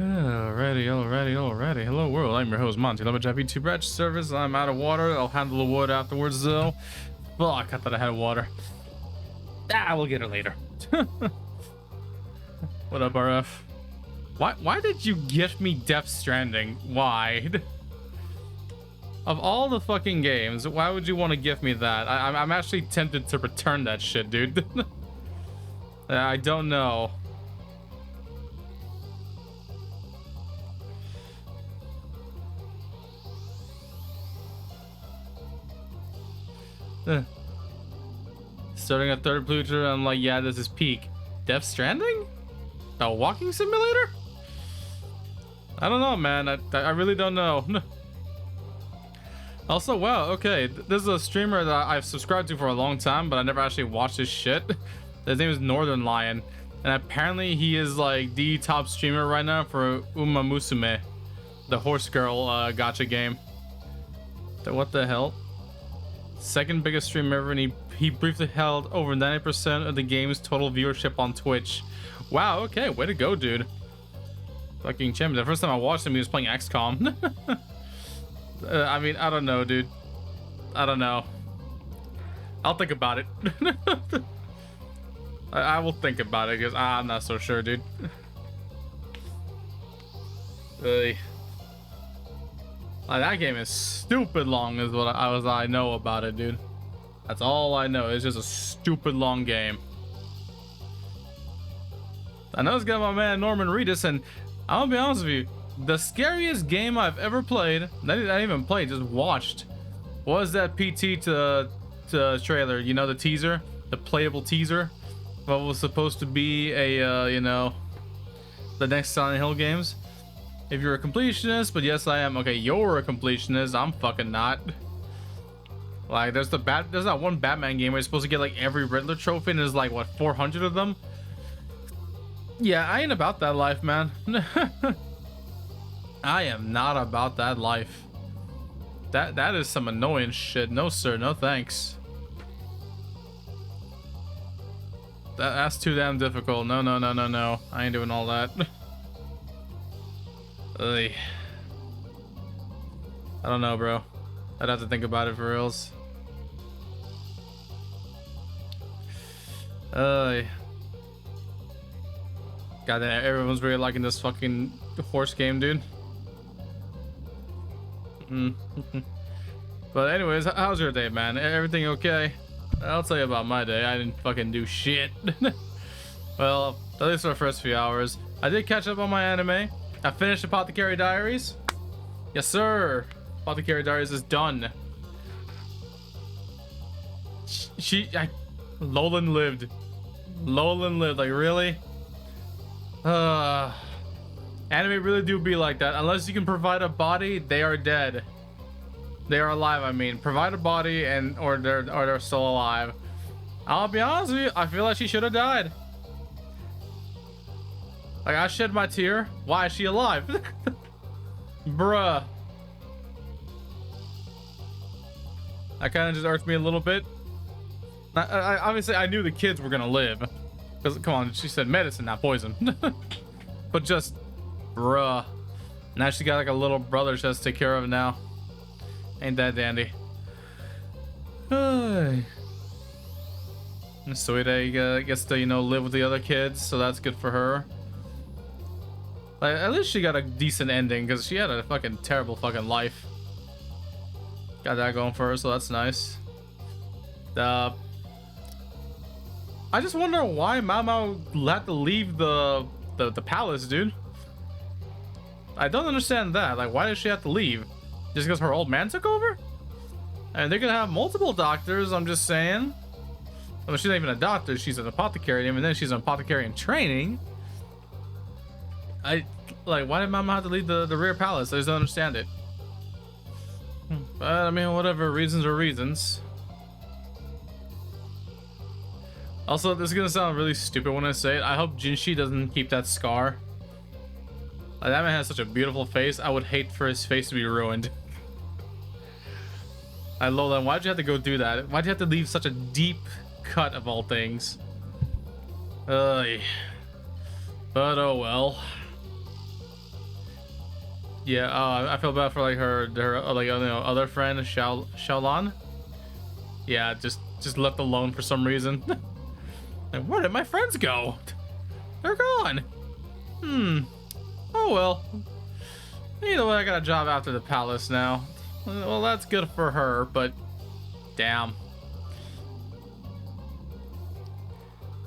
Alrighty. Hello world, I'm your host Monty. Love a VTuber service. I'm out of water. I'll handle the wood afterwards though. Fuck, I thought I had water. We'll get it later. What up, RF? Why did you gift me Death Stranding? Why? Of all the fucking games, why would you want to gift me that? I'm actually tempted to return that shit, dude. I don't know. Starting a third playthrough, I'm like, yeah, this is peak. Death Stranding? A walking simulator? I don't know, man. I really don't know. Also, wow, okay. This is a streamer that I've subscribed to for a long time, but I never actually watched his shit. His name is Northern Lion. And apparently he is like the top streamer right now for Uma Musume, the horse girl gacha game. What the hell? Second biggest stream ever, and he briefly held over 90% of the game's total viewership on Twitch. Wow, okay, way to go, dude. Fucking champion. The first time I watched him, he was playing XCOM. I mean, I don't know, dude. I don't know. I'll think about it. I will think about it, because I'm not so sure, dude. That game is stupid long is what I know about it, dude. That's all I know. It's just a stupid long game. I know it's got my man Norman Reedus, and I'll be honest with you, the scariest game I've ever played, I didn't even play, just watched, was that PT to trailer. You know, the teaser, the playable teaser, what was supposed to be a you know, the next Silent Hill games. If you're a completionist, but yes I am. Okay, you're a completionist, I'm fucking not. Like, there's that one Batman game where you're supposed to get like every Riddler trophy, and there's like what, 400 of them. Yeah, I ain't about that life, man. I am not about that life. That is some annoying shit. No sir, no thanks. That's too damn difficult. No. I ain't doing all that. I don't know, bro. I'd have to think about it for reals. Goddamn, everyone's really liking this fucking horse game, dude. But anyways, how's your day, man? Everything okay? I'll tell you about my day. I didn't fucking do shit. Well, at least for the first few hours. I did catch up on my anime. I finished Apothecary Diaries. Yes, sir. Apothecary Diaries is done. Lolan lived. Like, really? Anime really do be like that. Unless you can provide a body, they are dead. They are alive, I mean. Provide a body and or they're still alive. I'll be honest with you, I feel like she should have died. Like, I shed my tear. Why is she alive? Bruh. That kind of just irked me a little bit. I obviously I knew the kids were gonna live, because come on, she said medicine, not poison. But just, bruh. Now she got like a little brother she has to take care of now. Ain't that dandy? Sweet egg gets to, you know, live with the other kids, so that's good for her. Like, at least she got a decent ending, because she had a fucking terrible fucking life. Got that going for her, so that's nice. I just wonder why Mama had to leave the palace, dude. I don't understand that. Like, why did she have to leave? Just because her old man took over? And they're gonna have multiple doctors, I'm just saying. Well, she's not even a doctor, she's an apothecary, and then she's an apothecary in training. Like, why did Mama have to leave the rear palace? I just don't understand it. But I mean, whatever, reasons are reasons. Also, this is gonna sound really stupid when I say it. I hope Jinshi doesn't keep that scar. Like, that man has such a beautiful face. I would hate for his face to be ruined. Lola, why'd you have to go do that? Why'd you have to leave such a deep cut of all things? But oh well. Yeah, I feel bad for like her like other friend Xiaolan. Yeah, just left alone for some reason. Like, where did my friends go? They're gone. Oh well. Either way, I got a job after the palace now. Well, that's good for her, but damn.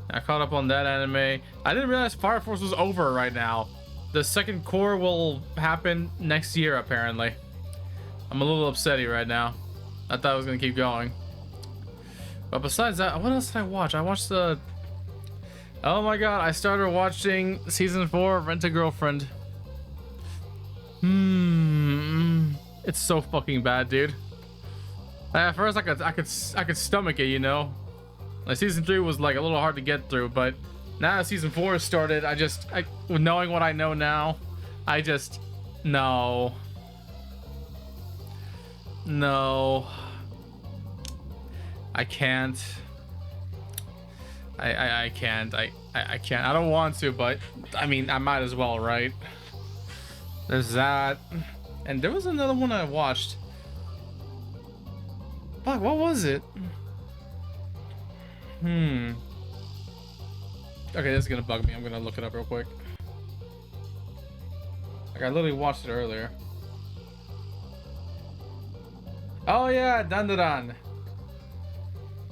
I caught up on that anime. I didn't realize Fire Force was over right now. The second core will happen next year, apparently. I'm a little upsetty right now. I thought I was gonna keep going. But besides that, what else did I watch? I watched the... Oh my god, I started watching season 4 of Rent-a-Girlfriend. It's so fucking bad, dude. At first I could stomach it, you know. Like season 3 was like a little hard to get through, but now that season 4 has started, with knowing what I know now, no. I can't. I can't. I can't. I don't want to, but I mean, I might as well, right? There's that. And there was another one I watched. Fuck, what was it? Okay, this is gonna bug me. I'm gonna look it up real quick. Like, I literally watched it earlier. Oh yeah, Dandadan.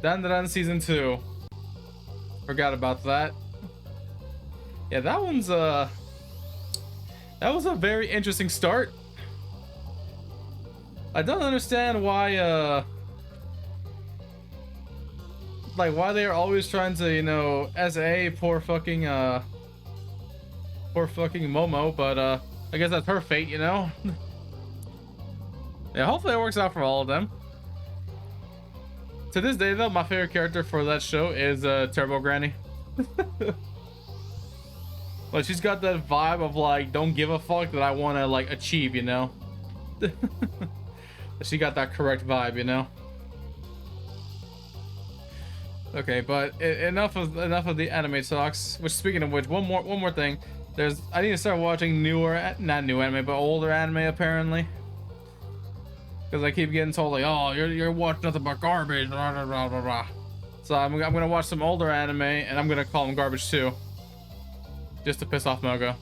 Dandadan season 2. Forgot about that. Yeah, that was a very interesting start. I don't understand why like why they are always trying to, you know, SA poor fucking Momo, but I guess that's her fate, you know. Yeah, hopefully it works out for all of them. To this day though, my favorite character for that show is Turbo Granny. Like, she's got that vibe of like, don't give a fuck that I want to like achieve, you know. She got that correct vibe, you know. Okay, but enough of the anime talks. Which, speaking of which, one more thing. I need to start watching not new anime, but older anime apparently. Because I keep getting told like, oh, you're watching nothing but garbage, blah blah blah blah blah. So I'm gonna watch some older anime, and I'm gonna call them garbage too, just to piss off Mogo.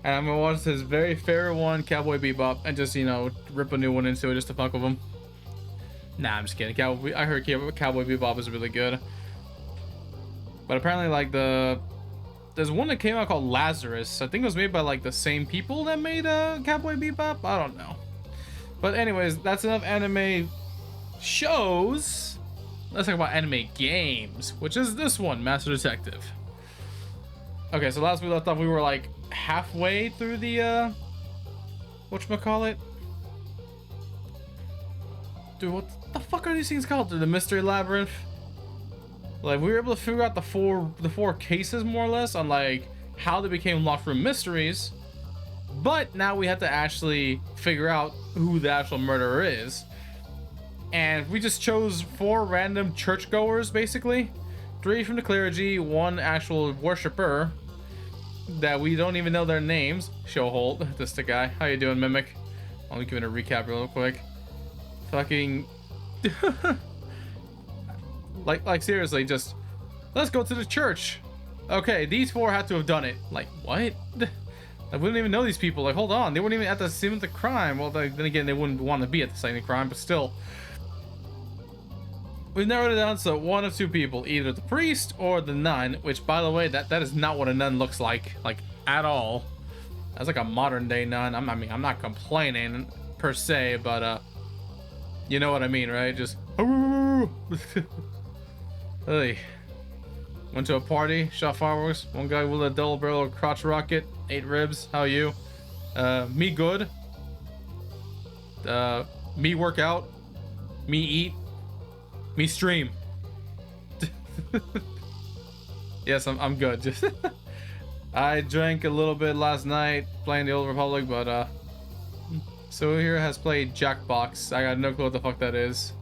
And I'm gonna watch his very favorite one, Cowboy Bebop, and just, you know, rip a new one into it just to fuck with him. Nah, I'm just kidding. I heard Cowboy Bebop is really good. But apparently, like, there's one that came out called Lazarus. I think it was made by, like, the same people that made Cowboy Bebop. I don't know. But anyways, that's enough anime shows. Let's talk about anime games, which is this one, Master Detective. Okay, so last we left off, we were, like, halfway through the whatchamacallit? Dude, what the fuck are these things called? The Mystery Labyrinth? Like, we were able to figure out the four cases more or less on like how they became locked room mysteries, but now we have to actually figure out who the actual murderer is. And we just chose 4 random churchgoers, basically 3 from the clergy, 1 actual worshiper that we don't even know their names. Showholt, this the guy. How you doing, Mimic? I'll give it a recap real quick. Fucking like seriously, just let's go to the church. Okay, these 4 had to have done it. Like, what? I wouldn't even know these people. Like, hold on, they weren't even at the scene of the crime. Well, then again, they wouldn't want to be at the scene of the crime, but still. We've narrowed it down to 1 of 2 people, either the priest or the nun, which, by the way, that is not what a nun looks like at all. That's like a modern day nun. I mean, I'm not complaining per se, but you know what I mean, right? Just hey, went to a party, shot fireworks. One guy with a double barrel crotch rocket, 8 ribs. How are you? Me good. Me work out. Me eat. Me stream. Yes, I'm good. Just I drank a little bit last night playing the Old Republic, but so here has played Jackbox. I got no clue what the fuck that is.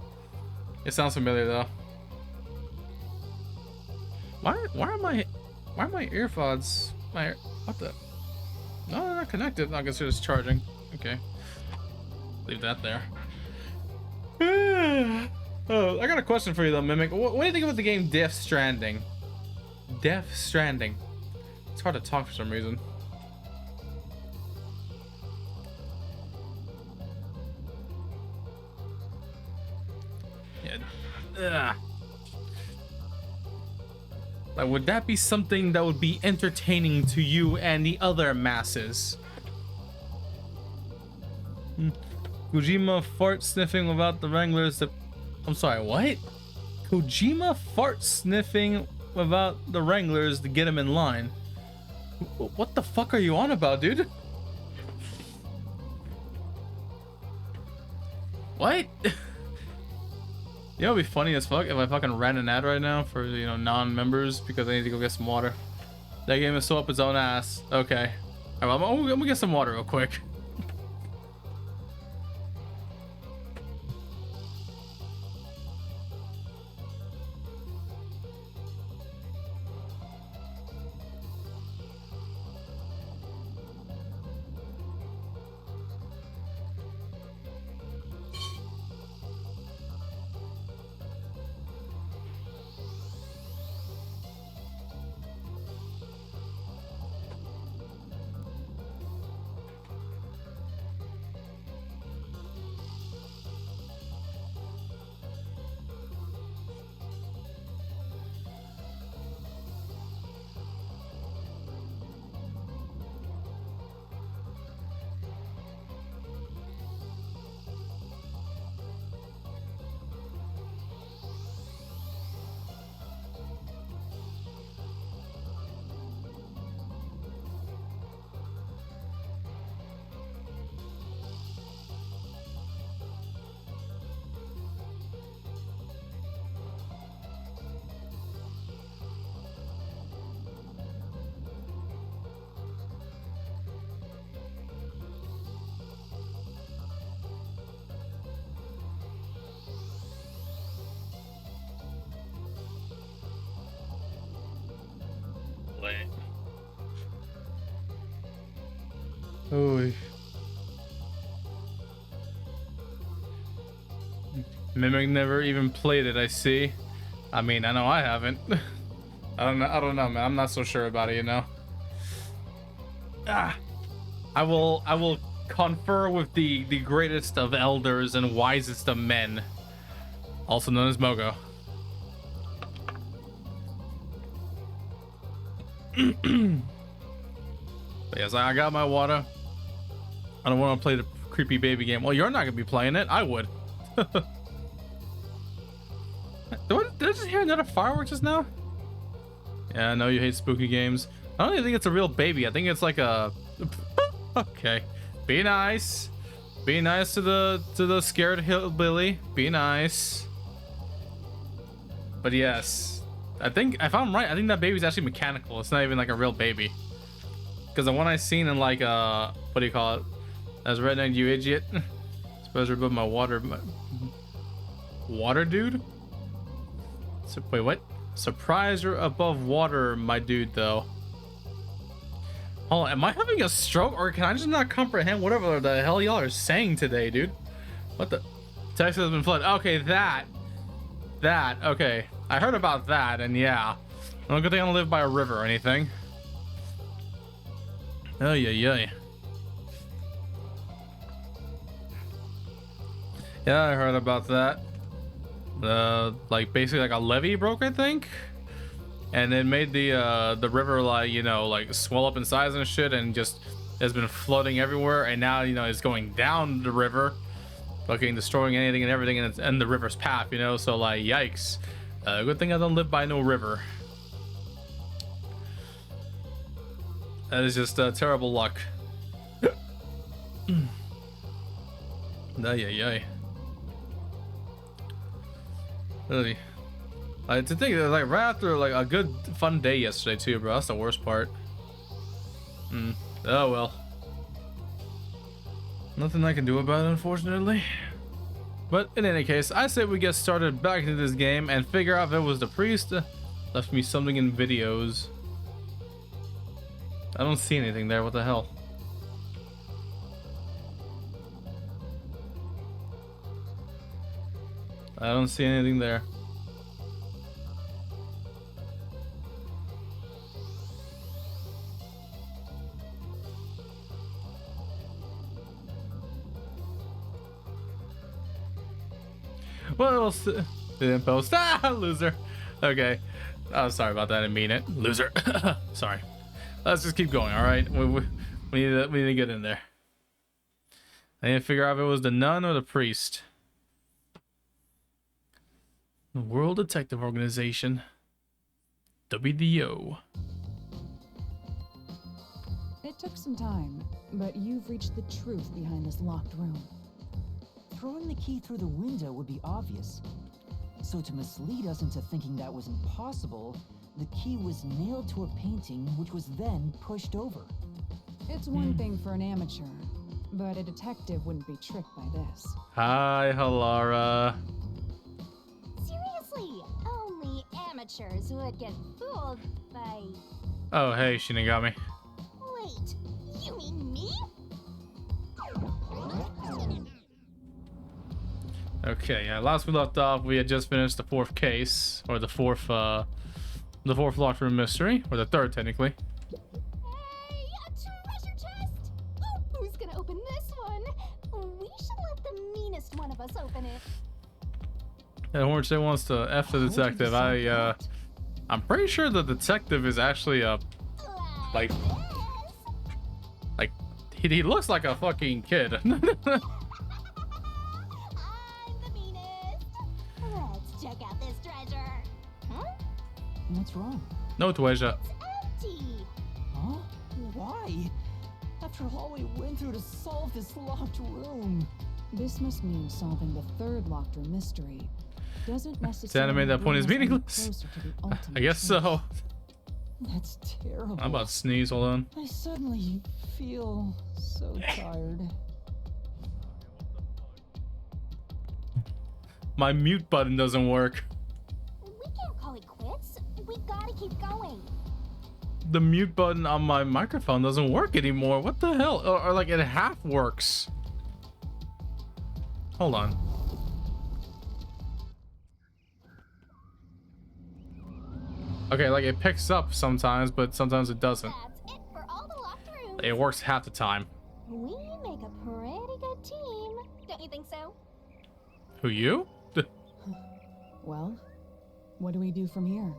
It sounds familiar though. Why am I Why are my earpods? What the? No, they're not connected. I guess they're just charging. Okay. Leave that there. Oh, I got a question for you though, Mimic. What do you think about the game Death Stranding? Death Stranding. It's hard to talk for some reason. Yeah. Like, would that be something that would be entertaining to you and the other masses? Kojima fart sniffing without the Wranglers to... I'm sorry, what? Kojima fart sniffing without the Wranglers to get him in line. What the fuck are you on about, dude? What? You know, it'd be funny as fuck if I fucking ran an ad right now for, you know, non-members because I need to go get some water. That game is so up its own ass. Okay. All right, I'm gonna get some water real quick. Oh, Mimic never even played it, I see. I mean, I know I haven't. I don't know, man. I'm not so sure about it, you know. I will confer with the greatest of elders and wisest of men, also known as Mogo. But yes, I got my water. I don't want to play the creepy baby game. Well, you're not gonna be playing it. I would. Did I just hear another fireworks just now? Yeah, I know you hate spooky games. I don't even think it's a real baby. I think it's like a... Okay. Be nice. Be nice to the scared hillbilly. Be nice. But yes. I think, if I'm right, I think that baby's actually mechanical. It's not even like a real baby. Because the one I seen in like, what do you call it? As redneck, you idiot. Suppose you're above my water. Water, dude? So, wait, what? Surprise you're above water, my dude, though. Hold on, am I having a stroke? Or can I just not comprehend whatever the hell y'all are saying today, dude? What the? Texas has been flooded. Okay, that. Okay. I heard about that, and yeah. I don't think I don't live by a river or anything. Oh, yeah. Yeah, I heard about that. Like basically like a levee broke, I think, and it made the river, like, you know, like swell up in size and shit, and just has been flooding everywhere, and now, you know, it's going down the river, fucking destroying anything and everything in the river's path, you know. So like, yikes. Good thing I don't live by no river. That is just terrible luck. Yeah. Really, to think that, like, right after like a good fun day yesterday too, bro. That's the worst part. Oh well, nothing I can do about it, unfortunately. But in any case, I say we get started back into this game and figure out if it was the priest left me something in videos. I don't see anything there. What the hell? I don't see anything there. Well, didn't post. Ah, loser. Okay. Oh, sorry about that. I didn't mean it. Loser. Sorry. Let's just keep going. All right. We need to get in there. I need to figure out if it was the nun or the priest. The World Detective Organization. WDO. It took some time, but you've reached the truth behind this locked room. Throwing the key through the window would be obvious. So to mislead us into thinking that was impossible, the key was nailed to a painting which was then pushed over. It's one thing for an amateur, but a detective wouldn't be tricked by this. Hi, Halara. Seriously, only amateurs would get fooled by... Oh, hey, Shinigami. Wait, you mean me? Okay, yeah, last we left off, we had just finished the fourth case, or the fourth locked room mystery, or the third, technically. Hey, a treasure chest! Who's gonna open this one? We should let the meanest one of us open it. And Orange wants to F the detective. I'm pretty sure the detective is actually like he looks like a fucking kid. I'm the meanest. Let's check out this treasure. Huh? What's wrong? No treasure. It's empty. Huh? Why? After all we went through to solve this locked room. This must mean solving the third locked room mystery. Doesn't To necessarily animate that point is bring us any meaningless. closer to the ultimate I guess truth. so. That's terrible. I'm about to sneeze. Hold on. I suddenly feel so tired. My mute button doesn't work. We can't call it quits. We gotta keep going. The mute button on my microphone doesn't work anymore. What the hell? Or like it half works. Hold on. Okay, like it picks up sometimes, but sometimes it doesn't. That's it for all the locked rooms. It works half the time. We make a pretty good team. Don't you think so? Who, you? Well, what do we do from here?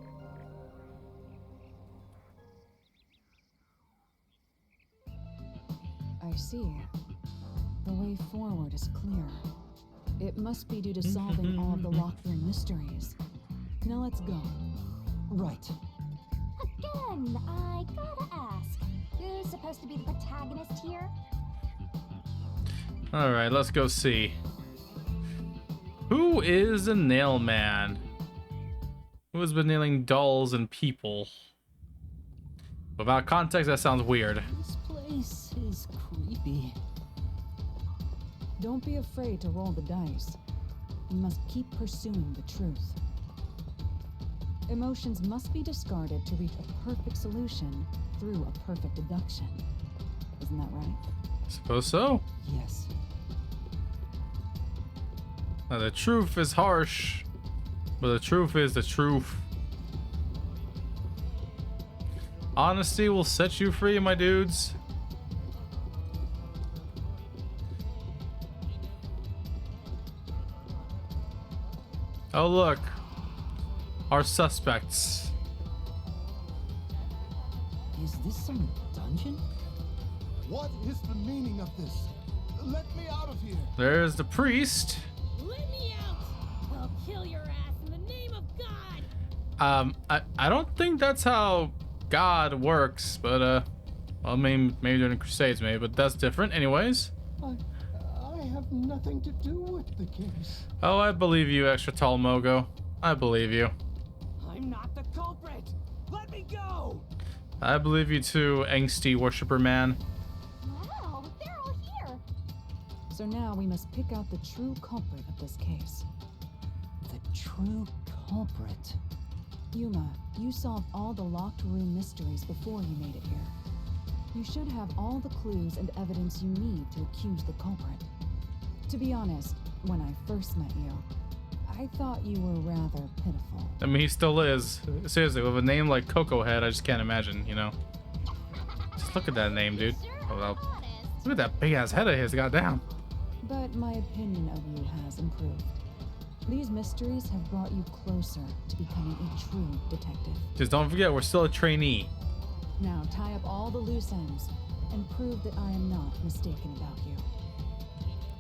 I see. The way forward is clear. It must be due to solving all of the locked room mysteries. Now let's go. Right. Again, I gotta ask. Who's supposed to be the protagonist here? Alright, let's go see. Who is a nail man? Who has been nailing dolls and people? Without context, that sounds weird. This place is creepy. Don't be afraid to roll the dice. You must keep pursuing the truth. Emotions must be discarded to reach a perfect solution through a perfect deduction. Isn't that right? Suppose so. Yes. Now, the truth is harsh, but the truth is the truth. Honesty will set you free, my dudes. Oh, look. Our suspects. Is this some dungeon? What is the meaning of this? Let me out of here. There's the priest. Let me out! I'll kill your ass in the name of God! I don't think that's how God works, but well, I mean, maybe during the Crusades, maybe, but that's different. Anyways. I have nothing to do with the case. Oh, I believe you, extra tall Mogo. I believe you. I'm not the culprit. Let me go. I believe you too, angsty worshiper man. Wow, they're all here. So now we must pick out the true culprit of this case. The true culprit. Yuma, you solved all the locked room mysteries before you made it here. You should have all the clues and evidence you need to accuse the culprit. To be honest, when I first met you, I thought you were rather pitiful. I mean, he still is. Seriously, with a name like Coco Head, I just can't imagine, you know? Just look at that name, dude. Oh, well, look at that big ass head of his, goddamn. But my opinion of you has improved. These mysteries have brought you closer to becoming a true detective. Just don't forget, we're still a trainee. Now tie up all the loose ends and prove that I am not mistaken about you.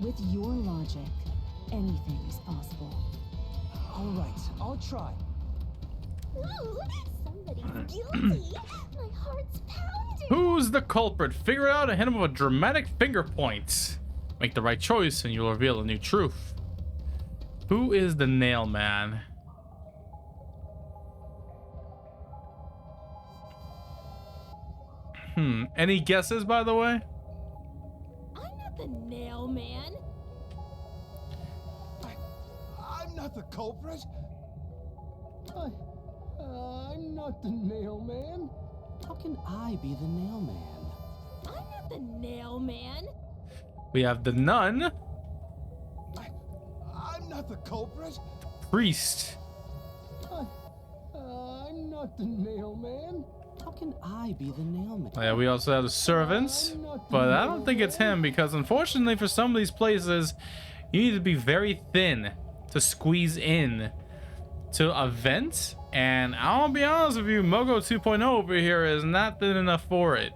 With your logic, anything is possible. All right, I'll try. Ooh, somebody's guilty. My heart's pounding. Who's the culprit? Figure it out and hit him with a dramatic finger point. Make the right choice and you'll reveal a new truth. Who is the nail man? Any guesses, by the way? I'm not the nail man. I'm not the culprit. I'm not the nail man. How can I be the nail man? I'm not the nail man. We have the nun, I'm not the culprit. priest, I'm not the nail man. How can I be the nail man? oh, yeah, we also have the servants, but I don't think it's him because unfortunately for some of these places, you need to be very thin to squeeze in to a vent, and I'll be honest with you, Mogo 2.0 over here is not thin enough for it.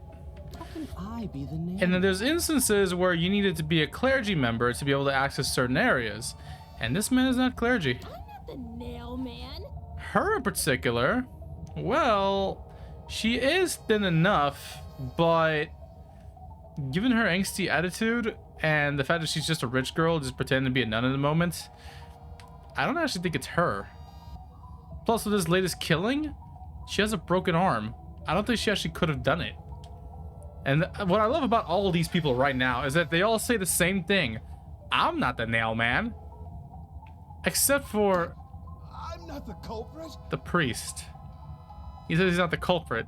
How can I be the nail And then there's instances where you needed to be a clergy member to be able to access certain areas, and this man is not clergy. I'm not the nail man. Her in particular, well, she is thin enough, but given her angsty attitude and the fact that she's just a rich girl just pretending to be a nun at the moment, I don't actually think it's her. Plus, with this latest killing, she has a broken arm. I don't think she actually could have done it. And what I love about all of these people right now is that they all say the same thing. I'm not the nail man. Except for I'm not the culprit. the priest. He says he's not the culprit.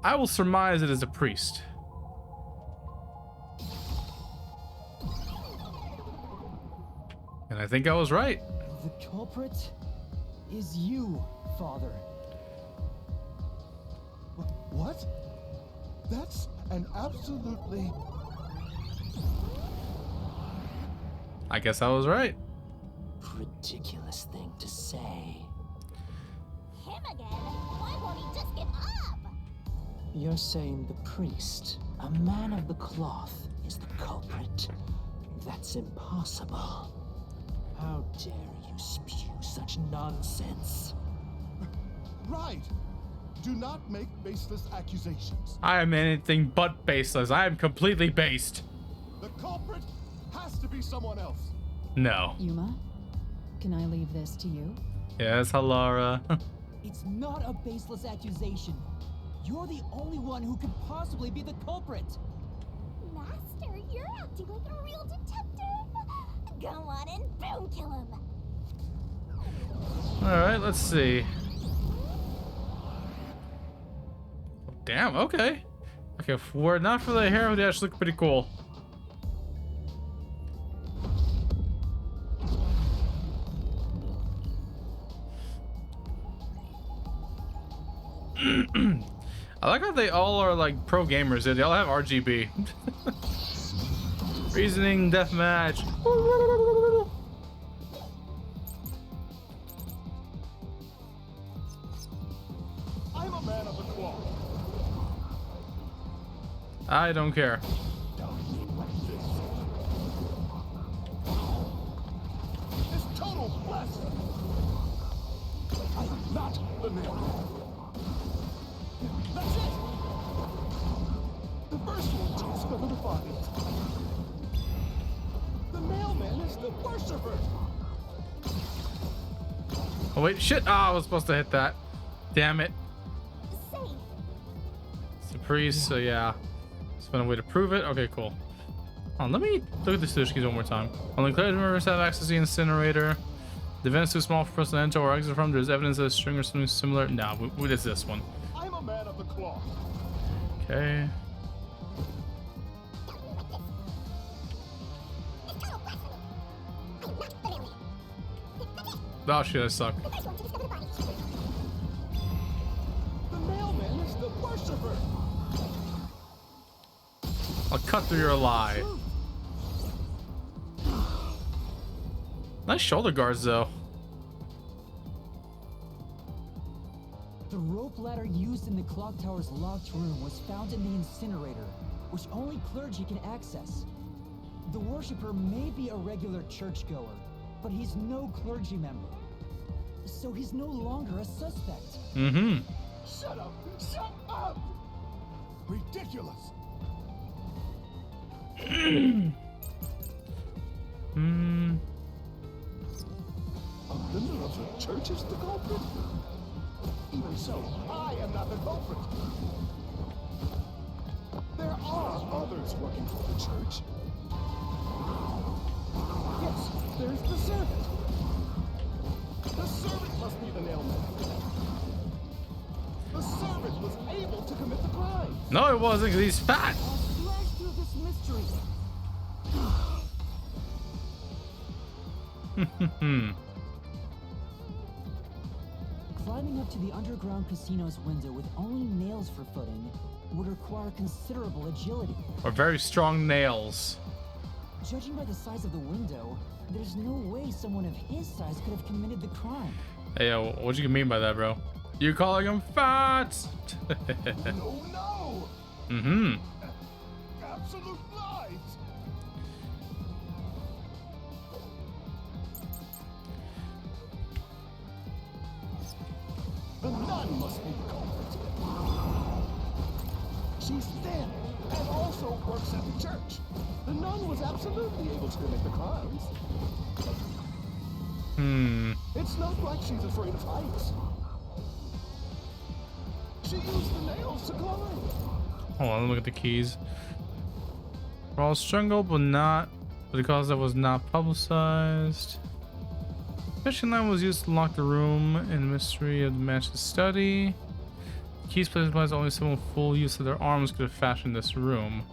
I will surmise it is a priest. And I think I was right. The culprit is you, Father. What? That's an absolutely... I guess I was right. Ridiculous thing to say. Him again? Why won't he just give up? You're saying the priest, a man of the cloth, is the culprit? That's impossible. How dare you spew such nonsense? Right. Do not make baseless accusations. I am anything but baseless. I am completely based. The culprit has to be someone else. No. Yuma, can I leave this to you? Yes, Halara. It's not a baseless accusation. You're the only one who could possibly be the culprit. Master, you're acting like a real detective. Go on and boom kill him. Alright, let's see. Damn, okay. Okay, if we're not for the hair, they actually look pretty cool. I like how they all are like pro gamers. They all have RGB. Reasoning deathmatch. I'm a man of the cloth. I don't care. It's total blasphemy. I am not the nail. That's it. The first one talks about the body. The mailman is the worshiper. Oh wait, shit! Ah, I was supposed to hit that. Damn it. Safe. It's the priest, so yeah. Just found a way to prove it. Okay, cool. Oh, let me look at the switch keys one more time. Only clear members have access to the incinerator. The vent's too small for us to enter or exit from. There's evidence of a string or something similar. No, it's this one. I'm a man of the cloth. Okay. Oh shit, I suck. The mailman is the worshiper. I'll cut through your lie. Nice shoulder guards though. The rope ladder used in the clock tower's locked room was found in the incinerator, which only clergy can access. The worshipper may be a regular churchgoer, but he's no clergy member. So he's no longer a suspect. Mm-hmm. Shut up! Shut up! Ridiculous! Hmm. A member of the church is the culprit? Even so, I am not the culprit. There are others working for the church. Yes, there's the servant. The servant must be the nailman. The servant was able to commit the crime. No, it wasn't, because he's fat. Slash through this mystery. Climbing up to the underground casino's window with only nails for footing would require considerable agility. Or very strong nails. Judging by the size of the window, there's no way someone of his size could have committed the crime. Hey, yo, what you mean by that, bro? You calling him fat? No! Mm-hmm. Absolute lies! The nun must be the culprit. She's thin and also works at the church. The nun was absolutely able to commit the crimes. It's not like she's afraid of heights. She used the nails to climb. Hold on, look at the keys. We're all strangled, but not because that was not publicized. Fishing line was used to lock the room in the mystery of the match's study. The keys placed implies only someone with full use of their arms could have fashioned this room.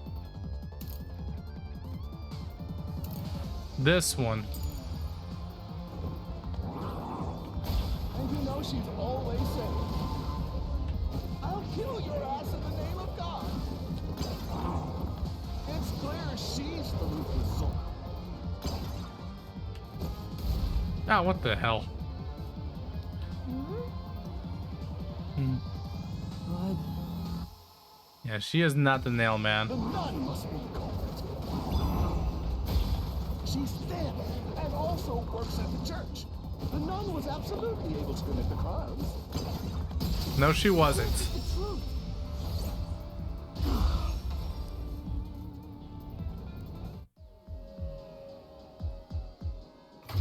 This one. And you know she's always saying, I'll kill your ass in the name of God. It's clear she's the ruthless soul. Ah, what the hell? But Yeah, she is not the nail The man. nun must be the culprit. She's thin and also works at the church. The nun was absolutely able to commit the crimes. No, she wasn't. The truth.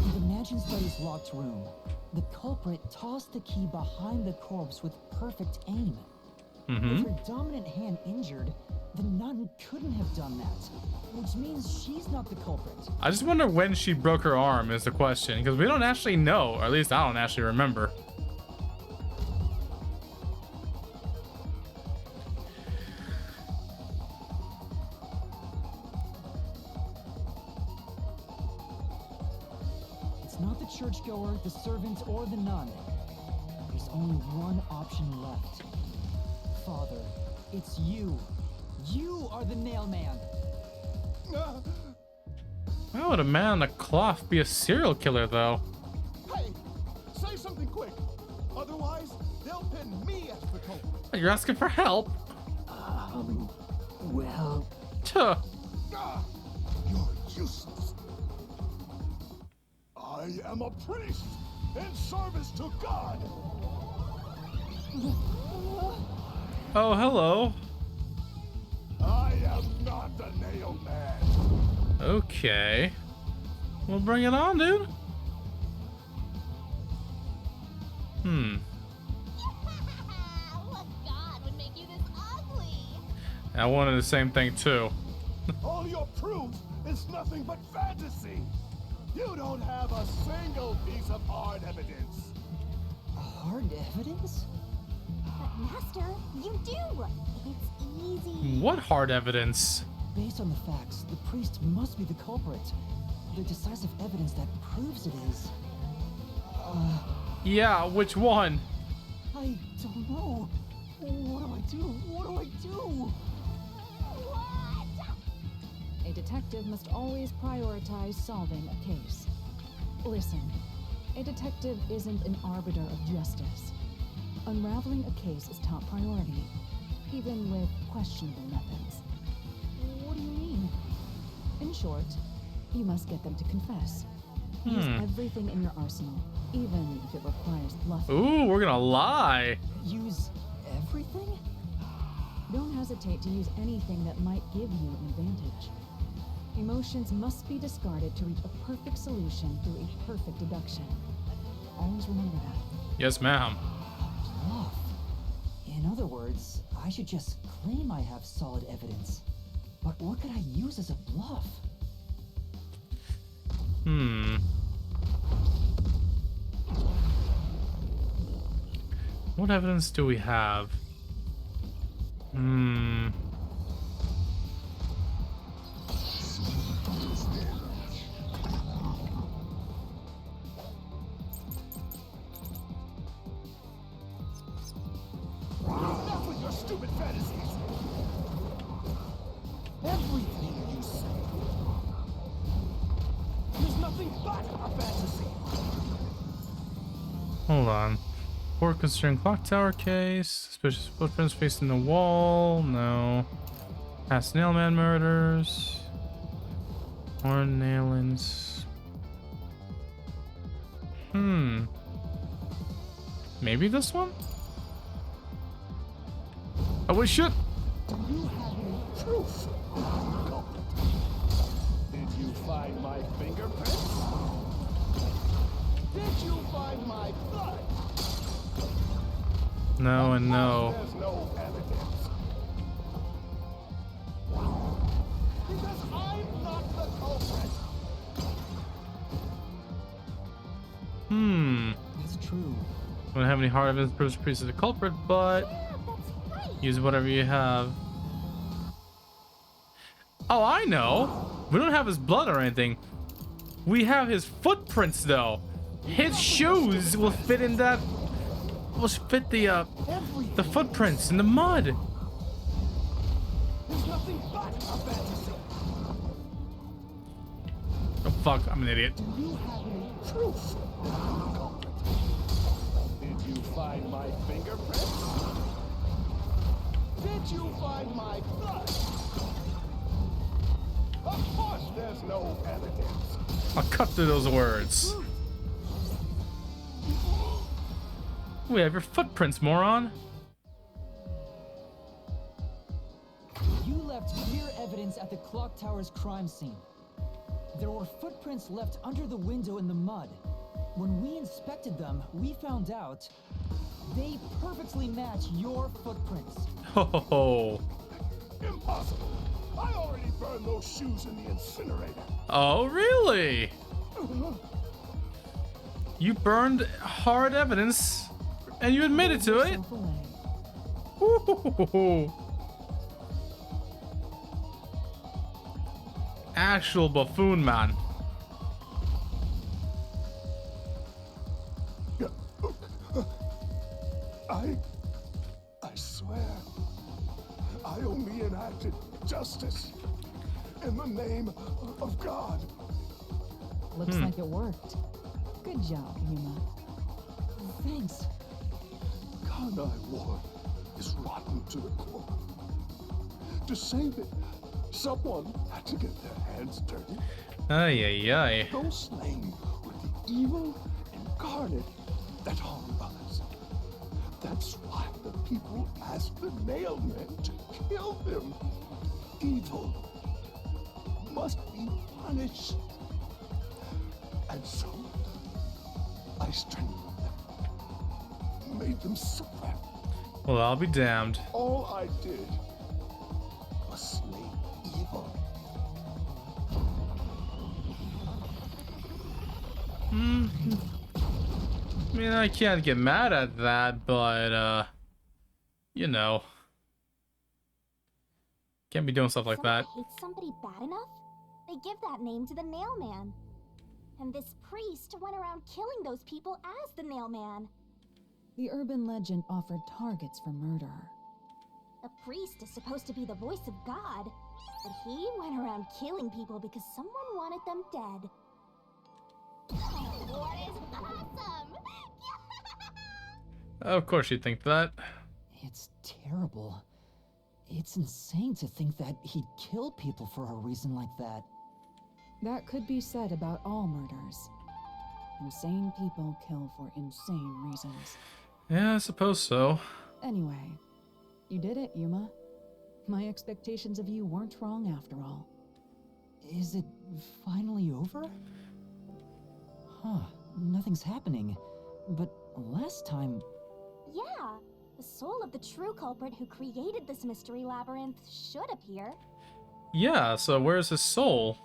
in the mansion study's locked room, the culprit tossed the key behind the corpse with perfect aim. With her dominant hand injured, the nun couldn't have done that, which means she's not the culprit. I just wonder when she broke her arm is the question, because we don't actually know, or at least I don't actually remember. It's not the churchgoer, the servant, or the nun. There's only one option left. Father, it's you. You are the nail man. Why would a man on a cloth be a serial killer, though? Hey, say something quick. Otherwise, they'll pin me as the culprit. You're asking for help? Well, Tuh. You're useless. I am a priest in service to God. Oh, hello. I am not the nail man. Okay. Well, bring it on, dude. What god would make you this ugly? I wanted the same thing, too. All your proof is nothing but fantasy. You don't have a single piece of hard evidence. hard evidence? Master, you do. It's easy. What hard evidence? Based on the facts, the priest must be the culprit. The decisive evidence that proves it is... Yeah, which one? I don't know. What do I do? What do I do? What? A detective must always prioritize solving a case. Listen, a detective isn't an arbiter of justice. Unraveling a case is top priority, even with questionable methods. What do you mean? In short, you must get them to confess. Use everything in your arsenal, even if it requires bluffing. Ooh, we're gonna lie. Use everything? Don't hesitate to use anything that might give you an advantage. Emotions must be discarded to reach a perfect solution through a perfect deduction. Always remember that. Yes, ma'am. Bluff. In other words, I should just claim I have solid evidence. But what could I use as a bluff? What evidence do we have? Enough with your stupid fantasies! Everything you say is nothing but a fantasy! Hold on. Court considering clock tower case. Suspicious footprints facing the wall. No. Past nailman murders. Horn nailings. Maybe this one? Oh wait, shit! Do you have any proof? Did you find my fingerprints? Did you find my blood? No and no. There's no evidence. Because I'm not the culprit. That's true. Don't have any hard evidence proves the priest is the culprit, but Yeah, that's right. use whatever you have. Oh, I know. We don't have his blood or anything. We have his footprints, though. His shoes will fit in that. Will fit the footprints in the mud. There's nothing but a fantasy. Oh fuck! I'm an idiot. Do you have any proof? Did you find my fingerprints? Did you find my blood? Of course there's no evidence. I'll cut through those words. We have your footprints, moron. You left clear evidence at the clock tower's crime scene. There were footprints left under the window in the mud. When we inspected them, we found out they perfectly match your footprints. Ho ho ho. Impossible. I already burned those shoes in the incinerator. Oh really? You burned hard evidence, and you admitted to it. Yourself away. Ooh. Actual buffoon, man. I swear, I only enacted justice in the name of God. Looks like it worked. Good job, Yuma. Thanks. Kanai Ward is rotten to the core. To save it, someone had to get their hands dirty. Ay ay ay. Those slain were the evil incarnate that harm us. That's why the people asked the nailmen to kill them. Evil must be punished. And so, I strangled them, made them suffer. Well, I'll be damned. All I did was slay evil. I mean, I can't get mad at that, but You know. Can't be doing stuff like Someone that. hates somebody bad enough, they give that name to the Nailman. And this priest went around killing those people as the Nailman. The urban legend offered targets for murder. A priest is supposed to be the voice of God, but he went around killing people because someone wanted them dead. What is awesome? Of course you'd think that. It's terrible. It's insane to think that he'd kill people for a reason like that. That could be said about all murders. Insane people kill for insane reasons. Yeah, I suppose so. Anyway, you did it, Yuma. My expectations of you weren't wrong after all. Is it finally over? Huh, nothing's happening. But last time... Yeah, the soul of the true culprit who created this mystery labyrinth should appear. Yeah, so where's his soul?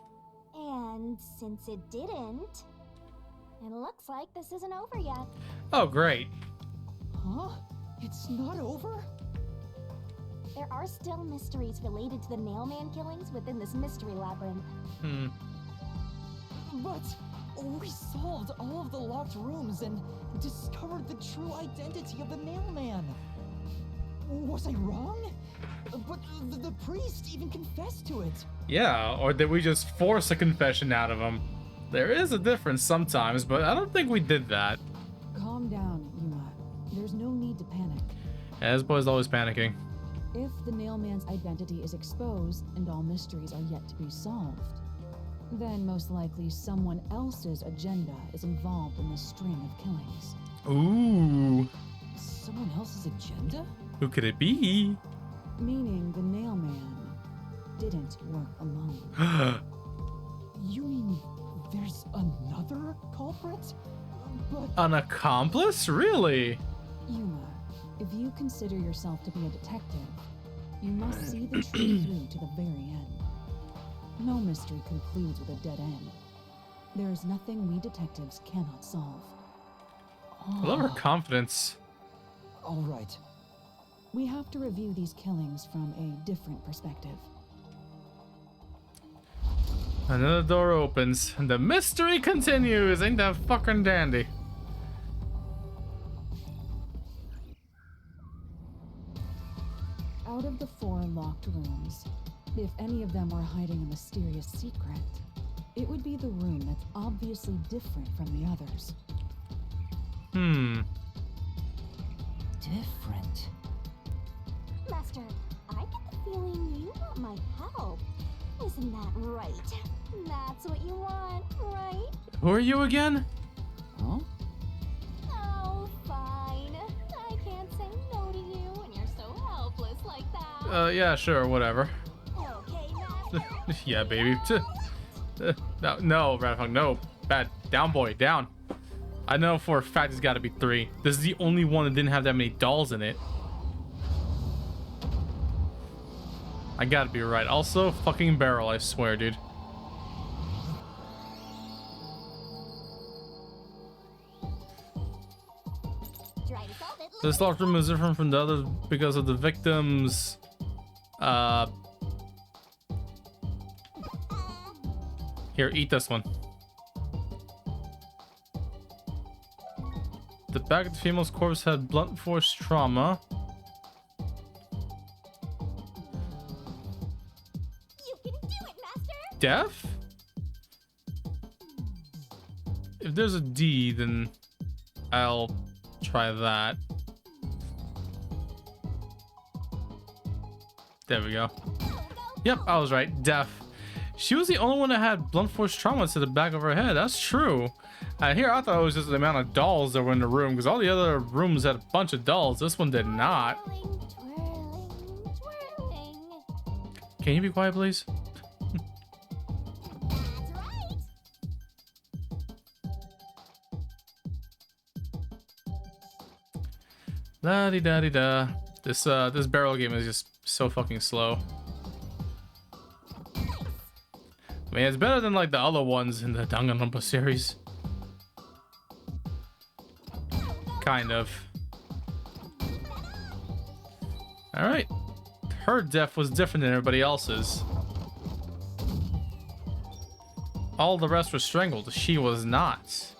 And since it didn't, it looks like this isn't over yet. Oh, great. Huh? It's not over? There are still mysteries related to the Nailman killings within this mystery labyrinth. But we solved all of the locked rooms and discovered the true identity of the Nailman. Was I wrong? But the priest even confessed to it. Yeah, or did we just force a confession out of him? There is a difference sometimes, but I don't think we did that. Calm down, Yuma. There's no need to panic. Yeah, this boy's always panicking. If the Nailman's identity is exposed and all mysteries are yet to be solved, then most likely someone else's agenda is involved in the string of killings. Ooh. Someone else's agenda? Who could it be? Meaning the Nailman didn't work alone. You mean there's another culprit? But An accomplice? Really? Yuma, if you consider yourself to be a detective, you must see the truth through to the very end. No mystery concludes with a dead end. There is nothing we detectives cannot solve. I love her confidence. all right. We have to review these killings from a different perspective. Another door opens, and the mystery continues. Ain't that fucking dandy? Out of the 4 locked rooms, if any of them were hiding a mysterious secret, it would be the room that's obviously different from the others. Different. Master, I get the feeling you want my help. Isn't that right? That's what you want, right? Who are you again? Huh? Oh, fine. I can't say no to you when you're so helpless like that. Yeah, sure, whatever. Okay, Master. Yeah, baby. No, Radfunk, no. Bad. Down, boy, down. I know for a fact it's gotta be 3. This is the only one that didn't have that many dolls in it. I gotta be right. Also, fucking barrel, I swear, dude. Try to solve it. This locked room is different from the others because of the victims. Here, eat this one. The back of the female's corpse had blunt force trauma. You can do it, Master. Deaf? If there's a D, then I'll try that. There we go. Yep, I was right. Deaf. She was the only one that had blunt force trauma to the back of her head. That's true. Here, I thought it was just the amount of dolls that were in the room, because all the other rooms had a bunch of dolls. This one did not. Twirling, twirling, twirling. Can you be quiet, please? That's right. La-di-da-di-da. This barrel game is just so fucking slow. I mean, it's better than like the other ones in the Danganronpa series. Kind of. All right. Her death was different than everybody else's. All the rest were strangled. She was not.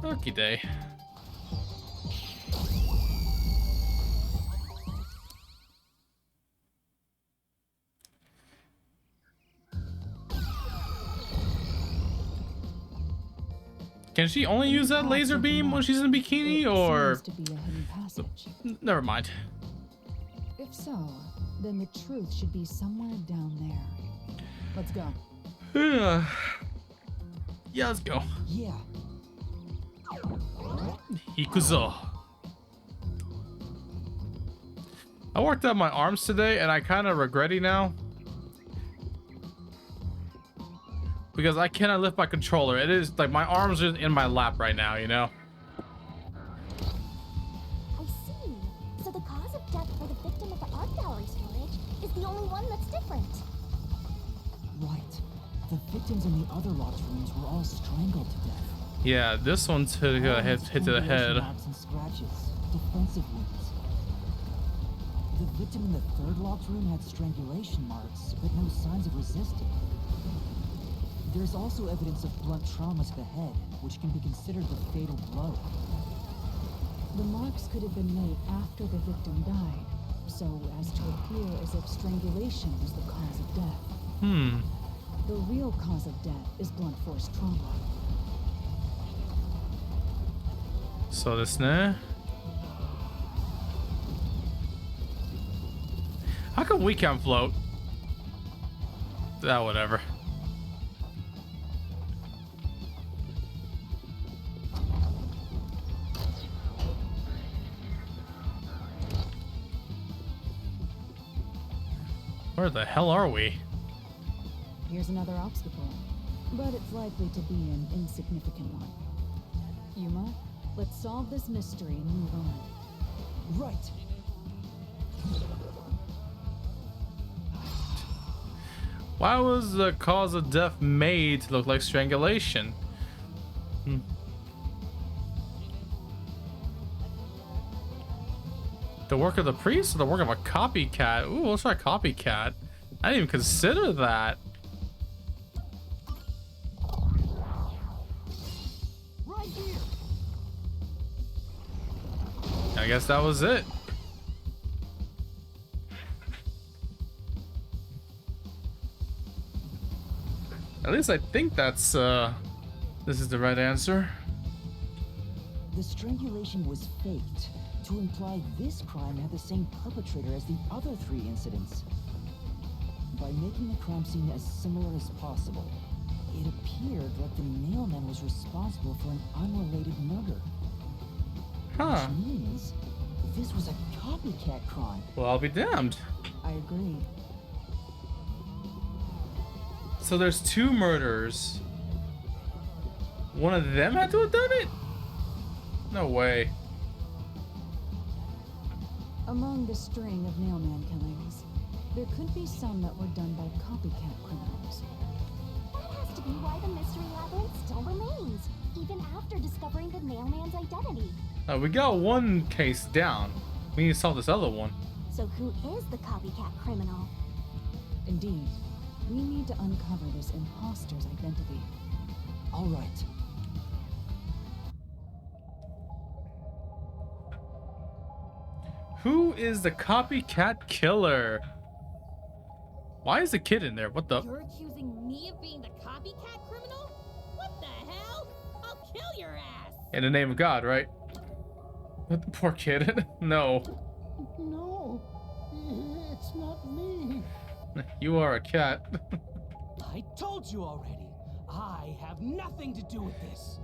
Lucky day. Can she only use that laser beam when she's in a bikini, or? Seems to be a hidden passage. Never mind. If so, then the truth should be somewhere down there. Let's go. Yeah, let's go. Yeah. Hikuzo. I worked out my arms today, and I kind of regret it now. Because I cannot lift my controller. It is like my arms are in my lap right now, you know? I see. So the cause of death for the victim at the art gallery storage is the only one that's different. Right. The victims in the other locked rooms were all strangled to death. Yeah, this one's hit to the head. Marks and scratches, defensive wounds. The victim in the third locked room had strangulation marks, but no signs of resisting. There's also evidence of blunt trauma to the head, which can be considered the fatal blow. The marks could have been made after the victim died, so as to appear as if strangulation was the cause of death. The real cause of death is blunt force trauma. So this ne? How come we can't float? Ah, whatever. Where the hell are we? Here's another obstacle, but it's likely to be an insignificant one. Yuma, let's solve this mystery and move on. Right. Why was the cause of death made to look like strangulation? The work of the priest or the work of a copycat? Ooh, let's try copycat. I didn't even consider that. Right here. I guess that was it. At least I think that's this is the right answer. The strangulation was faked to imply this crime had the same perpetrator as the other 3 incidents. By making the crime scene as similar as possible, it appeared like the mailman was responsible for an unrelated murder. Huh. Which means this was a copycat crime. Well, I'll be damned. I agree. So there's 2 murders. One of them had to have done it? No way. Among the string of mailman killings, there could be some that were done by copycat criminals. That has to be why the mystery labyrinth still remains, even after discovering the mailman's identity. We got one case down. We need to solve this other one. So who is the copycat criminal? Indeed, we need to uncover this imposter's identity. All right. Who is the copycat killer? Why is the kid in there? What the? You're accusing me of being the copycat criminal? What the hell? I'll kill your ass! In the name of God, right? Poor kid. No. No, it's not me. You are a cat. I told you already. I have nothing to do with this.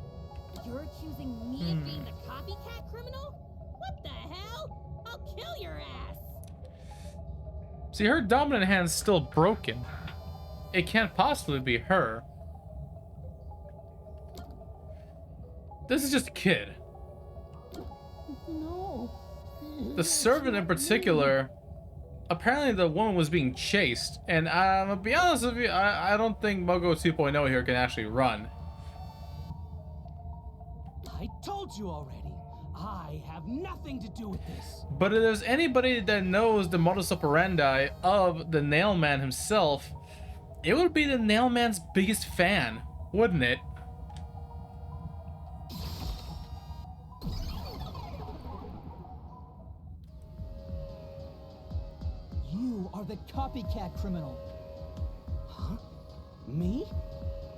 You're accusing me of being the copycat criminal? What the hell? I'll kill your ass! See, her dominant hand's still broken. It can't possibly be her. This is just a kid. No. The servant in particular, apparently the woman was being chased. And to be honest with you, I don't think Mogo 2.0 here can actually run. I told you already. I have nothing to do with this. But if there's anybody that knows the modus operandi of the Nailman himself, it would be the Nailman's biggest fan, wouldn't it? You are the copycat criminal. Huh? Me?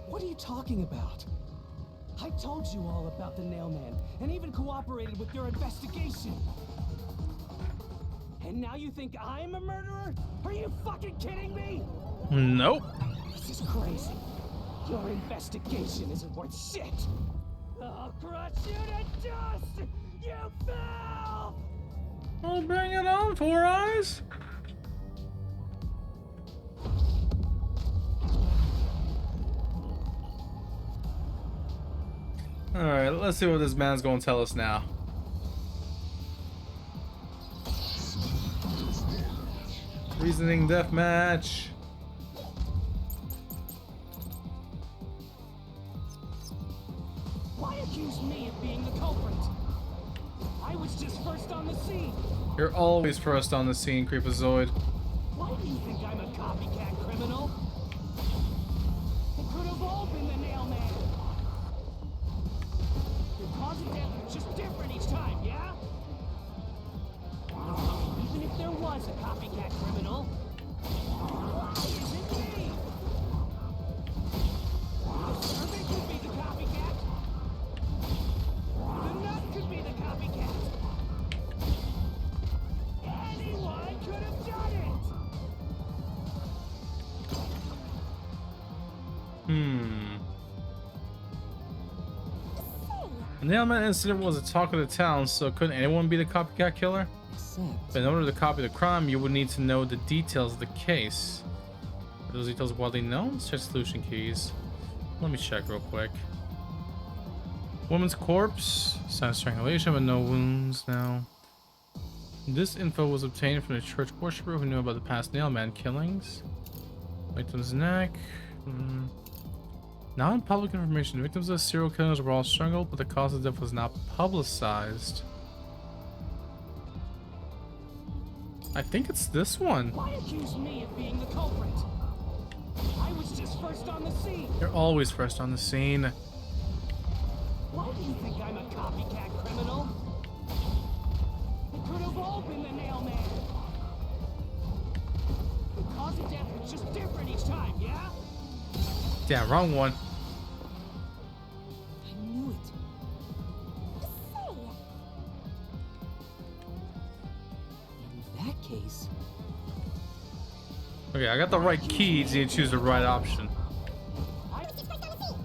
What are you talking about? I told you all about the Nailman, and even cooperated with your investigation. And now you think I'm a murderer? Are you fucking kidding me? Nope. This is crazy. Your investigation isn't worth shit. I'll crush you to dust, you filth! Well, bring it on, Four Eyes. Alright, let's see what this man's gonna tell us now. Reasoning deathmatch. Why accuse me of being the culprit? I was just first on the scene. You're always first on the scene, Creepazoid. Why do you think I'm a copycat criminal? It could have all been the Nailman. The cause of death was just different each time, yeah? Even if there was a copycat criminal, why isn't me? The servant could be the copycat. The nut could be the copycat. Anyone could have done it. The Nailman incident was a talk of the town, so couldn't anyone be the copycat killer? But in order to copy the crime, you would need to know the details of the case. Are those details widely known? Search solution keys. Let me check real quick. Woman's corpse, sign of strangulation, but no wounds now. This info was obtained from a church worshiper who knew about the past Nailman killings. Victim's neck. Non-public information. Victims of serial killers were all strangled, but the cause of death was not publicized. I think it's this one. Why accuse me of being the culprit? I was just first on the scene. You're always first on the scene. Why do you think I'm a copycat criminal? It could have all been the Nailman. The cause of death was just different each time, yeah? Damn, wrong one. I knew it. In that case, Okay, I got the right keys. You need to choose the right option. I was just first on the scene.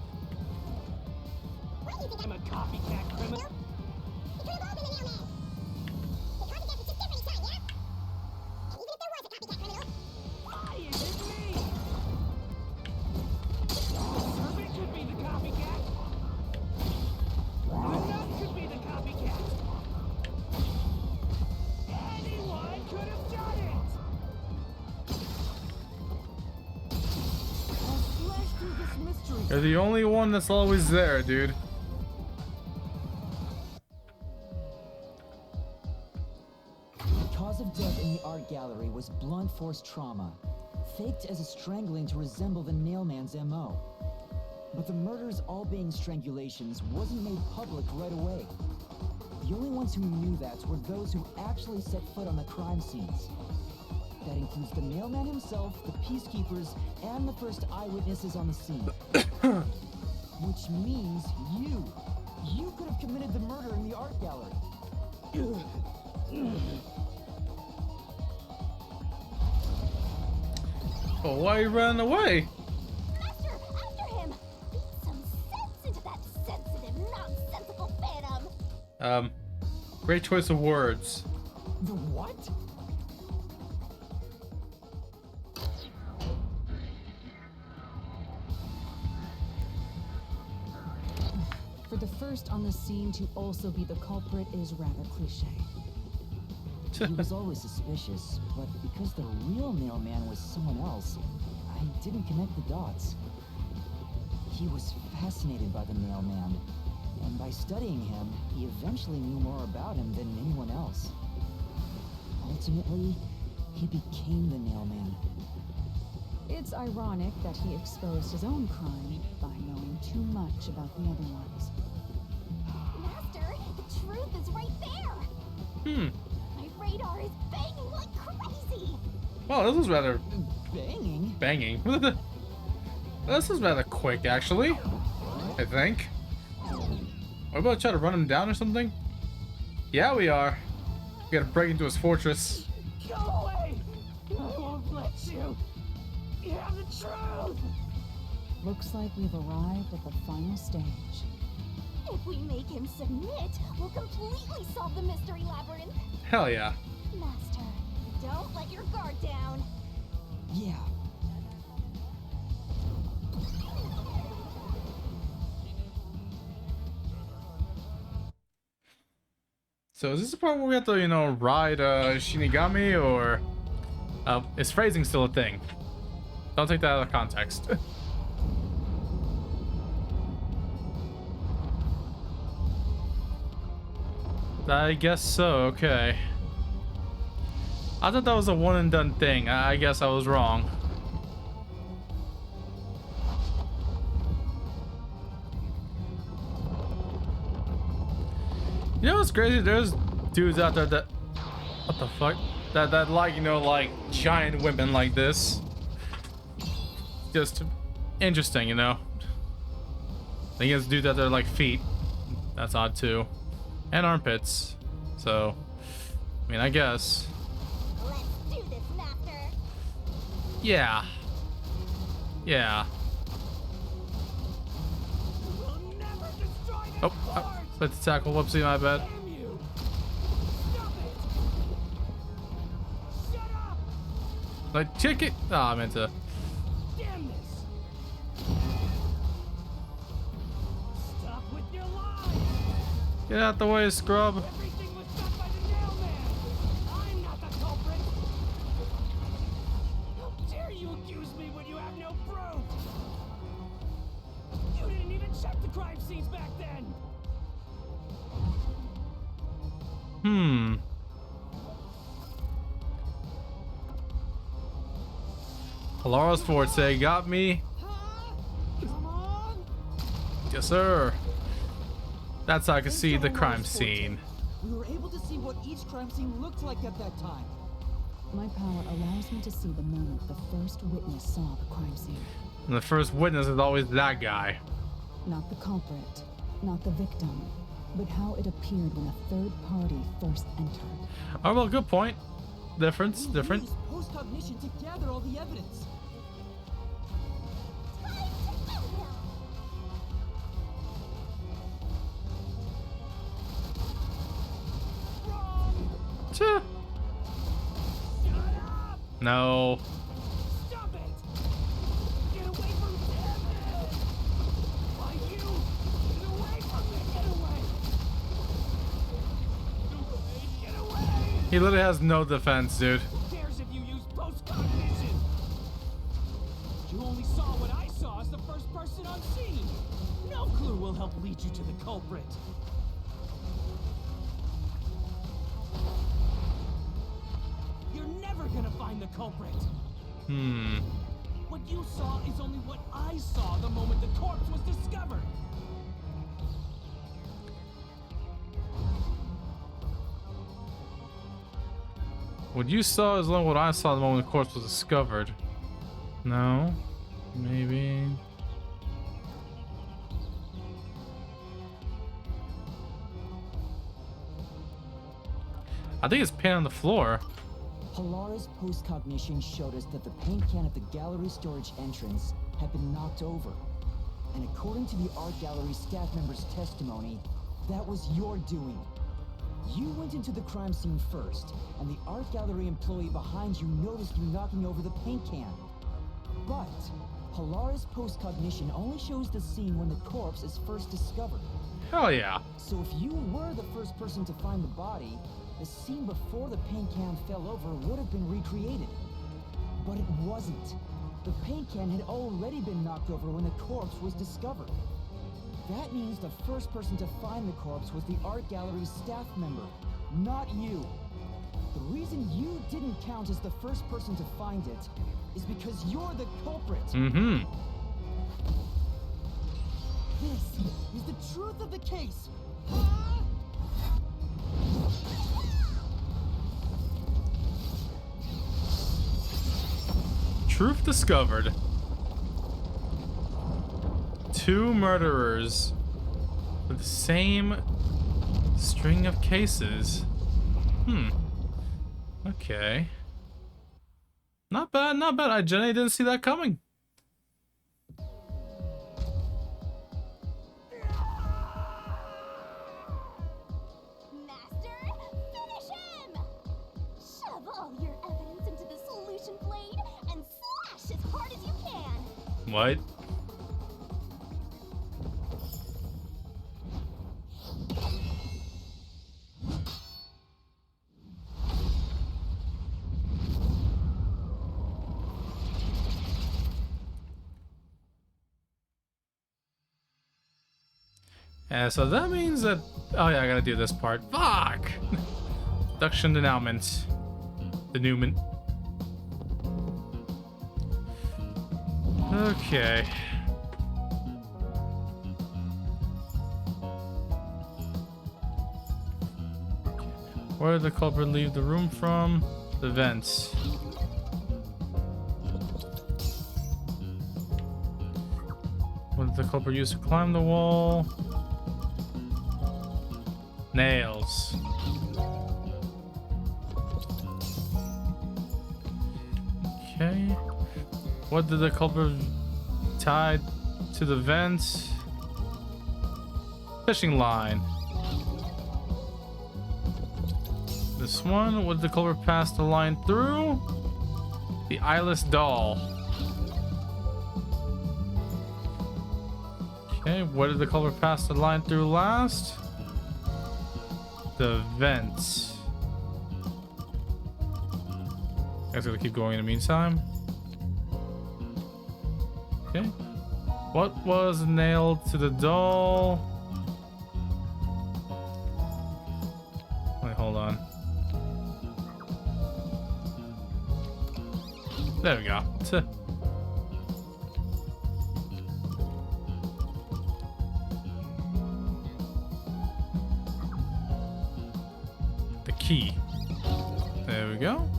Why do you think I'm a copycat criminal? It could have all been the Nailman. The cause of death was just different each time, yeah? And even if there was a copycat criminal, why is it me? The servant could be the copycat. The nut could be the copycat. Anyone could have done it. I'll slash through this mystery. You're the only one that's always there, dude. The cause of death in the art gallery was blunt force trauma, faked as a strangling to resemble the Nailman's MO. But the murders all being strangulations wasn't made public right away. The only ones who knew that were those who actually set foot on the crime scenes. That includes the Nailman himself, the peacekeepers, and the first eyewitnesses on the scene. Which means you. You could have committed the murder in the art gallery. Oh, why are you running away? Master, after him! Beat some sense into that sensitive, nonsensical phantom! Great choice of words. The what? For the first on the scene to also be the culprit is rather cliche. He was always suspicious, but because the real Nailman was someone else, I didn't connect the dots. He was fascinated by the Nailman, and by studying him, he eventually essentially knew more about him than anyone else. Ultimately, he became the Nailman. It's ironic that he exposed his own crime by knowing too much about the other ones. Master, the truth is right there! My radar is banging like crazy! Well, this was rather Banging? banging. This was rather quick, actually. I think. Are we about to try to run him down or something? Yeah, we are. We gotta break into his fortress. Go away! I won't let you! You have the truth! Looks like we've arrived at the final stage. If we make him submit, we'll completely solve the mystery labyrinth. Hell yeah. Master, don't let your guard down. Yeah. So is this the part where we have to, you know, ride Shinigami, or is phrasing still a thing? Don't take that out of context. I guess so, okay. I thought that was a one and done thing. I guess I was wrong. You know what's crazy? There's dudes out there that... What the fuck? That like, you know, like giant women like this. Just interesting, you know? I guess dudes out there like feet. That's odd too. And armpits. So, I mean, I guess. Let's do this, Master. Yeah. Yeah. We'll never destroy this Oh, let's tackle. Whoopsie, my bad. Damn you! Stop it! Shut up! Like, check it. Ah, I meant to. Damn this! Stop with your lies! Get out the way, scrub. Everything was done by the Nailman! I'm not the culprit! How dare you accuse me when you have no proof? You didn't even check the crime scenes back then! Halara's forte got me. Come on! Yes, sir. That's how I can Thanks see to the crime Halara's forte, scene. We were able to see what each crime scene looked like at that time. My power allows me to see the moment the first witness saw the crime scene. And the first witness is always that guy. Not the culprit, not the victim, but how it appeared when a third party first entered. Oh, well, good point. Difference, We different. used post-cognition to gather all the evidence. Time to end him. Wrong! Tch. Shut up! No. Stop it! Get away from David! Why you? Get away from me! Get away! Get away! He literally has no defense, dude. Who cares if you use post-cognition? You only saw what I saw as the first person on scene. No clue will help lead you to the culprit. You're never gonna find the culprit. What you saw is only what I saw the moment the corpse was discovered. What you saw is like what I saw the moment the corpse was discovered. No? Maybe. I think it's pinned on the floor. Halara's post-cognition showed us that the paint can at the gallery storage entrance had been knocked over. And according to the art gallery staff member's testimony, that was your doing. You went into the crime scene first, and the art gallery employee behind you noticed you knocking over the paint can. But Halara's post-cognition only shows the scene when the corpse is first discovered. Hell yeah. So if you were the first person to find the body, the scene before the paint can fell over would have been recreated. But it wasn't. The paint can had already been knocked over when the corpse was discovered. That means the first person to find the corpse was the art gallery's staff member, not you. The reason you didn't count as the first person to find it is because you're the culprit. Mm-hmm. This is the truth of the case. Truth discovered. 2 murderers with the same string of cases. Okay. Not bad, not bad. I genuinely didn't see that coming. Master, finish him! Shove all your evidence into the solution blade and slash as hard as you can. What? So that means that... Oh yeah, I gotta do this part. Fuck! Deduction denouement. Denouement. Okay. Where did the culprit leave the room from? The vents. What did the culprit use to climb the wall? Nails. Okay. What did the culprit tie to the vent? Fishing line. This one. What did the culprit pass the line through? The eyeless doll. Okay. What did the culprit pass the line through last? The vents. I guess I'm gonna keep going in the meantime. Okay. What was nailed to the doll? Wait, hold on. There we go. The key. There we go.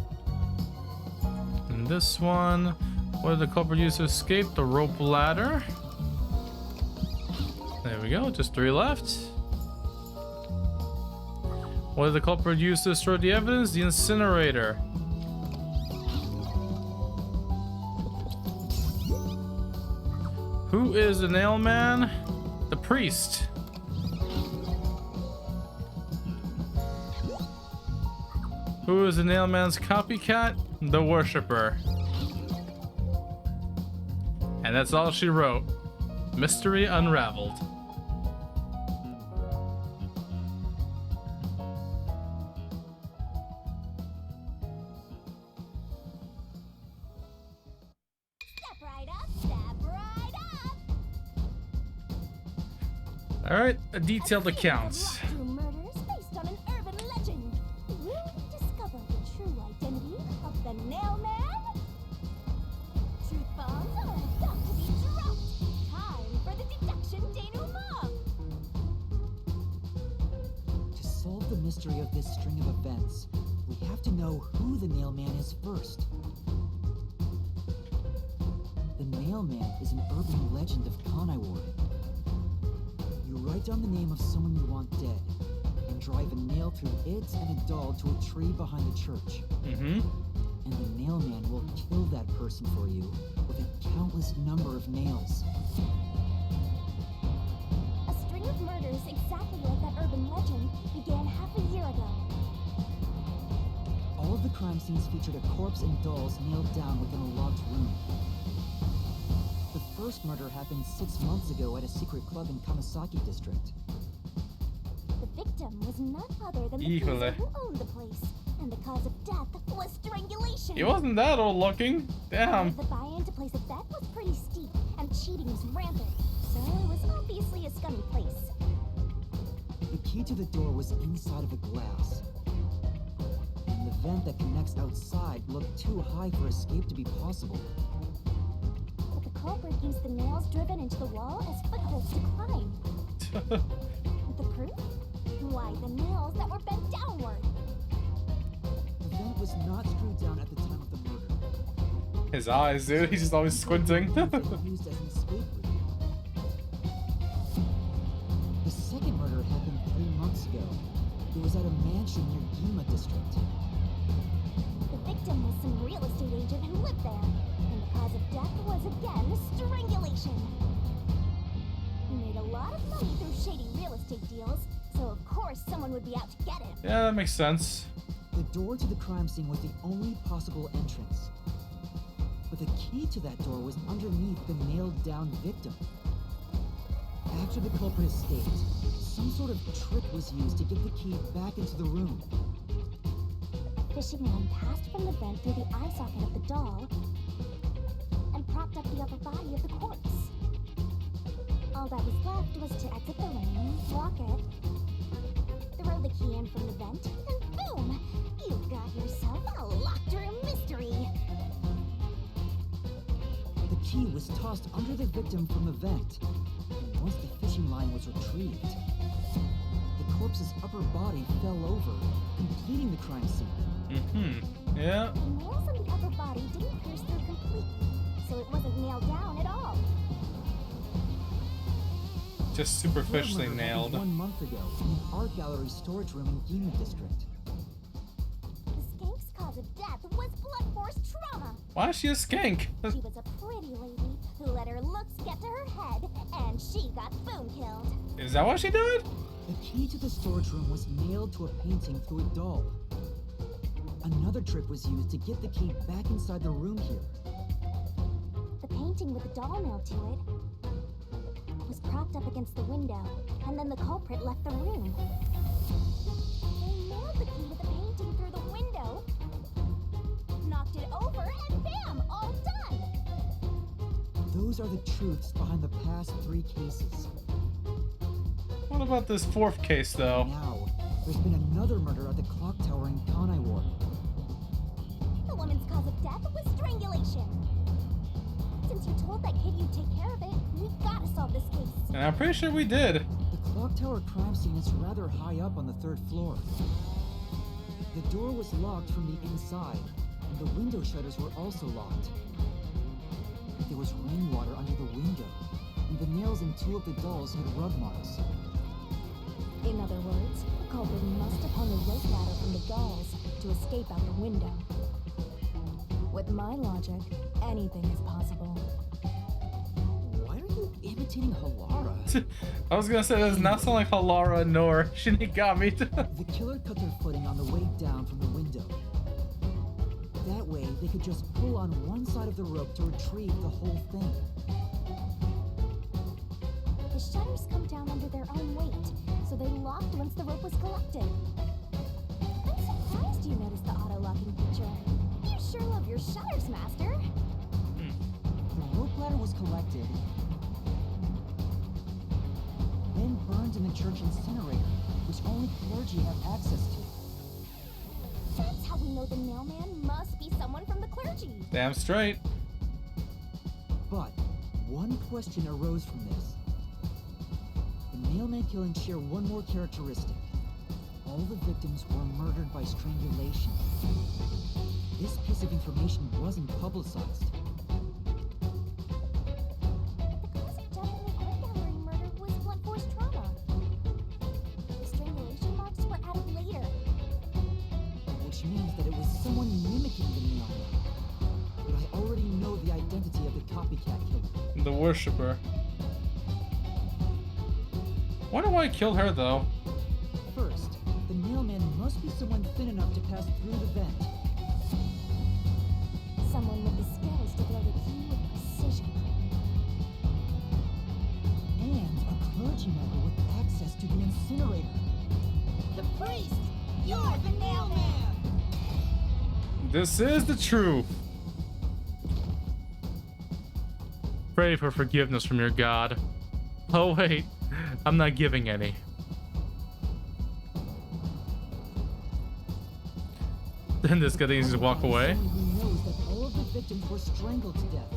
And this one, what did the culprit use to escape? The rope ladder. There we go, just 3 left. What did the culprit use to destroy the evidence? The incinerator. Who is the nail man? The priest. Who is the nail man's copycat? The worshipper. And that's all she wrote. Mystery unraveled. Step right up, step right up. Alright, a detailed account. True murders based on an urban legend. Will we discover the true identity of the nail man? Truth bombs are about to be dropped. Time for the deduction denouement. To solve the mystery of this string of events, we have to know who the nail man is first. The nail man is an urban legend of Conaiward. You write down the name of someone you want dead, and drive a nail through it and a doll to a tree behind the church. Mm-hmm. And the nail man will kill that person for you with a countless number of nails. A string of murders exactly like that urban legend began half a year ago. All of the crime scenes featured a corpse and dolls nailed down within a locked room. The first murder happened 6 months ago at a secret club in Kamasaki district. The victim was none other than the Híjole. person who owned the place, and the cause of death was strangulation. He wasn't that old looking. Damn. The buy-in to place a bet was pretty steep, and cheating was rampant, so it was obvious obviously a scummy place. The key to the door was inside of a glass. And the vent that connects outside looked too high for escape to be possible. But the culprit used the nails driven into the wall as footholds to climb. The proof? Why, the nails that were bent downward. The vent was not screwed down at the time of the murder. His eyes, dude. He's just always squinting. Used as an escape route. The second murder happened 3 months ago. It was at a mansion near Gima district. The victim was some real estate agent who lived there, and the cause of death was again strangulation. He made a lot of money through shady real estate deals, so of course someone would be out to get him. Yeah, that makes sense. The door to the crime scene was the only possible entrance. But the key to that door was underneath the nailed-down victim. After the culprit escaped, some sort of trick was used to get the key back into the room. Fishing line passed from the vent through the eye socket of the doll and propped up the upper body of the corpse. All that was left was to exit the ring, lock it, throw the key in from the vent, and boom! You've got yourself a locked room mystery. The key was tossed under the victim from the vent. And once the fishing line was retrieved, the corpse's upper body fell over, completing the crime scene. Yeah. The nails on the upper body didn't pierce through completely, so it wasn't nailed down at all. Just superficially The third murder nailed. happened 1 month ago in an art gallery storage room in Gima district. The skank's cause of death was blunt force trauma. Why is she a skank? She was a pretty lady who let her looks get to her head, and she got boom killed. Is that what she did? The key to the storage room was nailed to a painting through a doll. Another trick was used to get the key back inside the room here. The painting with the doll nailed to it was propped up against the window, and then the culprit left the room. They nailed the key to the painting through the window, knocked it over, and bam! All done! Those are the truths behind the past 3 cases. What about this 4th case, though? Now, there's been another murder at the clock tower in Kanai Ward. The woman's cause of death was strangulation. Since you told that kid you'd take care of it, we gotta solve this case. And I'm pretty sure we did. The clock tower crime scene is rather high up on the 3rd floor. The door was locked from the inside, and the window shutters were also locked. There was rainwater under the window, and the nails in 2 of the dolls had rub marks. In other words, the culprit must have hung a rope ladder from the dolls to escape out the window. With my logic, anything is possible. Why are you imitating Halara? I was gonna say, that does not sound like Halara nor Shinigami. The killer cut their footing on the way down from the window. That way, they could just pull on one side of the rope to retrieve the whole thing. The shutters come down under their own weight, so they locked once the rope was collected. I'm surprised you noticed the auto-locking feature. You sure love your shutters, Master. The rope ladder was collected, then burned in the church incinerator, which only clergy have access to. That's how we know the mailman must be someone from the clergy. Damn straight. But one question arose from this. The mailman killings share one more characteristic. All the victims were murdered by strangulation. This piece of information wasn't publicized. The cause of death in the art gallery murder was blunt force trauma. The strangulation marks were added later. Which means that it was someone mimicking the mailman. But I already know the identity of the copycat killer. The worshipper. Wonder why I killed her, though. First, the mailman must be someone thin enough to pass through the vent. Someone with the skills to throw the key with precision. And a clergy member with access to the incinerator. The priest! You're the mailman! This is the truth. Pray for forgiveness from your God. Oh wait, I'm not giving any. Then this guy thinks just walk away. Someone who knows that all of the victims were strangled to death.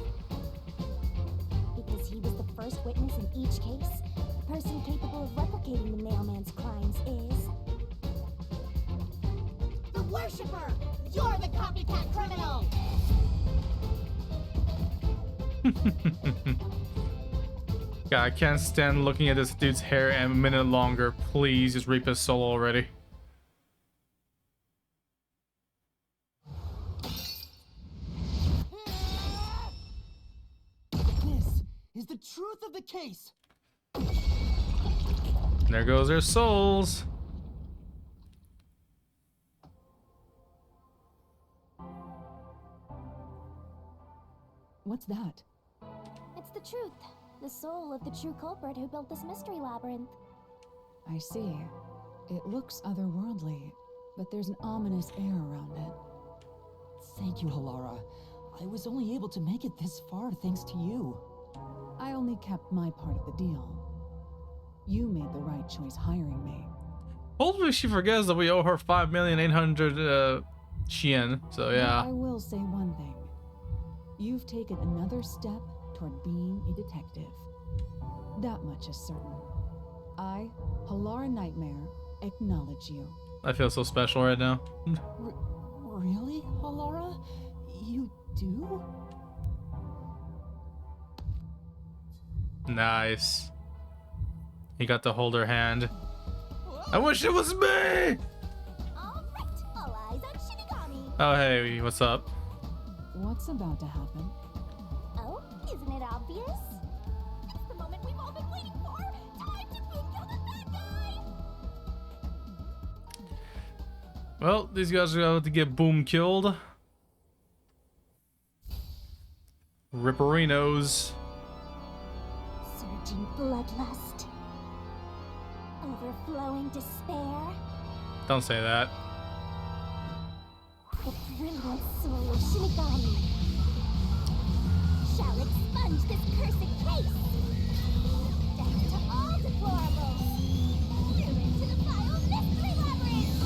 Because he was the first witness in each case, the person capable of replicating the mailman's crimes is... The Worshipper! You're the copycat criminal! God, I can't stand looking at this dude's hair a minute longer. Please, just reap his soul already. This is the truth of the case. There goes their souls. What's that? It's the truth. The soul of the true culprit who built this mystery labyrinth. I see. It looks otherworldly, but there's an ominous air around it. Thank you, Halara. I was only able to make it this far thanks to you. I only kept my part of the deal. You made the right choice hiring me. Hopefully she forgets that we owe her 5,800,000 Shien. So yeah. But I will say one thing. You've taken another step toward being a detective. That much is certain. I, Halara Nightmare, acknowledge you. I feel so special right now. Really, Halara? You do? Nice. He got to hold her hand. I wish it was me! All right, all eyes on Shinigami. Oh, hey, what's up? What's about to happen? Oh, isn't it obvious? It's the moment we've all been waiting for. Time to boom kill the bad guy. Well, these guys are about to get boom killed. Ripperinos. Surging bloodlust. Overflowing despair. Don't say that. The brilliant soul of Shinigami shall expunge this cursed case. Death to all deplorables. Ruin to the vile mystery labyrinth.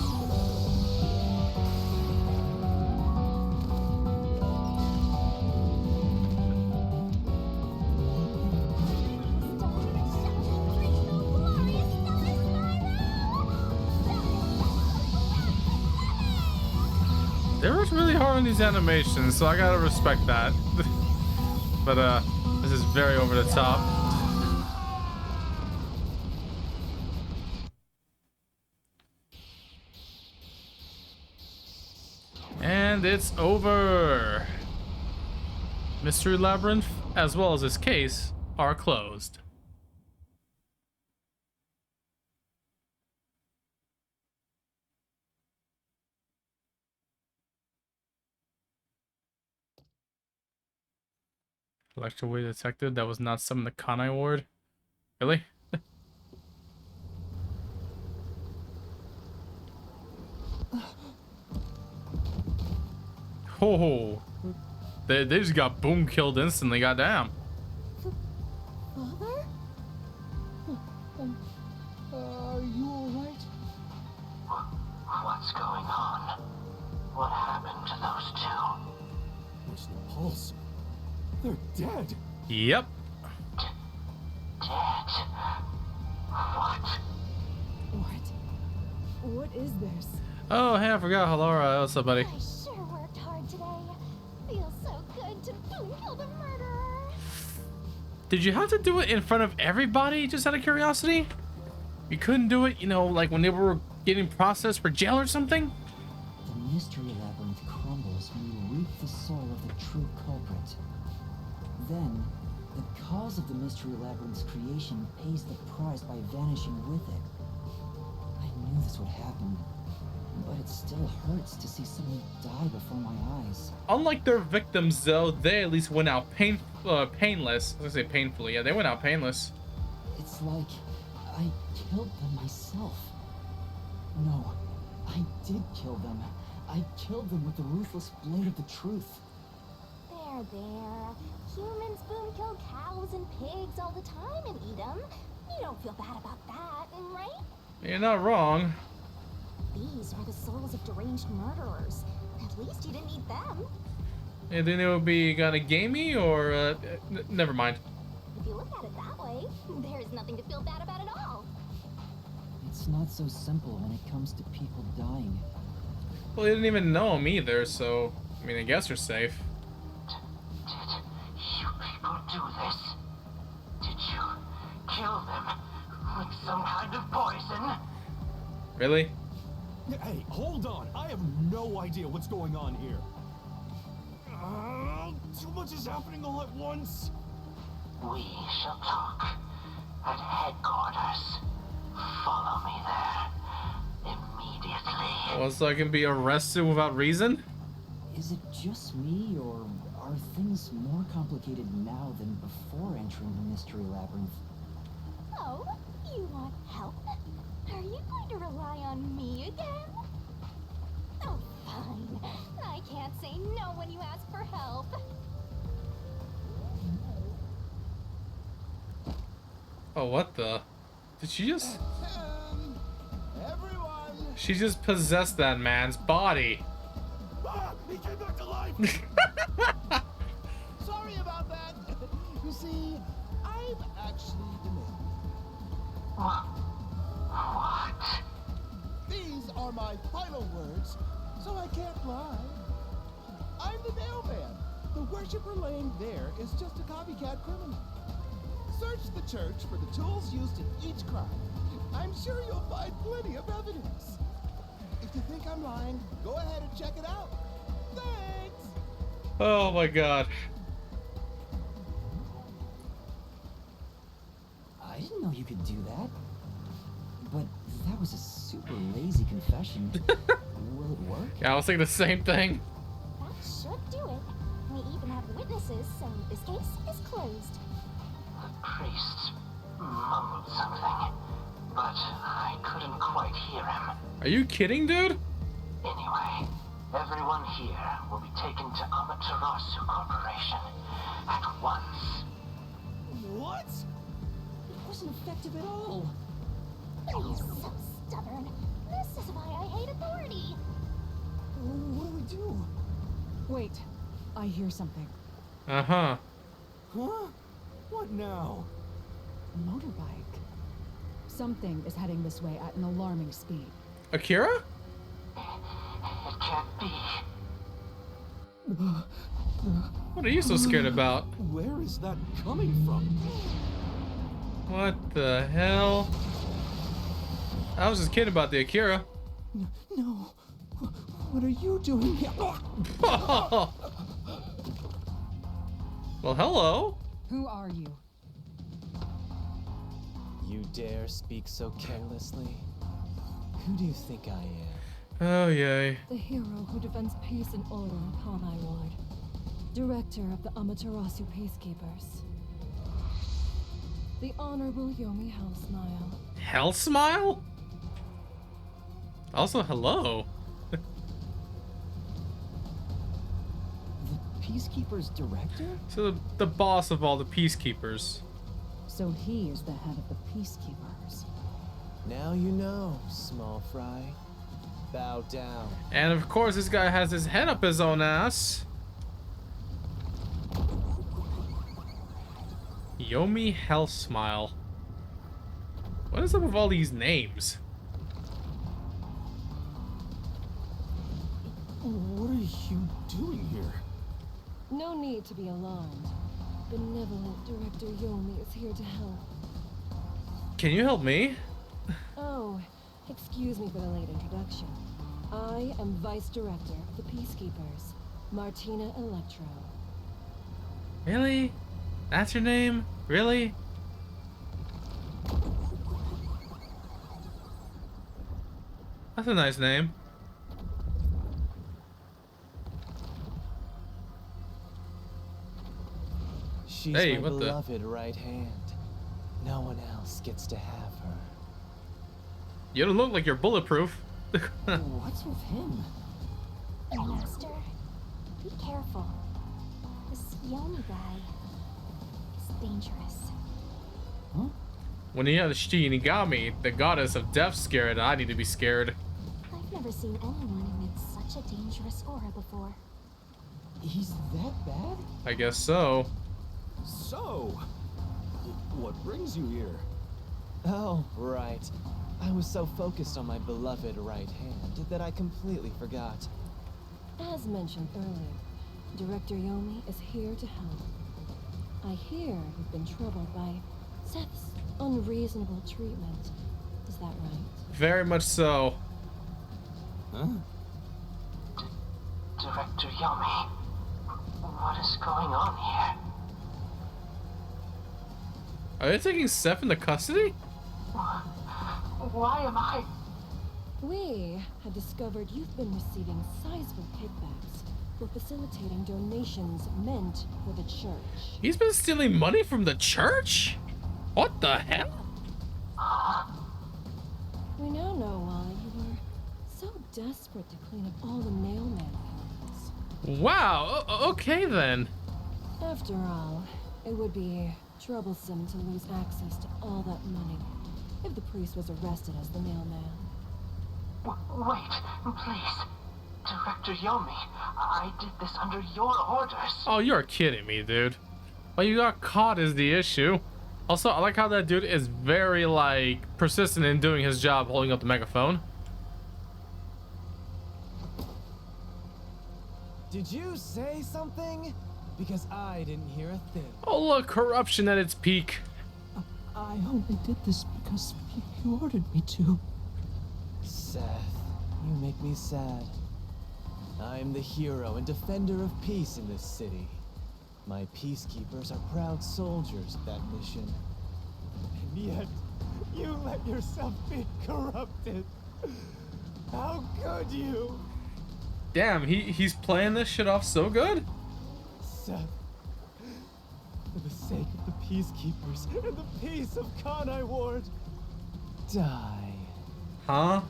They worked really hard on these animations, so I gotta respect that. But this is very over the top. And it's over. Mystery Labyrinth, as well as this case, are closed. Electrowave detected. That was not some in the Kanai ward. Really? Oh, they just got boom killed instantly. Goddamn. Father? Are you alright? What's going on? What happened to those two? There's no pulse. They're dead. Yep. Dead? What? What is this? Oh, hey, I forgot Halara. What's up, buddy? I sure worked hard today. Feels so good to boom kill the murderer. Did you have to do it in front of everybody, just out of curiosity? You couldn't do it, you know, like when they were getting processed for jail or something? The mystery labyrinth crumbles when you reap the soul of the true culprit. Then, the cause of the mystery labyrinth's creation pays the price by vanishing with it. I knew this would happen, but it still hurts to see someone die before my eyes. Unlike their victims, though, they at least went out painless. I was gonna say painfully. Yeah, they went out painless. It's like I killed them myself. No, I did kill them. I killed them with the ruthless blade of the truth. There, there. Humans boom kill cows and pigs all the time and eat them. You don't feel bad about that, right? You're not wrong. These are the souls of deranged murderers. At least you didn't eat them. You think it would be gonna gamey or never mind. If you look at it that way, there's nothing to feel bad about at all. It's not so simple when it comes to people dying. Well, you didn't even know him either, so I mean, I guess you're safe. Did you people do this? Did you kill them with some kind of poison? Really? Hey, hold on. I have no idea what's going on here. Too much is happening all at once. We shall talk at headquarters. Follow me there immediately. Well, so I can be arrested without reason? Is it just me, or are things more complicated now than before entering the mystery labyrinth? Oh, you want help? Are you going to rely on me again? Oh, fine. I can't say no when you ask for help. Oh, what the? Did she just... Everyone! She just possessed that man's body. Ah, he came back to life! Sorry about that. You see, I've actually demented. What? These are my final words, so I can't lie. I'm the mailman. The worshiper laying there is just a copycat criminal. Search the church for the tools used in each crime. I'm sure you'll find plenty of evidence. If you think I'm lying, go ahead and check it out. Thanks! Oh my god. I didn't know you could do that. But that was a super lazy confession. Will it work? Yeah, I was thinking the same thing. That should do it. We even have witnesses, so this case is closed. The priest mumbled something, but I couldn't quite hear him. Are you kidding, dude? Anyway, everyone here will be taken to Amaterasu Corporation at once. What? It wasn't effective at all. You're so stubborn. This is why I hate authority. What do we do? Wait, I hear something. Uh-huh. Huh? What now? Motorbike. Something is heading this way at an alarming speed. Akira? It can't be. What are you so scared about? Where is that coming from? What the hell? I was just kidding about the Akira. No. What are you doing here? Well, hello. Who are you? You dare speak so carelessly? Who do you think I am? Oh, yay. The hero who defends peace and order upon Iward. Director of the Amaterasu Peacekeepers. The Honorable Yomi Hellsmile. Hell smile? Also, hello. The Peacekeeper's director? So the boss of all the peacekeepers. So he is the head of the Peacekeepers. Now you know, small fry. Bow down. And of course, this guy has his head up his own ass. Yomi Hell Smile. What is up with all these names? What are you doing here? No need to be alarmed. Benevolent Director Yomi is here to help. Can you help me? Oh, excuse me for the late introduction. I am Vice Director of the Peacekeepers, Martina Electro. Really? That's your name? Really? That's a nice name. She's Hey, my what the- beloved right hand. No one else gets to have her. You don't look like you're bulletproof. What's with him? Master, be careful. This Yomi guy is dangerous. Huh? When he had Shinigami, the goddess of death, scared, I need to be scared. I've never seen anyone emit such a dangerous aura before. He's that bad? I guess so. So, what brings you here? Oh, right. I was so focused on my beloved right hand that I completely forgot. As mentioned earlier, Director Yomi is here to help. I hear you've been troubled by Seth's unreasonable treatment. Is that right? Very much so. Huh? Director Yomi, what is going on here? Are they taking Seth into custody? Why am I? We had discovered you've been receiving sizable kickbacks for facilitating donations meant for the church. He's been stealing money from the church? What the hell? We now know why you were so desperate to clean up all the mailman accounts. Wow, okay then. After all, it would be troublesome to lose access to all that money if the priest was arrested as the mailman. Wait, please. Director Yomi, I did this under your orders. Oh, you're kidding me, dude. Well, you got caught is the issue. Also, I like how that dude is very, like, persistent in doing his job holding up the megaphone. Did you say something? Because I didn't hear a thing. Oh, look, corruption at its peak. I only did this because you ordered me to. Seth, you make me sad. I'm the hero and defender of peace in this city. My peacekeepers are proud soldiers of that mission. And yet, you let yourself be corrupted. How could you? Damn, he's playing this shit off so good. Seth, for the sake of the peacekeepers and the peace of Kanai Ward, Die. Huh?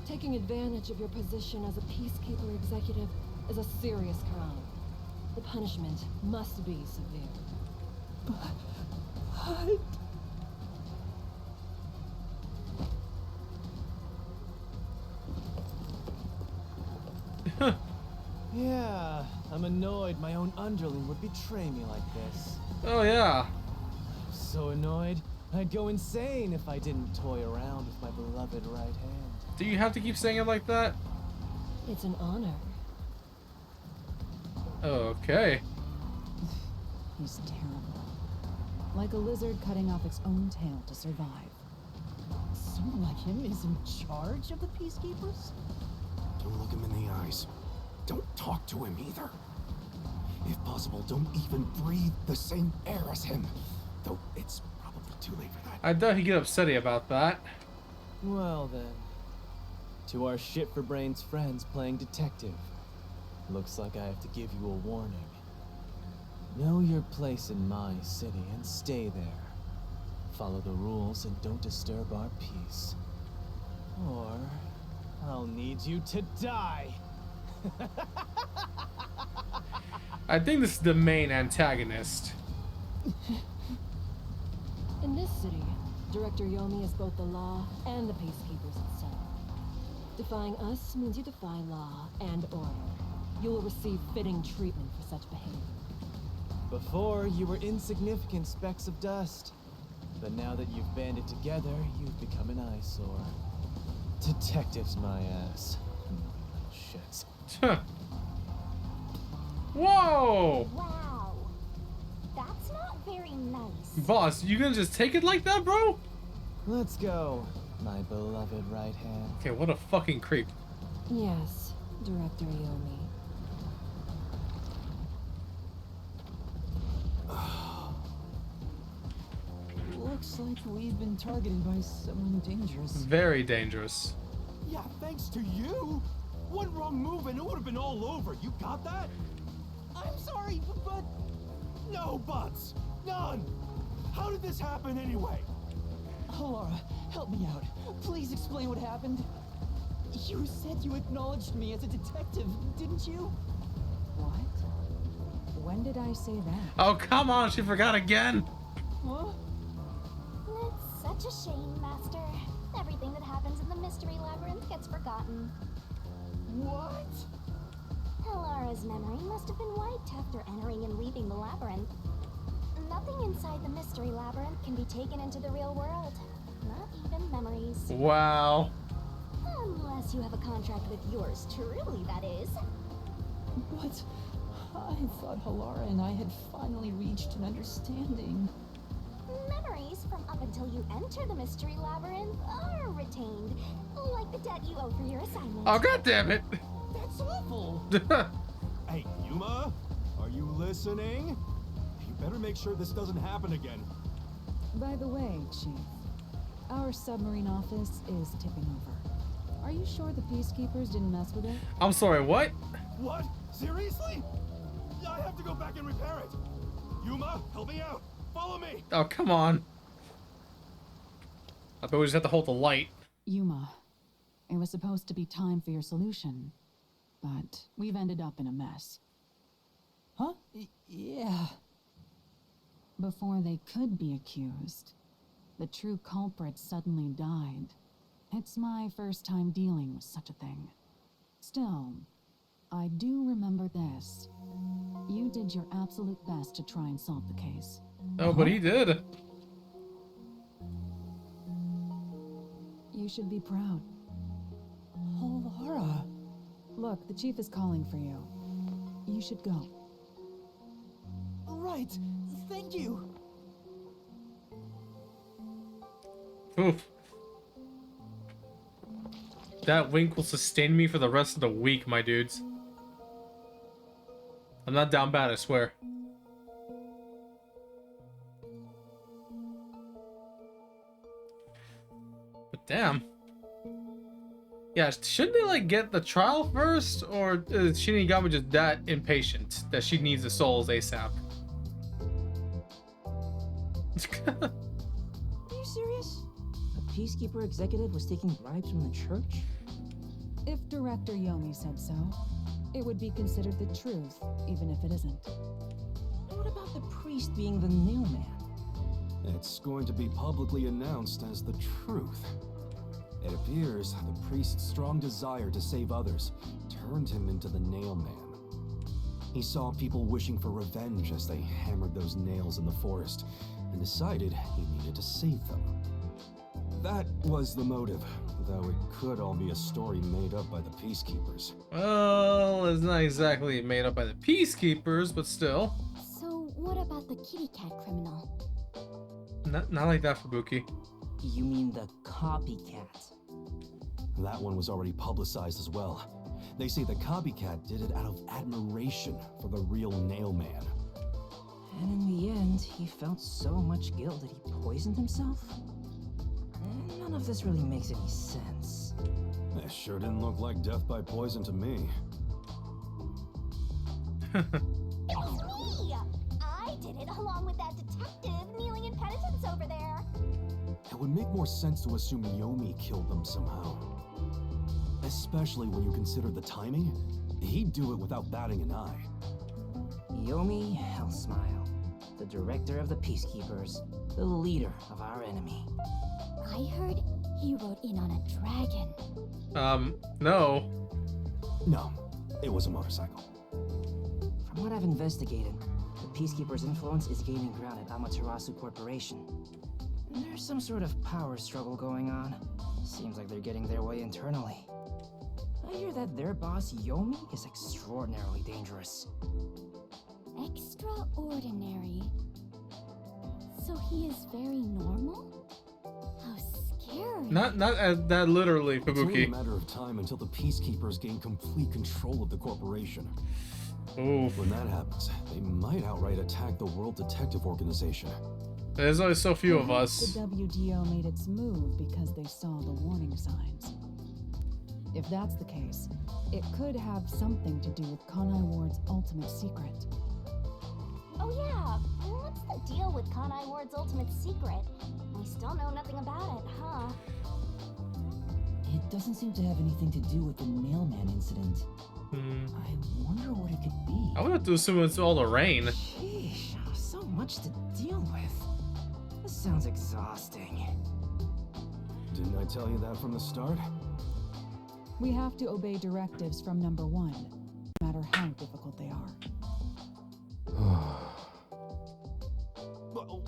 Taking advantage of your position as a peacekeeper executive is a serious crime. The punishment must be severe. But... Yeah, I'm annoyed my own underling would betray me like this. Oh, yeah. So annoyed, I'd go insane if I didn't toy around with my beloved right hand. Do you have to keep saying it like that? It's an honor. Okay. He's terrible. Like a lizard cutting off its own tail to survive. Someone like him is in charge of the peacekeepers? Don't look him in the eyes. Don't talk to him either. If possible, don't even breathe the same air as him. Though it's probably too late for that. I doubt he'd get upsetty about that. Well then, to our shit-for-brains friends playing detective, looks like I have to give you a warning. Know your place in my city and stay there. Follow the rules and don't disturb our peace. Or I'll need you to die. I think this is the main antagonist. In this city, Director Yomi is both the law and the peacekeepers itself. Defying us means you defy law and order. You will receive fitting treatment for such behavior. Before, you were insignificant specks of dust. But now that you've banded together, you've become an eyesore. Detectives, my ass. Shit. Huh. Whoa! Wow. That's not very nice. Boss, you gonna just take it like that, bro? Let's go, my beloved right hand. Okay, what a fucking creep. Yes, Director Yomi. Looks like we've been targeted by someone dangerous. Very dangerous. Yeah, thanks to you. One wrong move and it would have been all over. You got that? I'm sorry, but... No buts. None. How did this happen anyway? Laura, help me out. Please explain what happened. You said you acknowledged me as a detective, didn't you? What? When did I say that? Oh, come on, she forgot again. Huh? It's such a shame, Master. Everything that happens in the Mystery Labyrinth gets forgotten. What? Helara's memory must have been wiped after entering and leaving the labyrinth. Nothing inside the Mystery Labyrinth can be taken into the real world. Not even memories. Wow. Unless you have a contract with yours truly, that is. But I thought Halara and I had finally reached an understanding. Memories from up until you enter the Mystery Labyrinth are retained, like the debt you owe for your assignment. Oh, god damn it. That's awful. Hey, Yuma, are you listening? You better make sure this doesn't happen again. By the way, Chief, our submarine office is tipping over. Are you sure the Peacekeepers didn't mess with it? I'm sorry, what? What? Seriously? I have to go back and repair it. Yuma, help me out. Follow me. Oh, come on. I bet we just have to hold the light. Yuma, it was supposed to be time for your solution, but we've ended up in a mess. Huh? Yeah. Before they could be accused, the true culprit suddenly died. It's my first time dealing with such a thing. Still, I do remember this. You did your absolute best to try and solve the case. Oh, but he did. You should be proud. Halara. Look, the chief is calling for you. You should go. Right. Thank you. Oof. That wink will sustain me for the rest of the week, my dudes. I'm not down bad, I swear. But damn. Yeah, shouldn't they like get the trial first? Or is Shinigami just that impatient that she needs the souls ASAP? Are you serious? A Peacekeeper executive was taking bribes from the church? If Director Yomi said so, it would be considered the truth, even if it isn't. What about the priest being the nailman? It's going to be publicly announced as the truth. It appears the priest's strong desire to save others turned him into the nailman. He saw people wishing for revenge as they hammered those nails in the forest and decided he needed to save them. That was the motive, though it could all be a story made up by the Peacekeepers. Well, it's not exactly made up by the Peacekeepers, but still. So what about the kitty cat criminal? Not like that, Fubuki. You mean the copycat? That one was already publicized as well. They say the copycat did it out of admiration for the real nailman. And in the end, he felt so much guilt that he poisoned himself? None of this really makes any sense. It sure didn't look like death by poison to me. It's me! I did it along with that detective kneeling in penitence over there. It would make more sense to assume Yomi killed them somehow. Especially when you consider the timing. He'd do it without batting an eye. Yomi Hellsmile, the director of the Peacekeepers, the leader of our enemy. I heard he rode in on a dragon. No. No, it was a motorcycle. From what I've investigated, the Peacekeepers' influence is gaining ground at Amaterasu Corporation. There's some sort of power struggle going on. Seems like they're getting their way internally. I hear that their boss, Yomi, is extraordinarily dangerous. Extraordinary. So he is very normal? How scary. Not that literally, It's only a Fubuki. matter of time until the Peacekeepers gain complete control of the corporation. Oof. When that happens, they might outright attack the World Detective Organization. There's only so few of Perhaps us. The WDO made its move because they saw the warning signs. If that's the case, it could have something to do with Kanai Ward's ultimate secret. Oh yeah, what's the deal with Kanai Ward's ultimate secret? We still know nothing about it, huh? It doesn't seem to have anything to do with the nailman incident. I wonder what it could be. I wonder what have to assume it's all the rain. Sheesh, so much to deal with. This sounds exhausting. Didn't I tell you that from the start? We have to obey directives from number 1, no matter how difficult they are.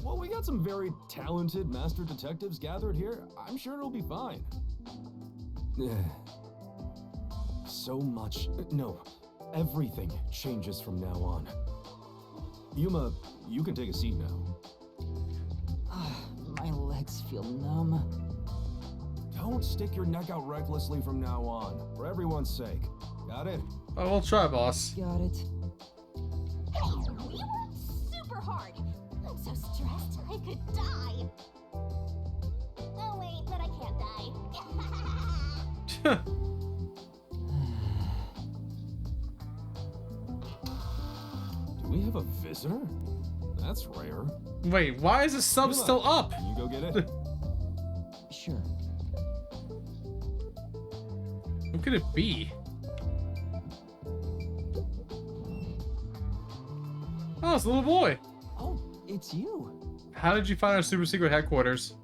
Well, we got some very talented master detectives gathered here. I'm sure it'll be fine. So much. No, everything changes from now on. Yuma, you can take a seat now. My legs feel numb. Don't stick your neck out recklessly from now on, for everyone's sake. Got it? Oh, we'll try, boss. Got it. We worked super hard. I'm so stressed I could die. Oh wait, but I can't die. Do we have a visitor? That's rare. Wait, why is the sub Yuma, still up? Can you go get it? Sure. Who could it be? Oh, it's a little boy. Oh, it's you. How did you find our super secret headquarters?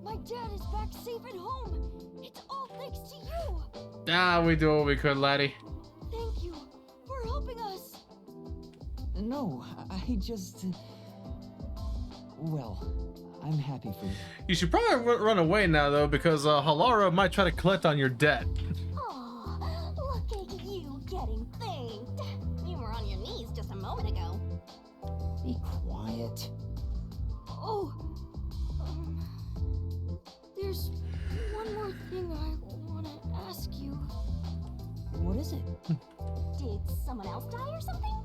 My dad is back safe at home. It's all thanks to you. Ah, we do what we could, laddie. Thank you for helping us. No, I just... Well, I'm happy for you. You should probably run away now, though, because Halara might try to collect on your debt. Aw, look at you getting thanked. You were on your knees just a moment ago. Be quiet. Oh, there's one more thing I want to ask you. What is it? Did someone else die or something?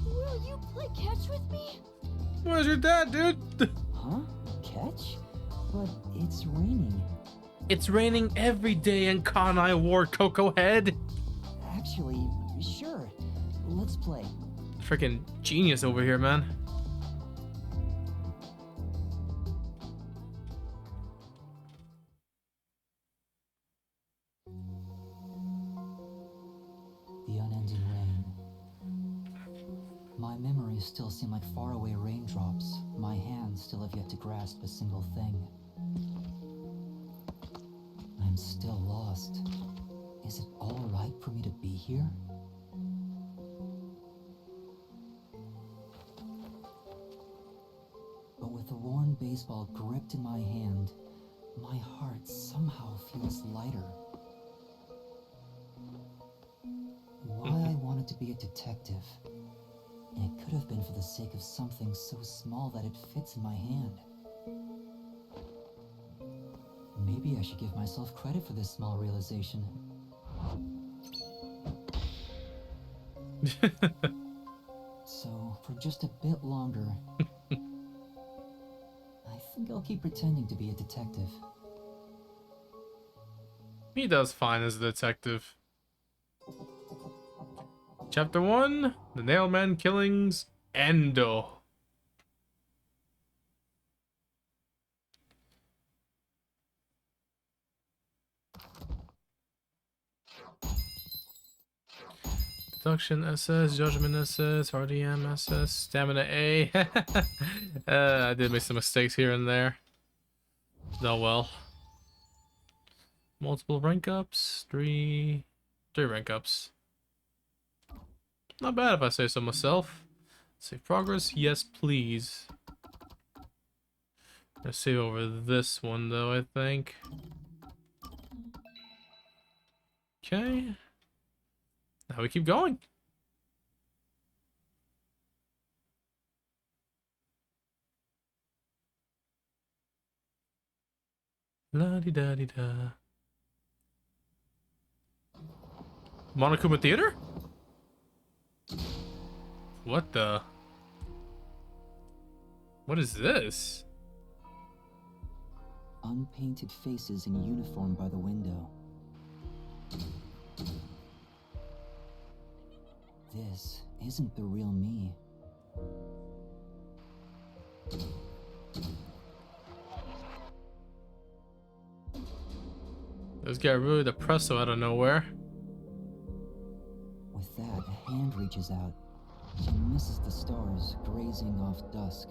Will you play catch with me? Where's your dad, dude? Huh? Catch? But it's raining. It's raining every day in Kanai Ward, Coco Head. Actually, sure. Let's play. Freaking genius over here, man. The unending rain. My memories still seem like faraway raindrops. My hands still have yet to grasp a single thing. I'm still lost. Is it all right for me to be here? But with the worn baseball gripped in my hand, my heart somehow feels lighter. Why I wanted to be a detective. It could have been for the sake of something so small that it fits in my hand. Maybe I should give myself credit for this small realization. So, for just a bit longer, I think I'll keep pretending to be a detective. He does fine as a detective. Chapter 1, The Nailman Killings, Endo. Deduction SS, Judgment SS, RDM SS, Stamina A. I did make some mistakes here and there. Oh well. Multiple rank ups, three rank ups. Not bad if I say so myself. Save progress, yes please. Let's save over this one though, I think. Okay. Now we keep going. La-di-da-di-da. Monokuma Theater? What the? What is this? Unpainted faces in uniform by the window. This isn't the real me. This guy really depressed out of nowhere. With that, a hand reaches out. She misses the stars grazing off dusk.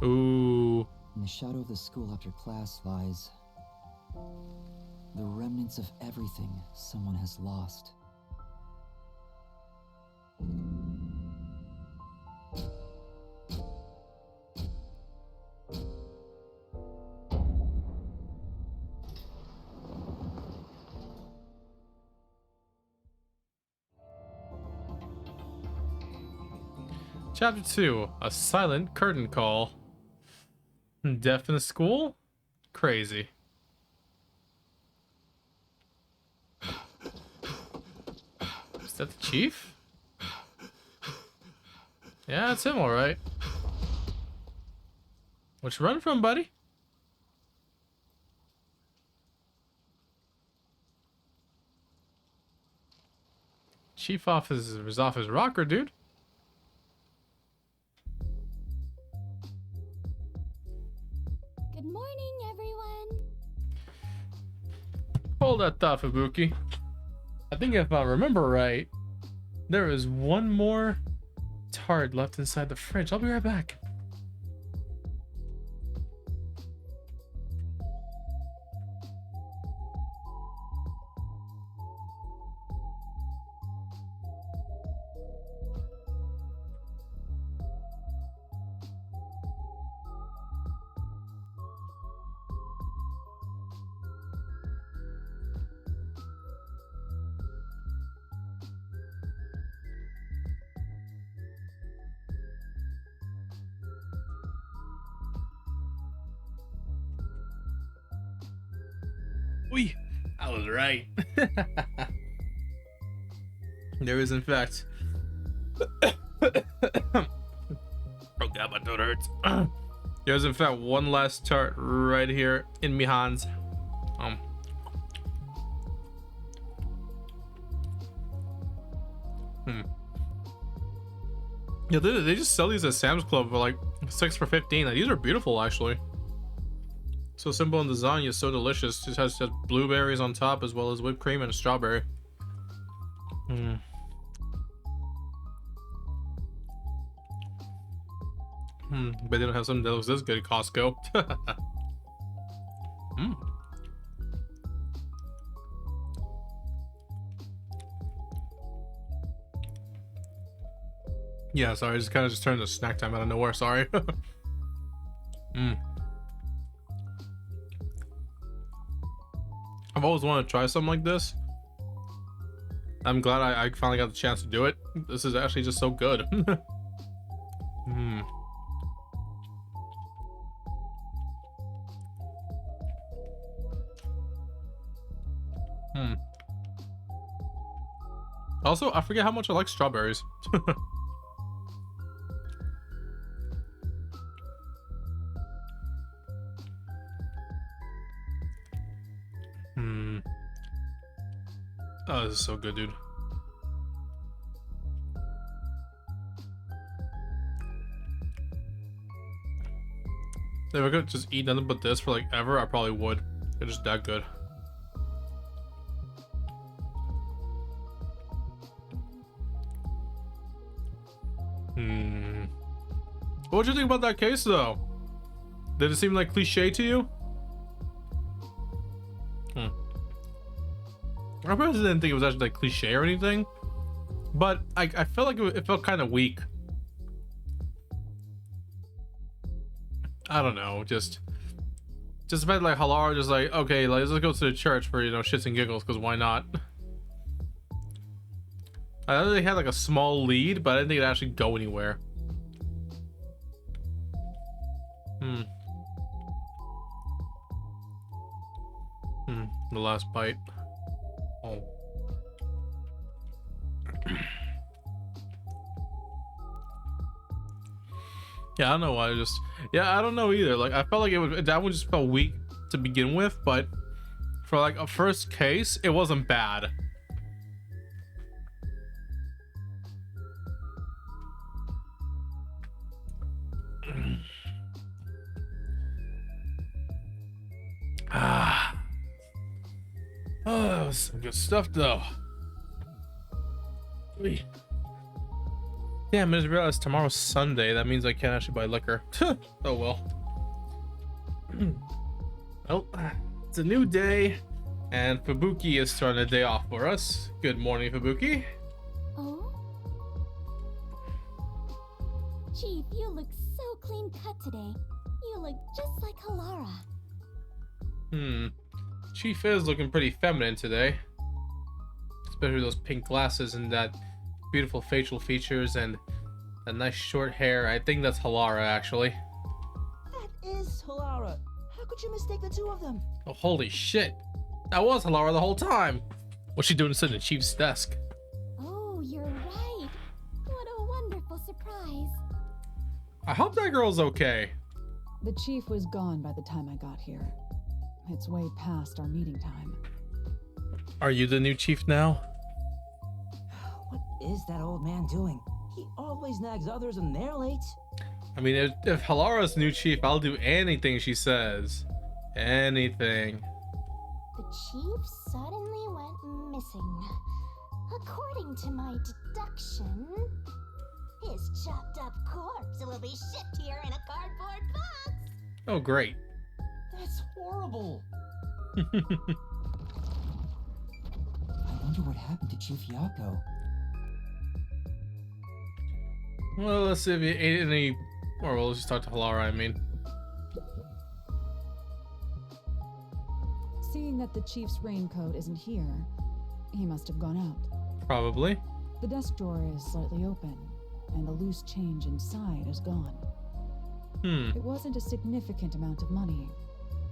Ooh. In the shadow of the school after class lies the remnants of everything someone has lost. Chapter 2, a silent curtain call. Deaf in the school? Crazy. Is that the chief? Yeah, it's him, alright. What you running from, buddy? Chief office is off his rocker, dude. Good morning, everyone. Hold that thought, Fubuki. I think if I remember right, there is one more tart left inside the fridge. I'll be right back. Wee, I was right. There is, in fact. Oh god, my throat hurts. There's, in fact, one last tart right here in my hands. Yeah, they just sell these at Sam's Club for like 6 for $15. Like, these are beautiful, actually. So simple in design, yet so delicious. Just has blueberries on top as well as whipped cream and a strawberry. But they don't have something that looks this good at Costco. Yeah, sorry, I just kind of turned to snack time out of nowhere. Sorry. I've always wanted to try something like this. I'm glad I finally got the chance to do it. This is actually just so good. Also, I forget how much I like strawberries. Oh, this is so good, dude. If I could just eat nothing but this for like ever, I probably would. It's just that good. What would you think about that case, though? Did it seem like cliche to you? I probably didn't think it was actually like cliche or anything, but I felt like it felt kind of weak. I don't know, just about like Halar, just like, okay, like, let's go to the church for, you know, shits and giggles, because why not? I know they had like a small lead, but I didn't think it'd actually go anywhere. The last bite. Oh. Yeah, I don't know why. I don't know either. Like, I felt like that one just felt weak to begin with, but for like a first case, it wasn't bad. Oh, that was some good stuff though. Wait. Damn, I just realized tomorrow's Sunday. That means I can't actually buy liquor. Oh well. Well, it's a new day, and Fubuki is starting the day off for us. Good morning, Fubuki. Oh? Chief, you look so clean cut today. You look just like Halara. Chief is looking pretty feminine today. Especially those pink glasses and that beautiful facial features and a nice short hair. I think that's Halara, actually. That is Halara. How could you mistake the two of them? Oh, holy shit. That was Halara the whole time. What's she doing sitting at Chief's desk? Oh, you're right. What a wonderful surprise. I hope that girl's okay. The chief was gone by the time I got here. It's way past our meeting time. Are you the new chief now? What is that old man doing? He always nags others and they're late. I mean, if Halara's new chief, I'll do anything she says. Anything. The chief suddenly went missing. According to my deduction, his chopped up corpse will be shipped here in a cardboard box. Oh, great. That's horrible. I wonder what happened to Chief Yako. Well, let's see if he ate any... Or we'll just talk to Halara, I mean. Seeing that the chief's raincoat isn't here, he must have gone out. Probably. The desk drawer is slightly open, and the loose change inside is gone. It wasn't a significant amount of money,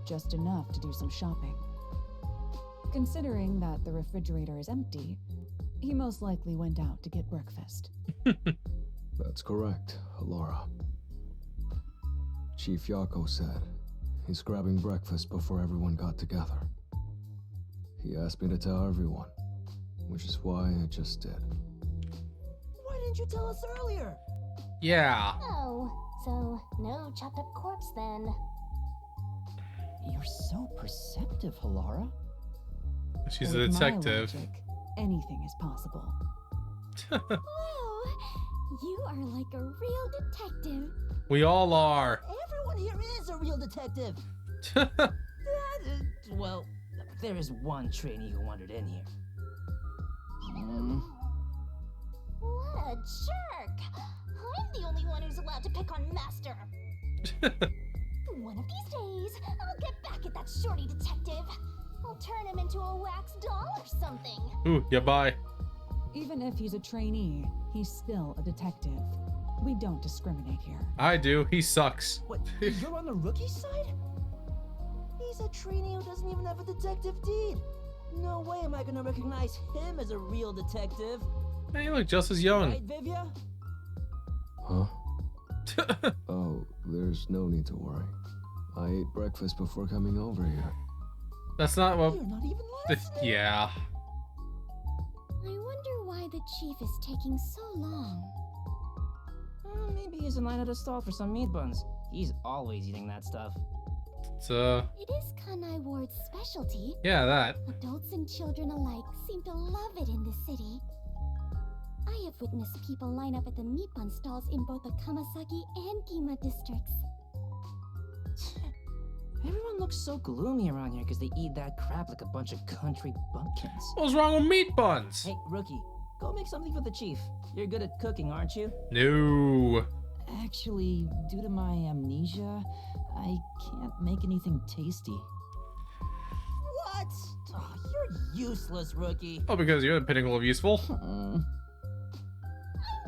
just enough to do some shopping. Considering that the refrigerator is empty, he most likely went out to get breakfast. That's correct, Halara. Chief Yako said he's grabbing breakfast before everyone got together. He asked me to tell everyone, which is why I just did. Why didn't you tell us earlier? Yeah. Oh, so no chopped up corpse then. You're so perceptive, Halara. She's a With my detective. logic, anything is possible. Whoa, you are like a real detective. We all are. Everyone here is a real detective. Well, there is one trainee who wandered in here. What a jerk! I'm the only one who's allowed to pick on Master. One of these days, I'll get back at that shorty detective. I'll turn him into a wax doll or something. Ooh, yeah, bye. Even if he's a trainee, he's still a detective. We don't discriminate here. I do. He sucks. What, you're on the rookie side? He's a trainee who doesn't even have a detective deed. No way am I gonna recognize him as a real detective. Man, you look just as young. Right, Vivia? Huh? Oh, there's no need to worry. I ate breakfast before coming over here. That's not what... You're not even listening. Yeah. I wonder why the chief is taking so long. Maybe he's in line at a stall for some meat buns. He's always eating that stuff. It's, It is Kanai Ward's specialty. yeah, that. Adults and children alike seem to love it in the city. I have witnessed people line up at the meat bun stalls in both the Kamasaki and Gima districts. Everyone looks so gloomy around here because they eat that crap like a bunch of country bumpkins. What's wrong with meat buns? Hey, rookie, go make something for the chief. You're good at cooking, aren't you? No. Actually, due to my amnesia, I can't make anything tasty. What? Oh, you're useless, rookie. Oh, because you're the pinnacle of useful. I'm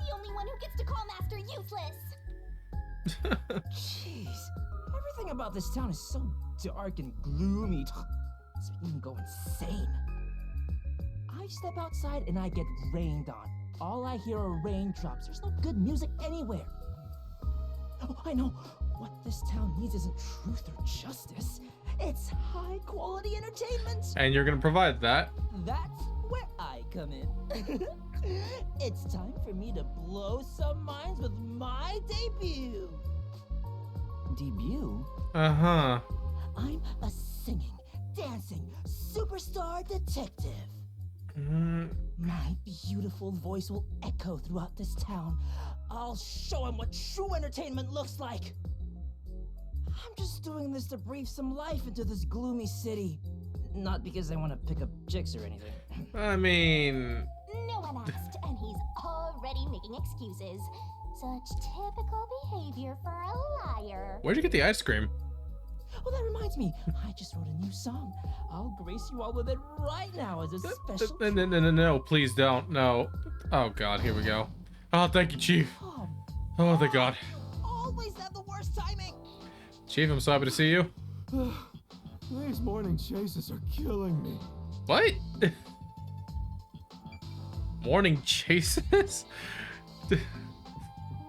the only one who gets to call Master useless. Jeez, everything about this town is so dark and gloomy. It's making me go insane. I step outside and I get rained on. All I hear are raindrops. There's no good music anywhere. Oh, I know. What this town needs isn't truth or justice. It's high quality entertainment. And you're gonna provide that. That's where I come in. It's time for me to blow some minds with my debut. Debut? Uh-huh. I'm a singing, dancing superstar detective. My beautiful voice will echo throughout this town. I'll show him what true entertainment looks like. I'm just doing this to breathe some life into this gloomy city. Not because I want to pick up chicks or anything. I mean... No one asked, and he's already making excuses. Such typical behavior for a liar. Where'd you get the ice cream? Oh, that reminds me. I just wrote a new song. I'll grace you all with it right now as a special... No, please don't. No. Oh, God, here we go. Oh, thank you, Chief. Oh, thank God. Always have the worst timing. Chief, I'm so happy to see you. These morning chases are killing me. What? Morning chases? Looks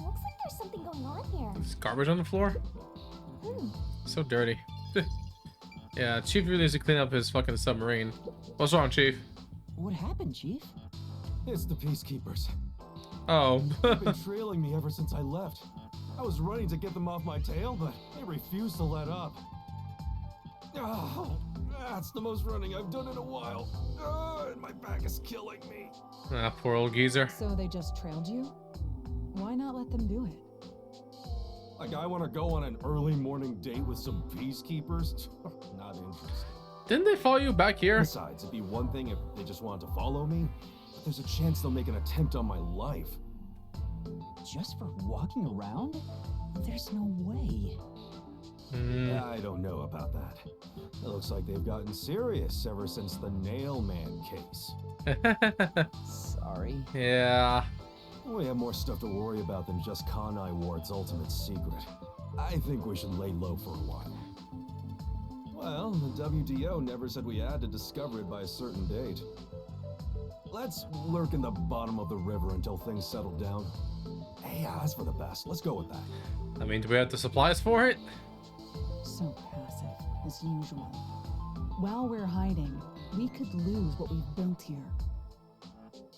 like there's something going on here. There's garbage on the floor? So dirty. Yeah, Chief really needs to clean up his fucking submarine. What's wrong, Chief? What happened, Chief? It's the Peacekeepers. Oh. They've been trailing me ever since I left. I was running to get them off my tail, but they refused to let up. Oh, that's the most running I've done in a while. And my back is killing me. Ah, poor old geezer. So they just trailed you? Why not let them do it? Like I want to go on an early morning date with some peacekeepers? Not interested. Didn't they follow you back here? Besides, it'd be one thing if they just wanted to follow me, but there's a chance they'll make an attempt on my life. Just for walking around? There's no way. I don't know about that. It looks like they've gotten serious ever since the Nail Man case. Sorry. Yeah. We have more stuff to worry about than just Kanai Ward's ultimate secret. I think we should lay low for a while. Well, the WDO never said we had to discover it by a certain date. Let's lurk in the bottom of the river until things settle down. Hey, that's for the best. Let's go with that. I mean, do we have the supplies for it? So passive, as usual. While we're hiding, we could lose what we've built here.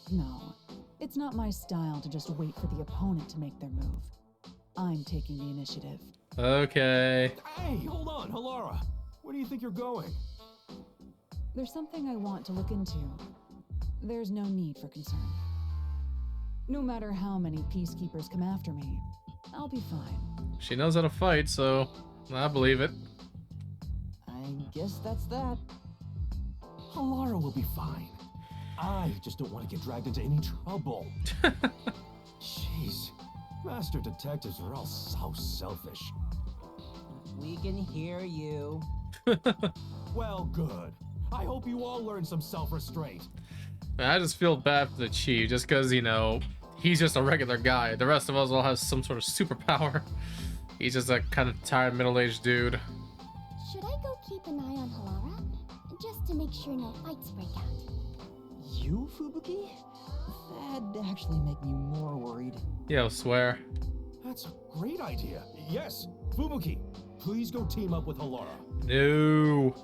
No, it's not my style to just wait for the opponent to make their move. I'm taking the initiative. Okay. Hey, hold on, Halara. Where do you think you're going? There's something I want to look into. There's no need for concern. No matter how many peacekeepers come after me, I'll be fine. She knows how to fight, so I believe it. I guess that's that. Halara will be fine. I just don't want to get dragged into any trouble. Jeez. Master detectives are all so selfish. We can hear you. Well, good. I hope you all learn some self-restraint. I just feel bad for the Chief, just because, you know, he's just a regular guy. The rest of us all have some sort of superpower. He's just a kind of tired, middle-aged dude. Should I go keep an eye on Halara? Just to make sure no fights break out. You, Fubuki? That'd actually make me more worried. Yo, swear. That's a great idea. Yes, Fubuki, please go team up with Halara. No.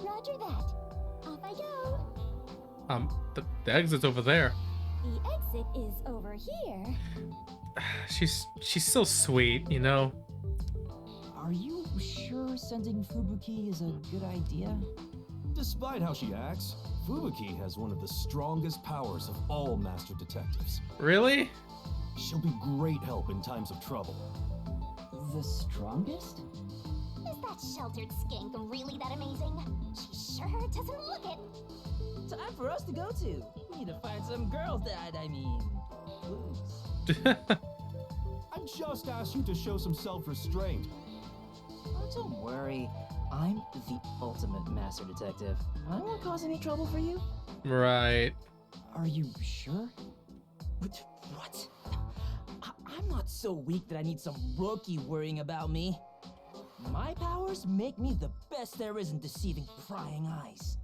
Roger that. Off I go. The exit's over there. The exit is over here. She's so sweet, you know? Are you sure sending Fubuki is a good idea? Despite how she acts, Fubuki has one of the strongest powers of all master detectives. Really? She'll be great help in times of trouble. The strongest? Is that sheltered skank really that amazing? She sure doesn't look it. Time for us to go to. We need to find some girls that, blues. I just asked you to show some self-restraint. Oh, don't worry. I'm the ultimate master detective. I won't cause any trouble for you. Right. Are you sure? What? I'm not so weak that I need some rookie worrying about me. My powers make me the best there is in deceiving prying eyes.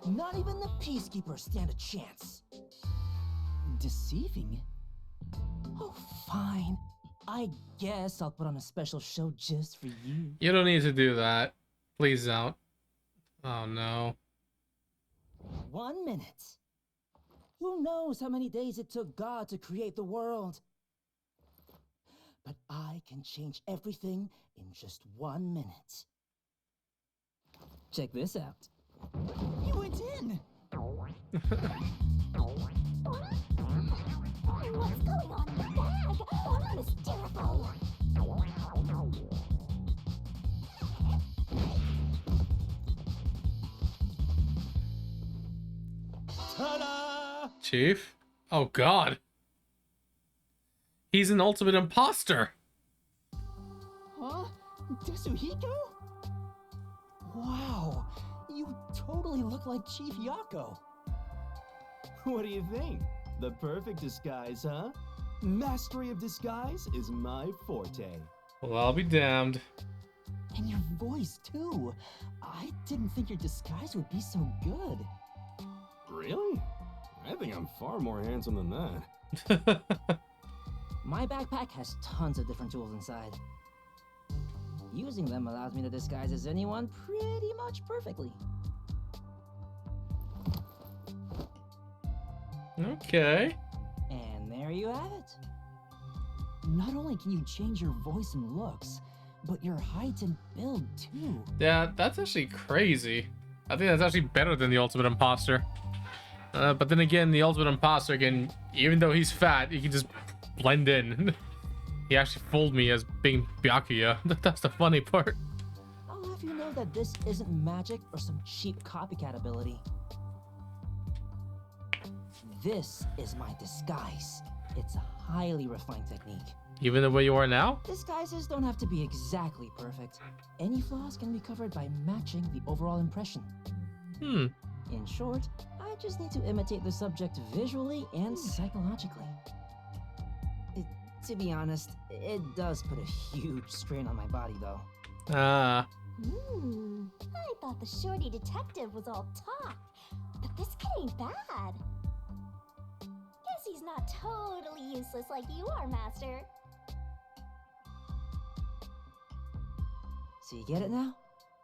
Not even the Peacekeepers stand a chance. Deceiving? Oh, fine. I guess I'll put on a special show just for you. You don't need to do that. Please don't. Oh, no. 1 minute. Who knows how many days it took God to create the world? But I can change everything in just 1 minute. Check this out. You went in! What's going on in the bag? I'm hysterical. Ta-da! Chief? Oh god. He's an ultimate imposter. Huh? Tetsuhiko? Wow, you totally look like Chief Yako. What do you think? The perfect disguise, huh? Mastery of disguise is my forte. Well, I'll be damned. And your voice, too. I didn't think your disguise would be so good. Really? I think I'm far more handsome than that. My backpack has tons of different tools inside. Using them allows me to disguise as anyone pretty much perfectly. Okay. And there you have it. Not only can you change your voice and looks, but your height and build, too. Yeah, that's actually crazy. I think that's actually better than the ultimate imposter. But then again, the ultimate imposter even though he's fat, he can just blend in. He actually fooled me as being Byakuya. That's the funny part. I'll have you know that this isn't magic or some cheap copycat ability. This is my disguise. It's a highly refined technique. Even the way you are now? Disguises don't have to be exactly perfect. Any flaws can be covered by matching the overall impression. In short, I just need to imitate the subject visually and psychologically. To be honest, it does put a huge strain on my body, though. Ah. I thought the shorty detective was all talk, but this kid ain't bad. Guess he's not totally useless like you are, Master. So you get it now?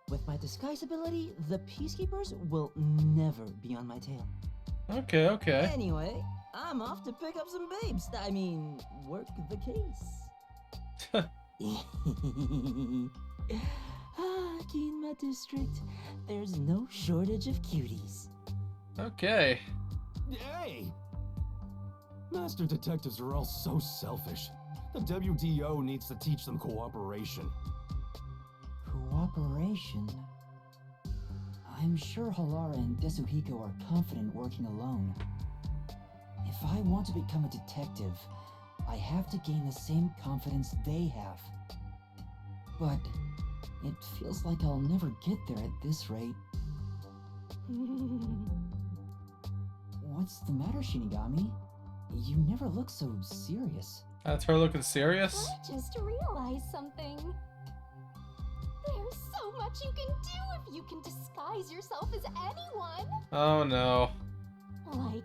With my disguise ability, the Peacekeepers will never be on my tail. Okay, okay. Anyway, I'm off to pick up some babes. I mean, work the case. Kinma District, there's no shortage of cuties. Okay. Hey! Master detectives are all so selfish. The WDO needs to teach them cooperation. Cooperation? I'm sure Halara and Tetsuhiko are confident working alone. If I want to become a detective, I have to gain the same confidence they have. But it feels like I'll never get there at this rate. What's the matter, Shinigami? You never look so serious. That's her looking serious? I just realized something. There's so much you can do if you can disguise yourself as anyone. Oh no. Like,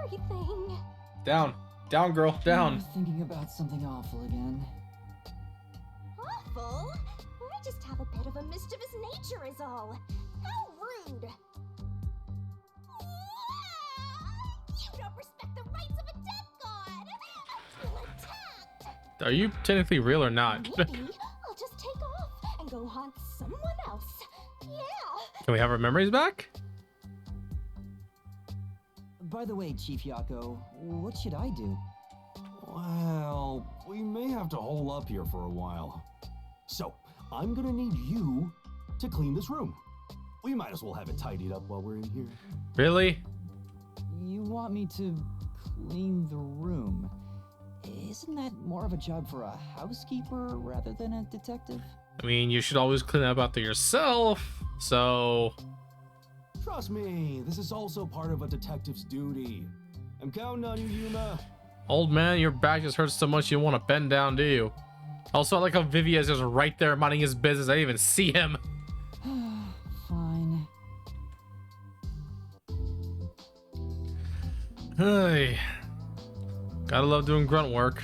everything. Down. Down, girl. Down. I'm thinking about something awful again. Awful? I just have a bit of a mischievous nature is all. How rude. You don't respect the rights of a dead god. I feel attacked. Are you technically real or not? Maybe I'll just take off and go haunt someone else. Yeah. Can we have our memories back? By the way, Chief Yako, what should I do? Well, we may have to hole up here for a while. So, I'm gonna need you to clean this room. We might as well have it tidied up while we're in here. Really? You want me to clean the room? Isn't that more of a job for a housekeeper rather than a detective? I mean, you should always clean up after yourself, so... Trust me, this is also part of a detective's duty. I'm counting on you, Yuma. Old man, your back just hurts so much you want to bend down, do you? Also, I like how Vivi is just right there minding his business. I didn't even see him. Fine. Hey. Gotta love doing grunt work.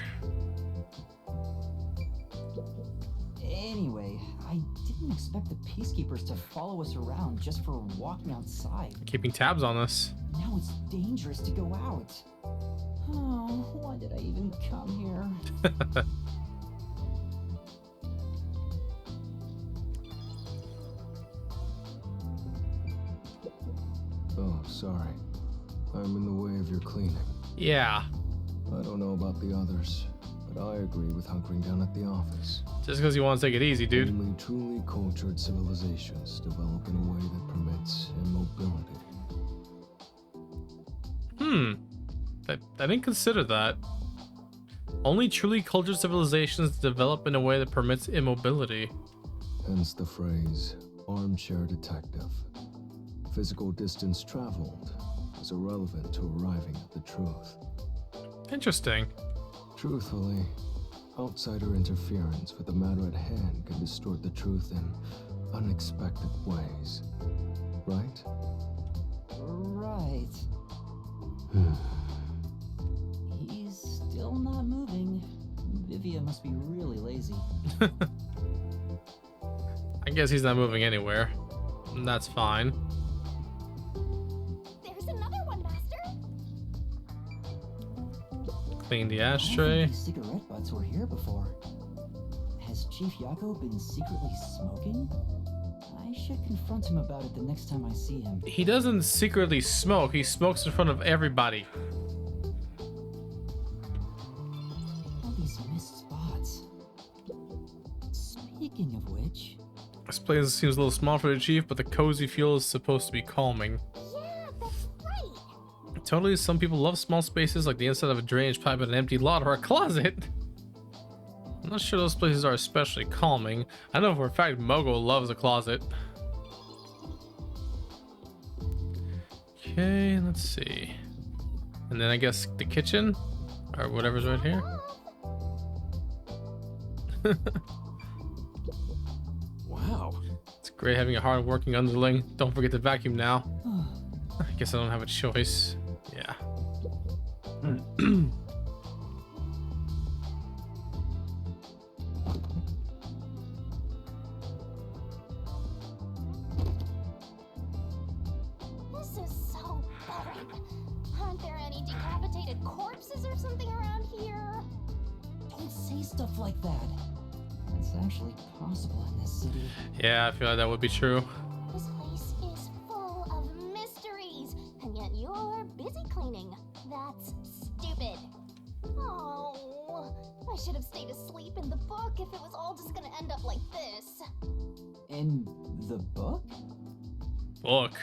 Anyway, I didn't expect the Peacekeepers to follow us around just for walking outside. Keeping tabs on us. Now it's dangerous to go out. Oh, why did I even come here? Oh, sorry. I'm in the way of your cleaning. Yeah. I don't know about the others, but I agree with hunkering down at the office. Just because you want to take it easy, dude. Only truly cultured civilizations develop in a way that permits immobility. I didn't consider that. Only truly cultured civilizations develop in a way that permits immobility. Hence the phrase, armchair detective. Physical distance traveled is irrelevant to arriving at the truth. Interesting. Truthfully, outsider interference with the matter at hand can distort the truth in unexpected ways. Right? Right. He's still not moving. Vivia must be really lazy. I guess he's not moving anywhere. That's fine. There's another one, Master. Clean the I don't ashtray. think these cigarette butts were here before. Has Chief Yako been secretly smoking? I should confront him about it the next time I see him. He doesn't secretly smoke. He smokes in front of everybody. All these missed spots. Speaking of which, This place seems a little small for the chief, but the cozy feel is supposed to be calming. Yeah, that's right. Totally, some people love small spaces like the inside of a drainage pipe in an empty lot or a closet. I'm not sure those places are especially calming. I know for a fact Mogo loves a closet. Okay, let's see. And then I guess the kitchen or whatever's right here. Wow. It's great having a hard-working underling. Don't forget to vacuum now. I guess I don't have a choice. Yeah. This is so boring. Aren't there any decapitated corpses or something around here? don't say stuff like that. That's actually possible in this city. Yeah, I feel like that would be true. This place is full of mysteries, and yet you're busy cleaning. That's stupid. Oh, I should have stayed asleep in the book if it was all just gonna end up like this. In the book? Book.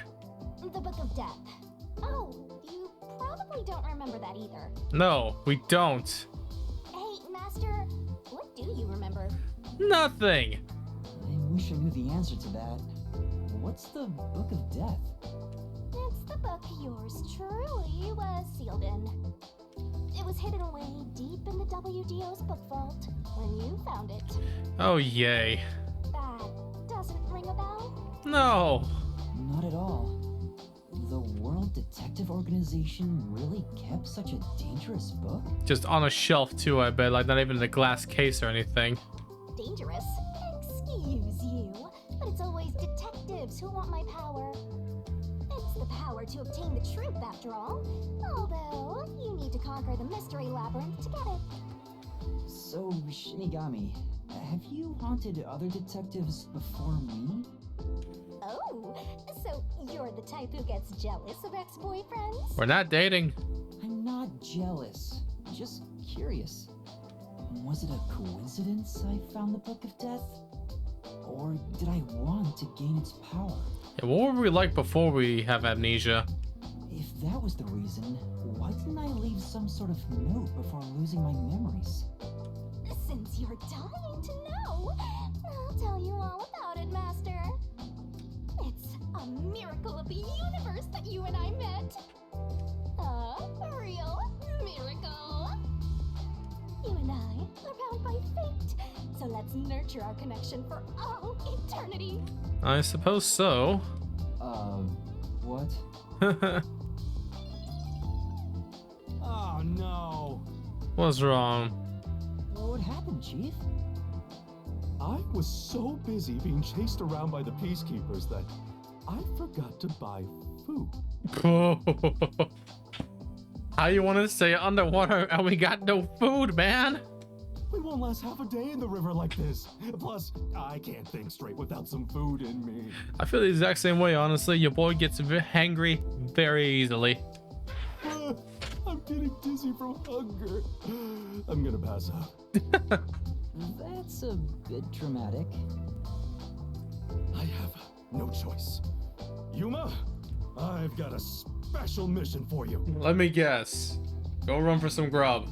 The Book of Death. Oh, you probably don't remember that either. No, we don't. Hey, Master, what do you remember? Nothing. I wish I knew the answer to that. What's the Book of Death? It's the book yours truly was sealed in. It was hidden away deep in the WDO's book vault when you found it. Oh, yay. That doesn't ring a bell? No. Not at all. The World Detective Organization really kept such a dangerous book? Just on a shelf, too, I bet. Like, not even in a glass case or anything. Dangerous? Excuse you, but it's always detectives who want my power. It's the power to obtain the truth, after all. Although, you need to conquer the mystery labyrinth to get it. So, Shinigami, have you haunted other detectives before me? Oh, so you're the type who gets jealous of ex-boyfriends? We're not dating. I'm not jealous, just curious. Was it a coincidence I found the Book of Death? Or did I want to gain its power? Yeah, what were we like before we have amnesia? If that was the reason, why didn't I leave some sort of note before losing my memories? Since you're dying to know, I'll tell you all about it, Master. It's a miracle of the universe that you and I met. A real miracle. You and I are bound by fate, so let's nurture our connection for all eternity. I suppose so. What? Oh no! What's wrong? What happened, Chief? I was so busy being chased around by the peacekeepers that I forgot to buy food. How you want to stay underwater and we got no food, man? We won't last half a day in the river like this. Plus, I can't think straight without some food in me. I feel the exact same way, honestly. Your boy gets hangry very easily. I'm getting dizzy from hunger. I'm gonna pass out. That's a bit dramatic. I have no choice. Yuma, I've got a special mission for you. Let me guess. Go run for some grub.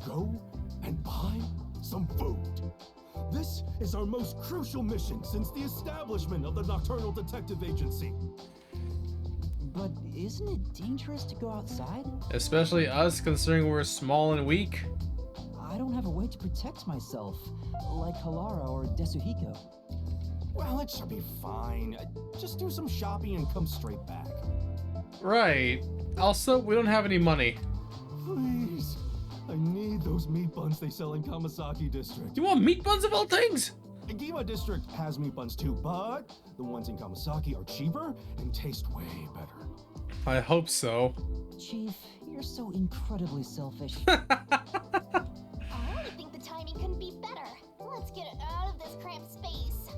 Go and buy some food. This is our most crucial mission since the establishment of the Nocturnal Detective Agency. But isn't it dangerous to go outside? Especially us, considering we're small and weak. I don't have a way to protect myself, like Halara or Desuhiko. Well, it should be fine. Just do some shopping and come straight back. Right. Also, we don't have any money. Please. I need those meat buns they sell in Kamasaki District. You want meat buns of all things? Gima District has meat buns too, but the ones in Kamasaki are cheaper and taste way better. I hope so. Chief, you're so incredibly selfish. I only think the timing couldn't be better. Let's get out of this cramped space.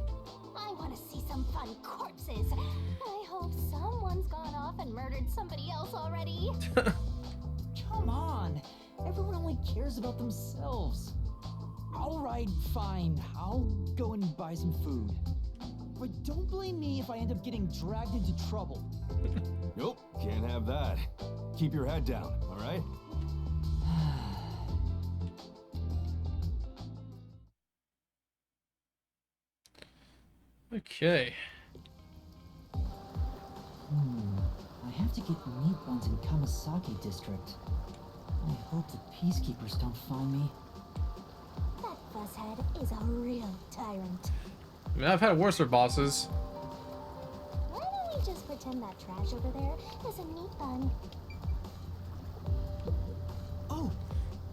I want to see some fun corpses. I hope someone's gone off and murdered somebody else already. Come on. Everyone only cares about themselves. All right, fine. I'll go and buy some food. But don't blame me if I end up getting dragged into trouble. Nope, can't have that. Keep your head down, all right? Okay. I have to get meat buns in Kamasaki District. I hope the peacekeepers don't find me. That fuzzhead is a real tyrant. I mean, I've had worse bosses. Why don't we just pretend that trash over there is a meat bun? Oh!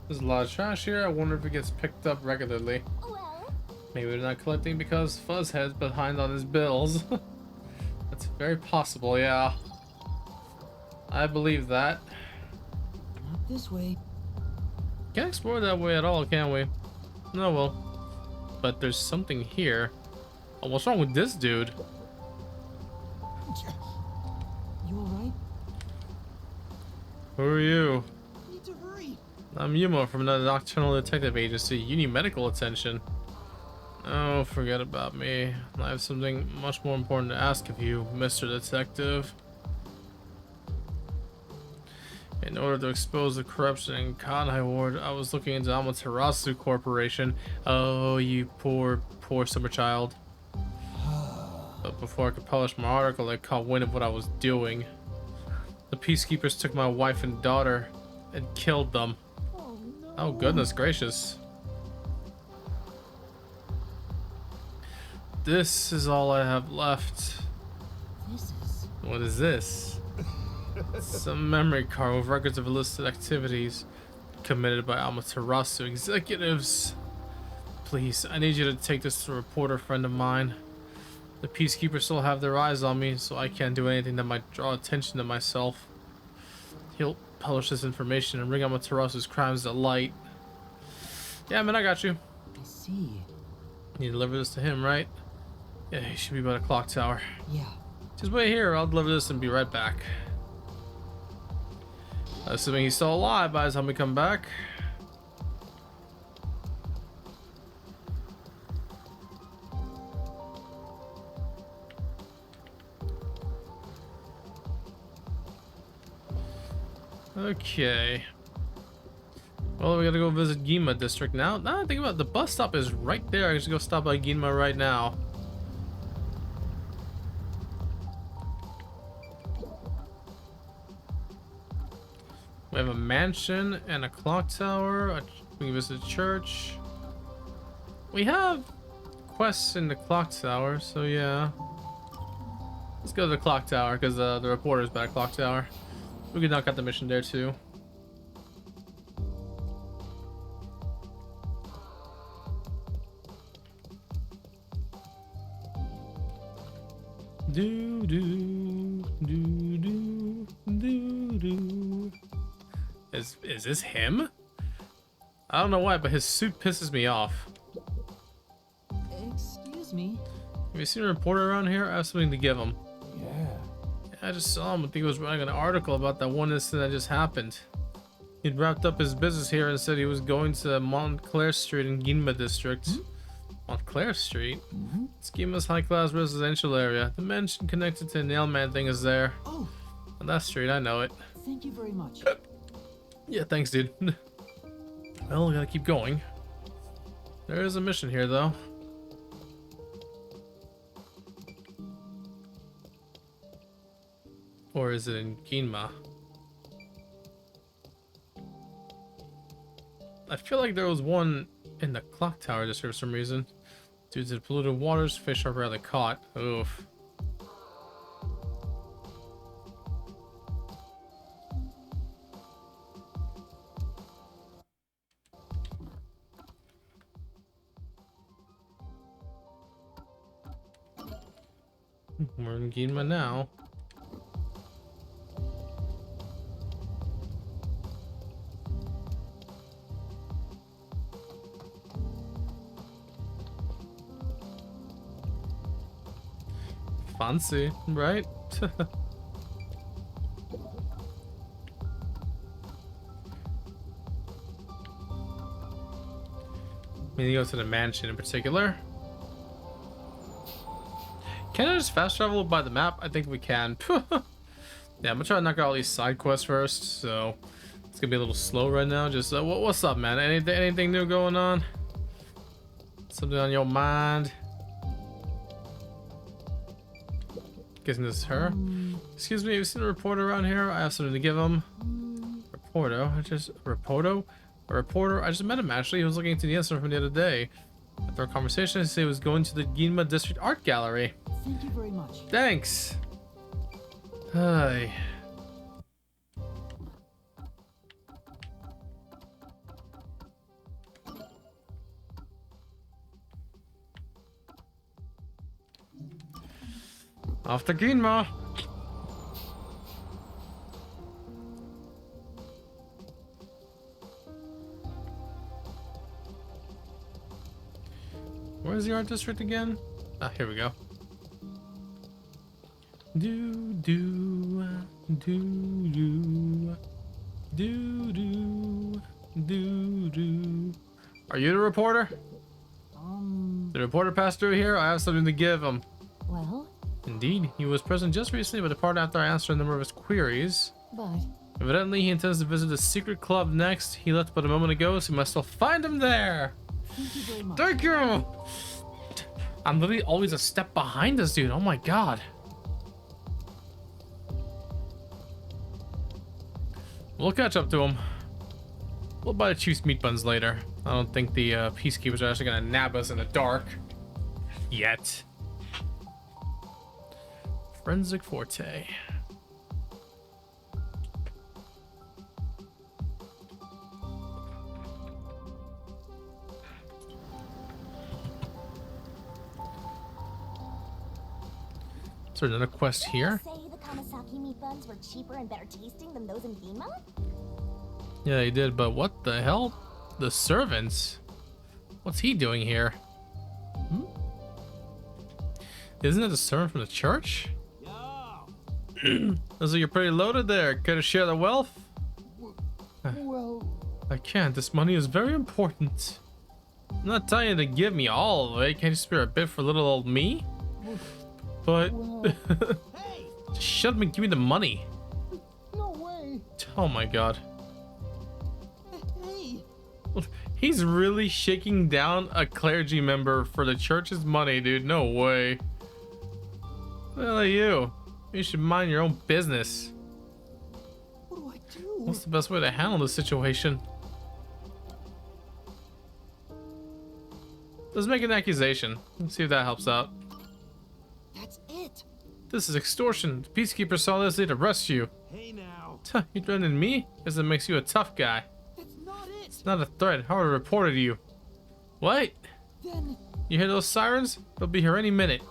There's a lot of trash here. I wonder if it gets picked up regularly. Well, Maybe they're not collecting because Fuzzhead's behind on his bills. That's very possible, yeah. I believe that. Not this way. Can't explore that way at all, can we? No, well. But there's something here. Oh, what's wrong with this dude? You alright? Who are you? I need to hurry. I'm Yuma from the Nocturnal Detective Agency. You need medical attention. Oh, forget about me. I have something much more important to ask of you, Mr. Detective. In order to expose the corruption in Kanhai Ward, I was looking into Amaterasu Corporation. Oh, you poor, poor summer child. But before I could publish my article, I caught wind of what I was doing. The peacekeepers took my wife and daughter and killed them. oh no. Oh, goodness gracious. This is all I have left. This is... What is this? Some memory card with records of illicit activities committed by Amaterasu executives. Please, I need you to take this to a reporter friend of mine. The peacekeepers still have their eyes on me, so I can't do anything that might draw attention to myself. He'll publish this information and bring Amaterasu's crimes to light. Yeah, man, I got you. I see. You deliver this to him, right? Yeah, he should be by the clock tower. Yeah. Just wait here, I'll deliver this and be right back. Assuming he's still alive by the time we come back. Okay. Well, we gotta go visit Gima District now. Now I think about it, the bus stop is right there. I should go stop by Gima right now. We have a mansion and a clock tower. We can visit a church. We have quests in the clock tower, so yeah. Let's go to the clock tower because the reporter's by the clock tower. We can knock out the mission there too. Do do do do do do. Is this him? I don't know why, but his suit pisses me off. Excuse me. Have you seen a reporter around here? I have something to give him. Yeah. I just saw him. I think he was writing an article about that one incident that just happened. He'd wrapped up his business here and said he was going to Montclair Street in Ginma district. Montclair Street? It's Ginma's high-class residential area. The mention connected to the Nailman thing is there. Oh, On that street, I know it. thank you very much. Yeah, thanks, dude. Well, we gotta keep going. There is a mission here, though. Or is it in Ginma? I feel like there was one in the clock tower district for some reason. Due to the polluted waters, fish are rarely caught. Oof. We're in Ginma now. Fancy, right? We need to go to the mansion in particular. Can I just fast travel by the map? I think we can. Yeah, I'm gonna try to knock out all these side quests first, so it's gonna be a little slow right now. Just what's up, man? Anything new going on? Something on your mind? Guessing this is her. Excuse me, have you seen a reporter around here? I have something to give him. Reporter? A reporter? I just met him actually. He was looking into the incident from the other day. After our conversation, he said he was going to the Ginma District Art Gallery. Thank you very much. Thanks. Hi. Off to Ginma. Where's the art district again? Ah, here we go. Do do do do do do do do. Are you the reporter? The reporter passed through here. I have something to give him. Well, Indeed, he was present just recently, but departed after I answered a number of his queries. but Evidently, he intends to visit the secret club next. He left but a moment ago, so we must still find him there. Thank you very much. Thank you. I'm literally always a step behind this dude. Oh my god. We'll catch up to him. We'll buy the Chief's meat buns later. I don't think the peacekeepers are actually gonna nab us in the dark yet. Forensic Forte. Is there another quest here? Say the Kamasaki meat buns were cheaper and better tasting than those in Ginma? Yeah, he did, but what the hell? The servants? What's he doing here? Isn't it the servant from the church? Looks like you're pretty loaded there. Care to share the wealth? Well, I can't. This money is very important. I'm not telling you to give me all of it. Can't you spare a bit for little old me? But just shut up and give me the money. no way. Oh my god. Hey, He's really shaking down a clergy member for the church's money, dude. No way. What the hell are you? You should mind your own business. what do I do? What's the best way to handle this situation? Let's make an accusation. Let's see if that helps out. That's it. This is extortion. The peacekeeper saw this, they'd arrest you. Hey now. You threatening me? Guess it makes you a tough guy. That's not it. It's not a threat. I would have reported you. What? Then You hear those sirens? They'll be here any minute.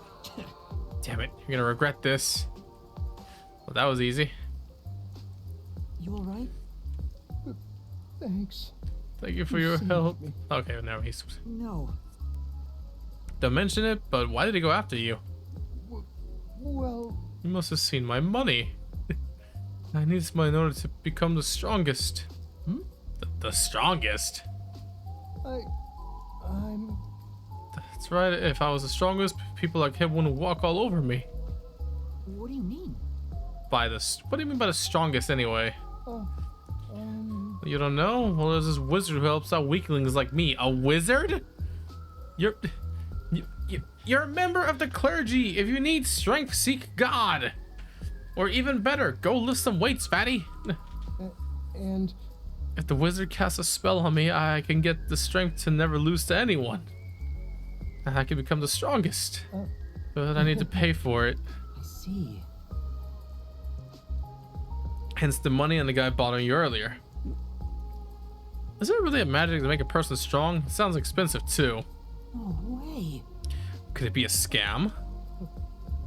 Damn it. You're gonna regret this. Well, that was easy. You alright? thanks. Thank you for your help. Okay, now he's. No. Don't mention it, but why did he go after you? Well, You must have seen my money. I need this money in order to become the strongest. Hmm? The strongest? I'm... That's right. If I was the strongest, people like him wouldn't walk all over me. What do you mean? By the... What do you mean by the strongest anyway? Uh, You don't know? Well, there's this wizard who helps out weaklings like me. A wizard? You're a member of the clergy. If you need strength, seek God. Or even better, go lift some weights, fatty. and... If the wizard casts a spell on me, I can get the strength to never lose to anyone. And I can become the strongest. But I need to pay for it. I see. Hence the money and the guy bothering you earlier. Is it really a magic to make a person strong? It sounds expensive too. No way. Could it be a scam?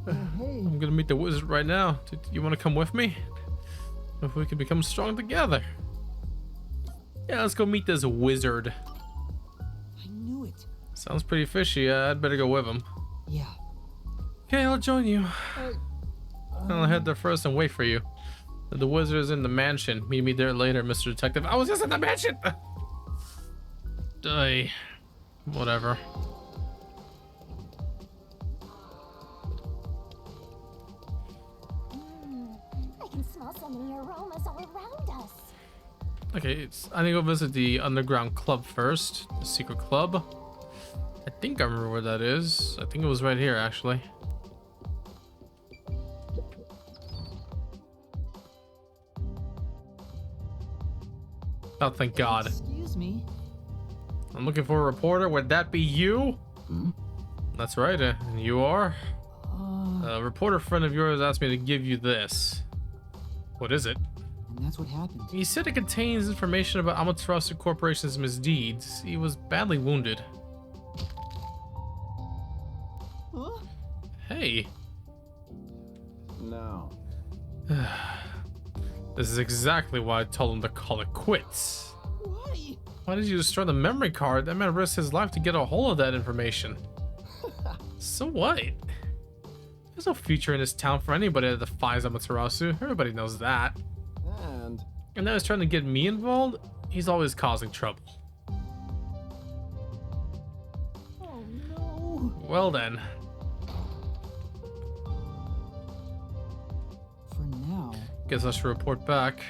Hey. I'm gonna meet the wizard right now. Do you want to come with me? If we can become strong together. Yeah, let's go meet this wizard. I knew it. Sounds pretty fishy. I'd better go with him. Yeah. Okay, I'll join you. I'll head there first and wait for you. The wizard is in the mansion. Meet me there later, Mr. Detective. I was just in the mansion! Die. Whatever. I can smell so many aromas all around us. Okay, I need to go visit the underground club first. The secret club. I think I remember where that is. I think it was right here, actually. Oh, thank God. Excuse me. I'm looking for a reporter. Would that be you? Hmm? That's right. And you are? A reporter friend of yours asked me to give you this. What is it? And that's what happened. He said it contains information about Amaterasu Corporation's misdeeds. He was badly wounded. Huh? Hey. No. This is exactly why I told him to call it quits. Why? Why did you destroy the memory card? That man risked his life to get a hold of that information. So what? There's no future in this town for anybody that defies Amaterasu. Everybody knows that. And now he's trying to get me involved? He's always causing trouble. Oh no. Well then. For now. Guess I should report back.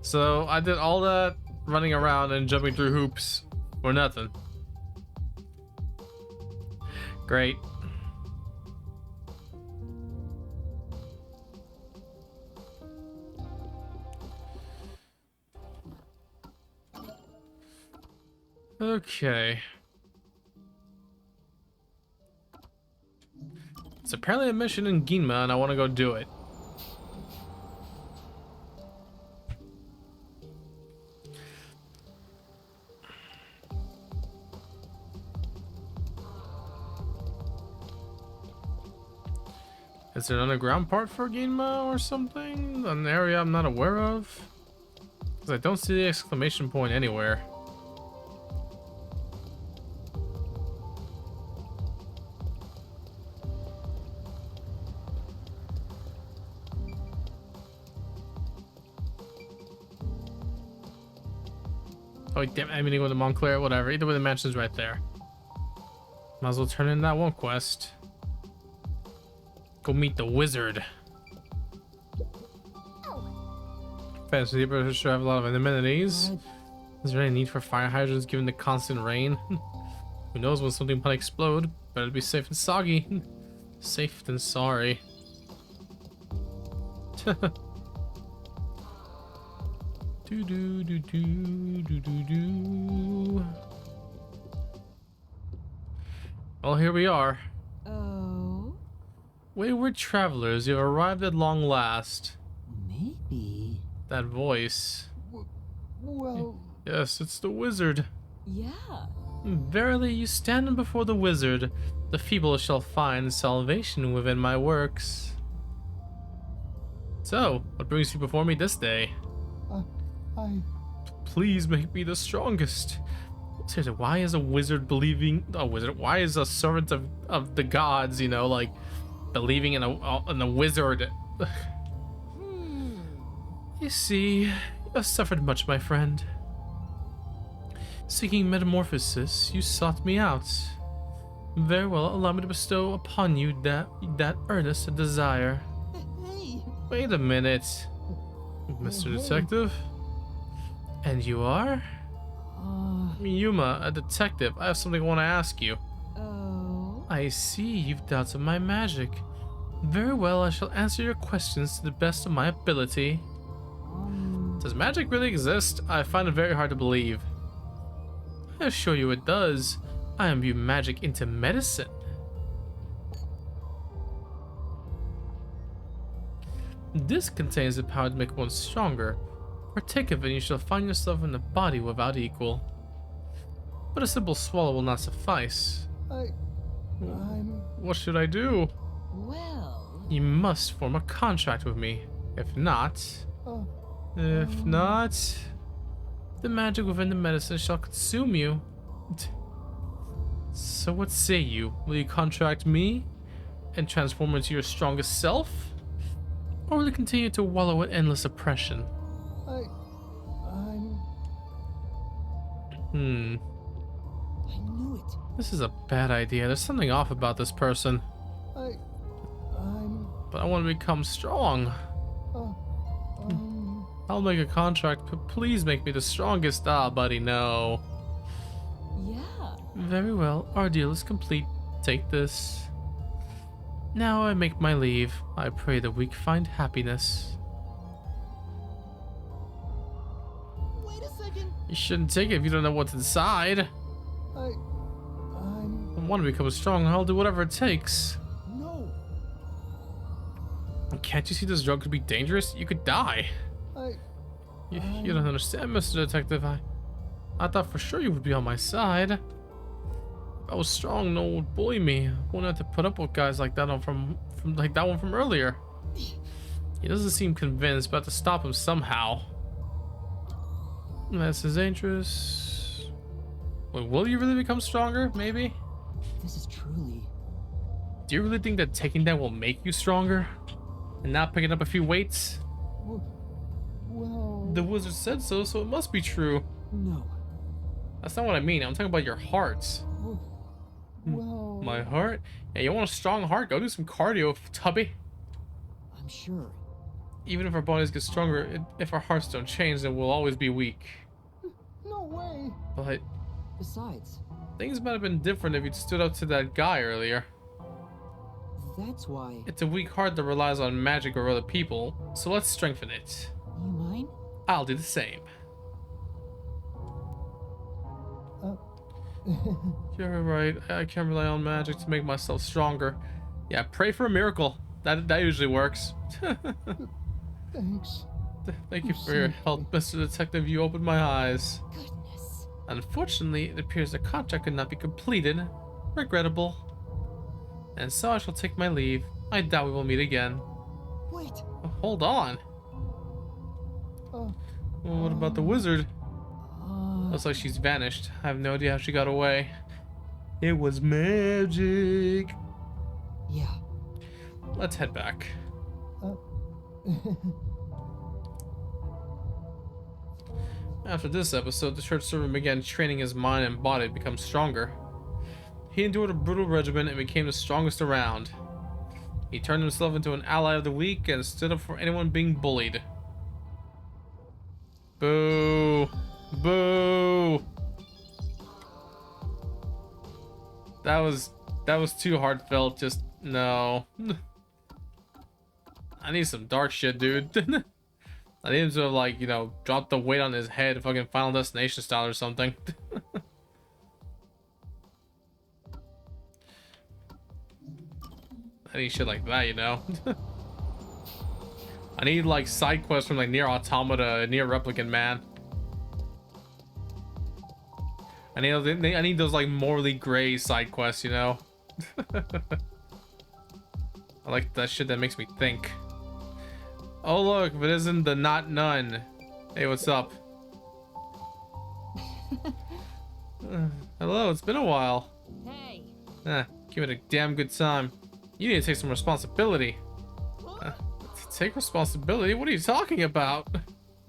So I did all that running around and jumping through hoops for nothing. Great. Okay. It's apparently a mission in Ginma and I want to go do it. Is there an underground part for Ginma or something? An area I'm not aware of? Because I don't see the exclamation point anywhere. Oh, damn it, I mean to go to Montclair, whatever. Either way, the mansion's right there. Might as well turn in that one quest. Go meet the wizard. Fancy neighborhood should have a lot of amenities. Is there any need for fire hydrants given the constant rain? Who knows when something might explode? Better be safe and soggy. Safe than sorry. Do do do do do do do. Well, here we are. Oh. Wayward travelers, you've arrived at long last. Maybe. That voice. Well... Yes, it's the wizard. Yeah. Verily, you stand before the wizard. The feeble shall find salvation within my works. So, what brings you before me this day? Please make me the strongest. Seriously, why is a wizard believing why is a servant of the gods, you know, like believing in a wizard? You see, you have suffered much, my friend. Seeking metamorphosis, you sought me out. Very well, allow me to bestow upon you that earnest desire. Hey! Wait a minute, Mr. Detective. And you are? Yuma, a detective. I have something I want to ask you. Oh? I see you've doubted my magic. Very well, I shall answer your questions to the best of my ability. Does magic really exist? I find it very hard to believe. I assure you it does. I imbue magic into medicine. This contains the power to make one stronger. Partake of it and you shall find yourself in a body without equal. But a simple swallow will not suffice. I'm... What should I do? Well... You must form a contract with me. If not... the magic within the medicine shall consume you. So what say you? Will you contract me and transform into your strongest self? Or will you continue to wallow in endless oppression? I'm... I knew it. This is a bad idea. There's something off about this person. I'm... But I want to become strong. I'll make a contract, but please make me the strongest. Ah, buddy, no. Yeah. Very well, our deal is complete. Take this. Now I make my leave. I pray the weak find happiness. Wait a second! You shouldn't take it if you don't know what's inside. I'm... I want to become strong. I'll do whatever it takes. No! Can't you see this drug could be dangerous? You could die. You don't understand, Mr. Detective. I thought for sure you would be on my side. If I was strong, no one would bully me. I wouldn't have to put up with guys like that from that one from earlier. He doesn't seem convinced, but I have to stop him somehow. That's his interest. Wait, will you really become stronger? Maybe? This is truly... Do you really think that taking that will make you stronger? And not picking up a few weights? Well... The wizard said so, so it must be true. No. That's not what I mean. I'm talking about your heart. Well... My heart? Yeah, you want a strong heart? Go do some cardio, Tubby. I'm sure. Even if our bodies get stronger, if our hearts don't change, then we'll always be weak. No way! But Besides, things might have been different if you'd stood up to that guy earlier. that's why... It's a weak heart that relies on magic or other people, so let's strengthen it. You mind? I'll do the same. You're right. I can't rely on magic to make myself stronger. Yeah, pray for a miracle. That usually works. Thanks. Thank you for your help, Mr. Detective. You opened my eyes. Goodness. Unfortunately, it appears the contract could not be completed. Regrettable. And so I shall take my leave. I doubt we will meet again. Wait. Oh, hold on. Well, what about the wizard? Looks like she's vanished. I have no idea how she got away. It was magic. Yeah. Let's head back. After this episode, the church servant began training his mind and body to become stronger. He endured a brutal regimen and became the strongest around. He turned himself into an ally of the weak and stood up for anyone being bullied. Boo! Boo! That was too heartfelt. Just no. I need some dark shit, dude. I need him to have, like, you know, drop the weight on his head, fucking Final Destination style or something. I need shit like that, you know. I need like side quests from like Near Automata, Near Replicant Man. I need those like morally gray side quests, you know. I like that shit that makes me think. Oh look, if it isn't the Not None. Hey, what's up? Hello, it's been a while. Hey. Give it a damn good time. You need to take some responsibility. Take responsibility? What are you talking about?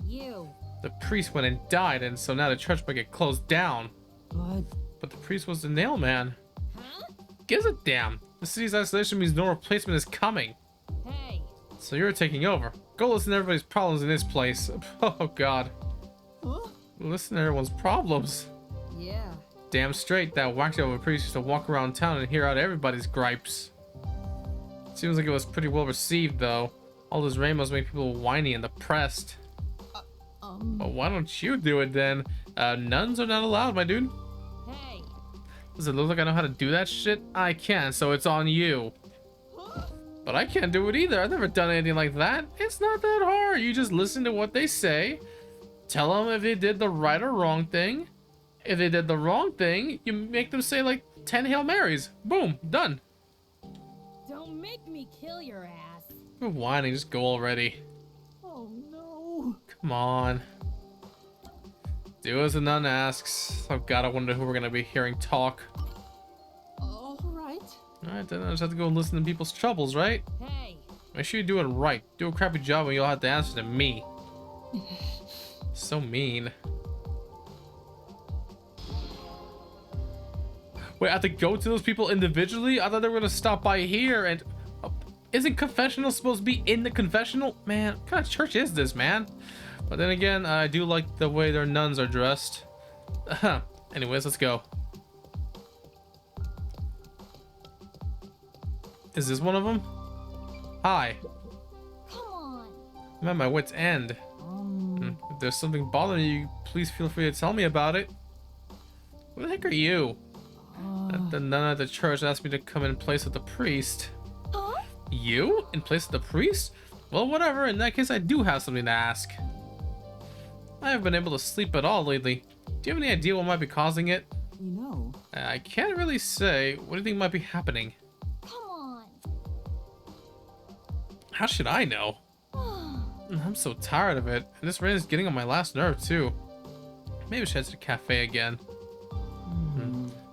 You. The priest went and died, and so now the church might get closed down. But the priest was the nail man. Huh? Gives a damn. The city's isolation means no replacement is coming. Hey. So you're taking over. Go listen to everybody's problems in this place. Oh god. Listen to everyone's problems. Yeah. Damn straight, that whacked over priest used to walk around town and hear out everybody's gripes. Seems like it was pretty well received though. All those rainbows make people whiny and depressed. Well, why don't you do it then? Nuns are not allowed, my dude. Hey. Does it look like I know how to do that shit? I can, so it's on you. But I can't do it either. I've never done anything like that. It's not that hard. You just listen to what they say. Tell them if they did the right or wrong thing. If they did the wrong thing, you make them say like 10 Hail Marys. Boom, done. Don't make me kill your ass. You're whining, just go already. Oh no. Come on. Do as the nun asks. Oh god, I wonder who we're gonna be hearing talk. All right. Alright, then I just have to go and listen to people's troubles, right? Hey. Make sure you do it right. Do a crappy job and you'll have to answer to me. So mean. Wait, I have to go to those people individually? I thought they were gonna stop by here and... isn't confessional supposed to be in the confessional? Man, what kind of church is this, man? But then again, I do like the way their nuns are dressed. Anyways, let's go. Is this one of them? Hi. Come on. I'm at my wit's end. If there's something bothering you, please feel free to tell me about it. Who the heck are you? The nun at the church asked me to come in place of the priest. Huh? You? In place of the priest? Well, whatever. In that case, I do have something to ask. I haven't been able to sleep at all lately. Do you have any idea what might be causing it? You know, I can't really say. What do you think might be happening? Come on. How should I know? I'm so tired of it. And this rain is getting on my last nerve, too. Maybe I should head to the cafe again.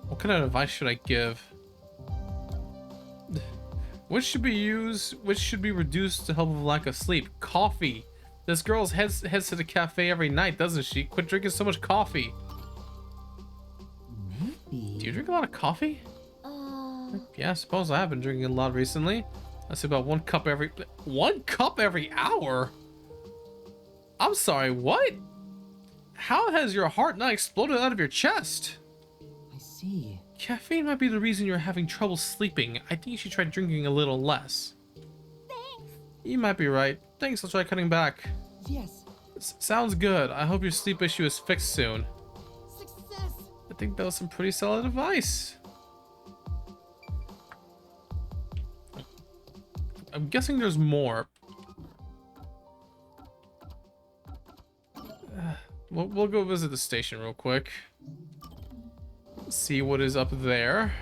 What kind of advice should I give? Which should be used? Which should be reduced to help with lack of sleep? Coffee. This girl heads to the cafe every night, doesn't she? Quit drinking so much coffee. maybe. Do you drink a lot of coffee? Yeah, I suppose I have been drinking a lot recently. I say about 1 cup every 1 cup every hour. I'm sorry, what? How has your heart not exploded out of your chest? I see. Caffeine might be the reason you're having trouble sleeping. I think you should try drinking a little less. Thanks. You might be right. Thanks, I'll try cutting back. Yes. Sounds good. I hope your sleep issue is fixed soon. Success. I think that was some pretty solid advice. I'm guessing there's more. We'll go visit the station real quick. See what is up there.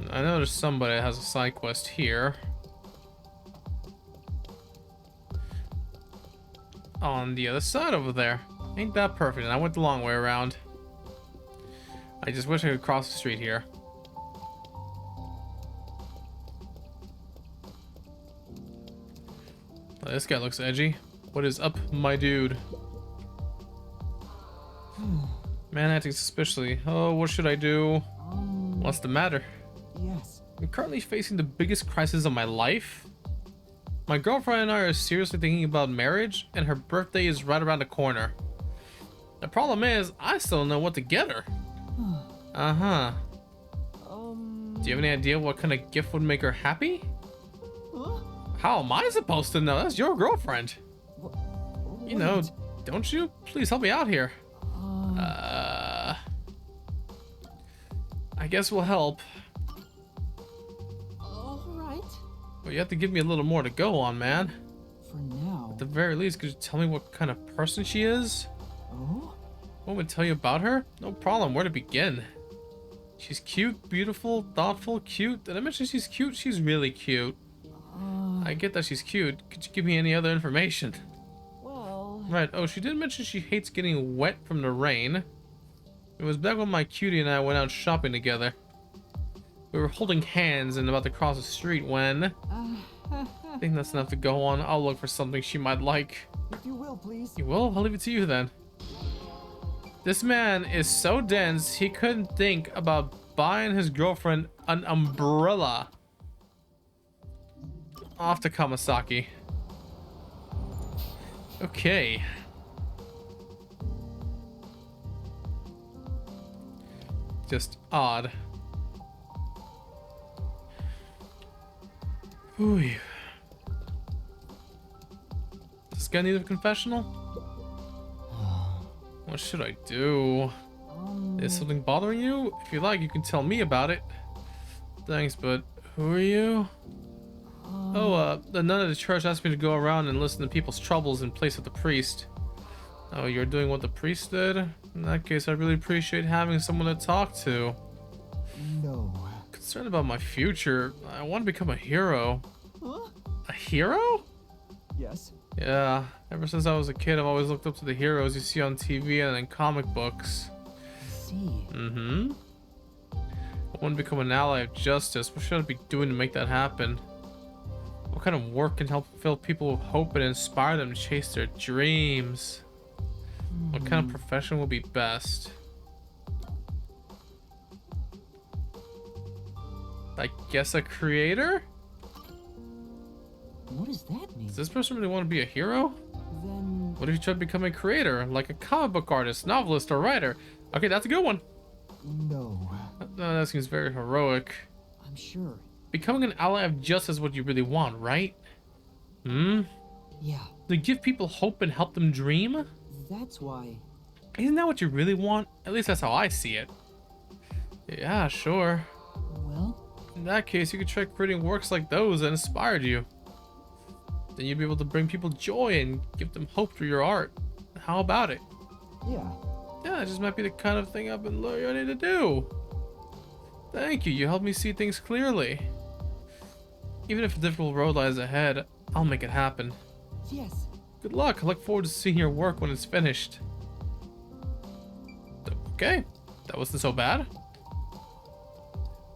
I know there's somebody that has a side quest here. On the other side over there. Ain't that perfect? And I went the long way around. I just wish I could cross the street here. Oh, this guy looks edgy. What is up, my dude? Man acting suspiciously. Oh, what should I do? What's the matter? Yes. I'm currently facing the biggest crisis of my life. My girlfriend and I are seriously thinking about marriage, and her birthday is right around the corner. The problem is, I still don't know what to get her. Uh-huh. Do you have any idea what kind of gift would make her happy? How am I supposed to know? That's your girlfriend. You know, don't you? Please help me out here. I guess we'll help. All right. But you have to give me a little more to go on, man. For now. At the very least, could you tell me what kind of person she is? Oh? Want me to tell you about her? No problem. Where to begin? She's cute, beautiful, thoughtful, cute. Did I mention she's cute? She's really cute. I get that she's cute. Could you give me any other information? Well... Right. Oh, she did mention she hates getting wet from the rain. It was back when my cutie and I went out shopping together. We were holding hands and about to cross the street when... I think that's enough to go on. I'll look for something she might like. If you will, please. You will? I'll leave it to you then. This man is so dense, he couldn't think about buying his girlfriend an umbrella. Off to Kamasaki. Okay. Just odd. Ooh. This guy need a confessional? What should I do? Is something bothering you? If you like, you can tell me about it. Thanks, but who are you? The nun of the church asked me to go around and listen to people's troubles in place of the priest. Oh, you're doing what the priest did? In that case, I really appreciate having someone to talk to. No. Concerned about my future. I want to become a hero. Huh? A hero? Yes. Yeah, ever since I was a kid, I've always looked up to the heroes you see on TV and in comic books. I see. Mm-hmm. I want to become an ally of justice. What should I be doing to make that happen? What kind of work can help fill people with hope and inspire them to chase their dreams? What kind of profession will be best? I guess a creator? What does that mean? Does this person really want to be a hero? Then... What if you try to become a creator, like a comic book artist, novelist, or writer? Okay, that's a good one. No. That seems very heroic. I'm sure. Becoming an ally of justice is what you really want, right? Hmm? Yeah. To give people hope and help them dream? That's why. Isn't that what you really want? At least that's how I see it. Yeah, sure. Well? In that case, you could try creating works like those that inspired you. Then you'd be able to bring people joy and give them hope through your art. How about it? Yeah. Yeah, it just might be the kind of thing I've been learning to do. Thank you, you helped me see things clearly. Even if a difficult road lies ahead, I'll make it happen. Yes. Good luck, I look forward to seeing your work when it's finished. Okay, that wasn't so bad.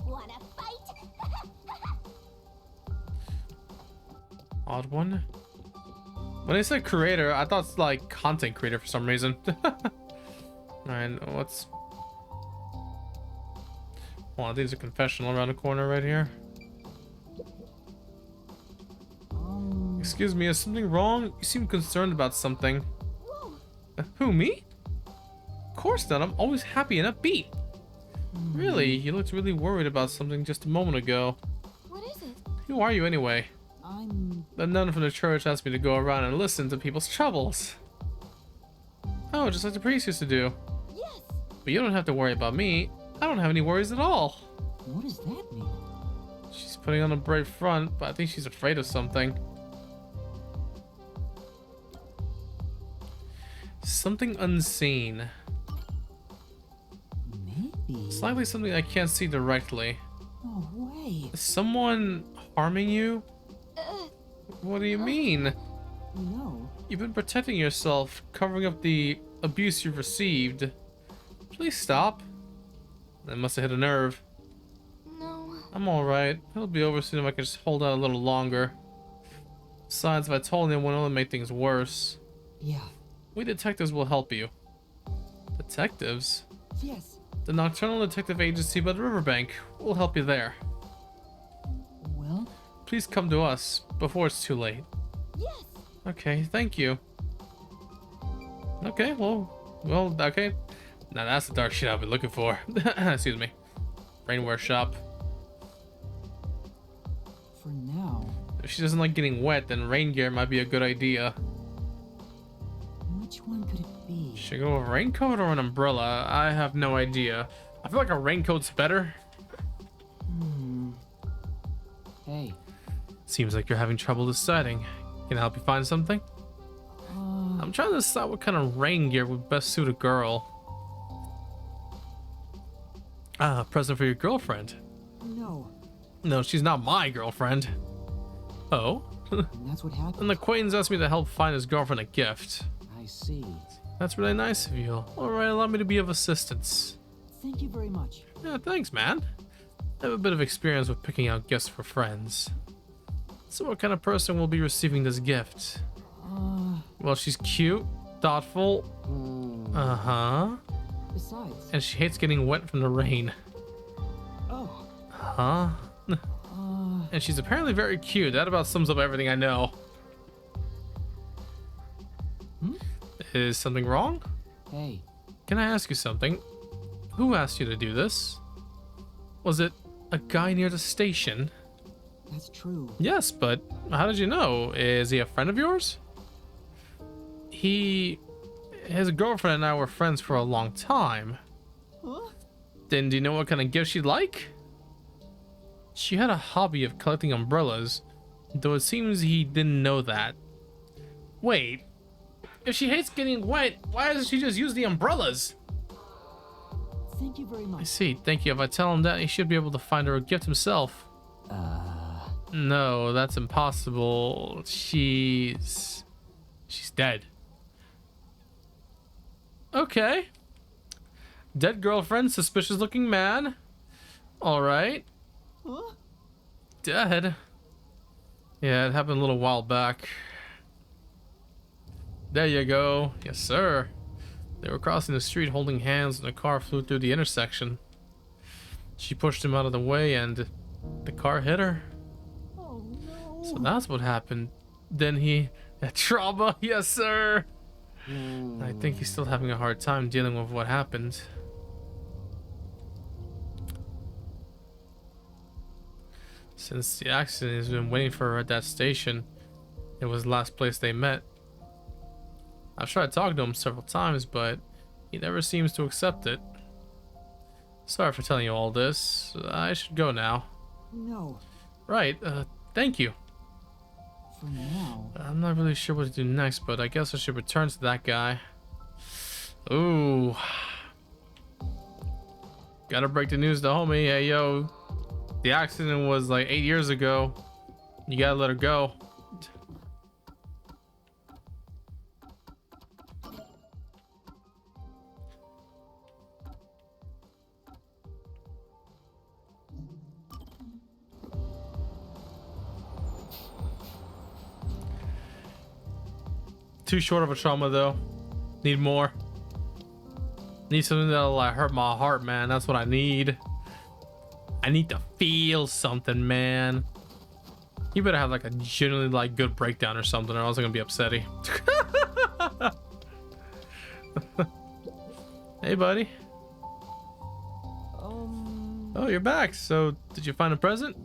Wanna fight? Odd one. When I said creator, I thought it's like content creator for some reason. Alright, what's... Well, I think there's a confessional around the corner right here. Excuse me, is something wrong? You seem concerned about something. Who, me? Of course not, I'm always happy and upbeat. Really, you looked really worried about something just a moment ago. What is it? Who are you anyway? I'm... The nun from the church asked me to go around and listen to people's troubles. Oh, just like the priest used to do. Yes. But you don't have to worry about me. I don't have any worries at all. What does that mean? She's putting on a brave front, but I think she's afraid of something. Something unseen. Maybe. It's likely something I can't see directly. No way. Is someone harming you? What do you mean? No. You've been protecting yourself, covering up the abuse you've received. Please stop. That must have hit a nerve. No. I'm alright. It'll be over soon if I can just hold out a little longer. Besides, if I told him, it would only make things worse. Yeah. We detectives will help you. Detectives? Yes. The Nocturnal Detective Agency by the riverbank. We'll help you there. Well? Please come to us before it's too late. Yes. Okay, thank you. Okay, well, okay. Now that's the dark shit I've been looking for. Excuse me. Rainwear shop. For now. If she doesn't like getting wet, then rain gear might be a good idea. Which one could it be? Should I go with a raincoat or an umbrella? I have no idea. I feel like a raincoat's better. Hey. Seems like you're having trouble deciding. Can I help you find something? I'm trying to decide what kind of rain gear would best suit a girl. Ah, a present for your girlfriend. No. No, she's not my girlfriend. Oh, And that's what happened? An acquaintance asked me to help find his girlfriend a gift. I see. That's really nice of you. Alright, allow me to be of assistance. Thank you very much. Yeah, thanks, man. I have a bit of experience with picking out gifts for friends. So what kind of person will be receiving this gift? Well, she's cute, thoughtful. Uh-huh. Besides. And she hates getting wet from the rain. Oh. Huh? And she's apparently very cute. That about sums up everything I know. Is something wrong? Hey. Can I ask you something? Who asked you to do this? Was it a guy near the station? That's true. Yes, but how did you know? Is he a friend of yours? His girlfriend and I were friends for a long time. Huh? Then do you know what kind of gift she'd like? She had a hobby of collecting umbrellas, though it seems he didn't know that. Wait, if she hates getting wet, why doesn't she just use the umbrellas? Thank you very much. I see, thank you. If I tell him that, he should be able to find her a gift himself. No, that's impossible. She's dead. Okay. Dead girlfriend, suspicious looking man. Alright. Huh? Dead. Yeah, it happened a little while back. There you go. Yes, sir. They were crossing the street holding hands and a car flew through the intersection. She pushed him out of the way and the car hit her. Oh no. So that's what happened. Then he had trauma. Yes, sir. I think he's still having a hard time dealing with what happened. Since the accident, he's been waiting for her at that station. It was the last place they met. I've tried talking to him several times, but he never seems to accept it. Sorry for telling you all this. I should go now. No. Right, thank you. For now. I'm not really sure what to do next, but I guess I should return to that guy. Ooh. Gotta break the news to homie. Hey, yo. The accident was like 8 years ago. You gotta let her go. Too short of a trauma though. Need more. Need something that'll like hurt my heart, man. That's what I need. I need to feel something, man. You better have like a genuinely like good breakdown or something, or else I'm gonna be upsetty. Hey, buddy. Oh, you're back. So, did you find a present?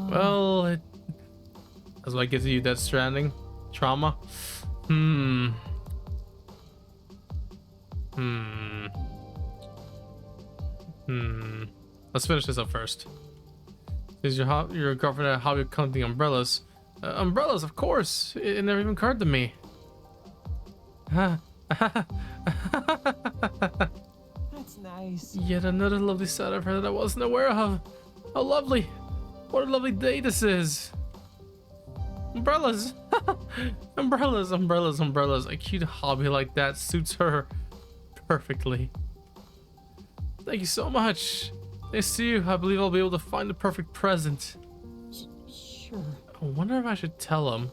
Well, that's what gives you Death Stranding trauma. Let's finish this up first. Is your girlfriend a hobby of collecting umbrellas? Umbrellas, of course. It never even occurred to me. That's nice. Yet another lovely side of her that I wasn't aware of. How lovely. What a lovely day this is. Umbrellas. Umbrellas, umbrellas, umbrellas. A cute hobby like that suits her perfectly. Thank you so much. Nice to see you. I believe I'll be able to find the perfect present. Sure. I wonder if I should tell him.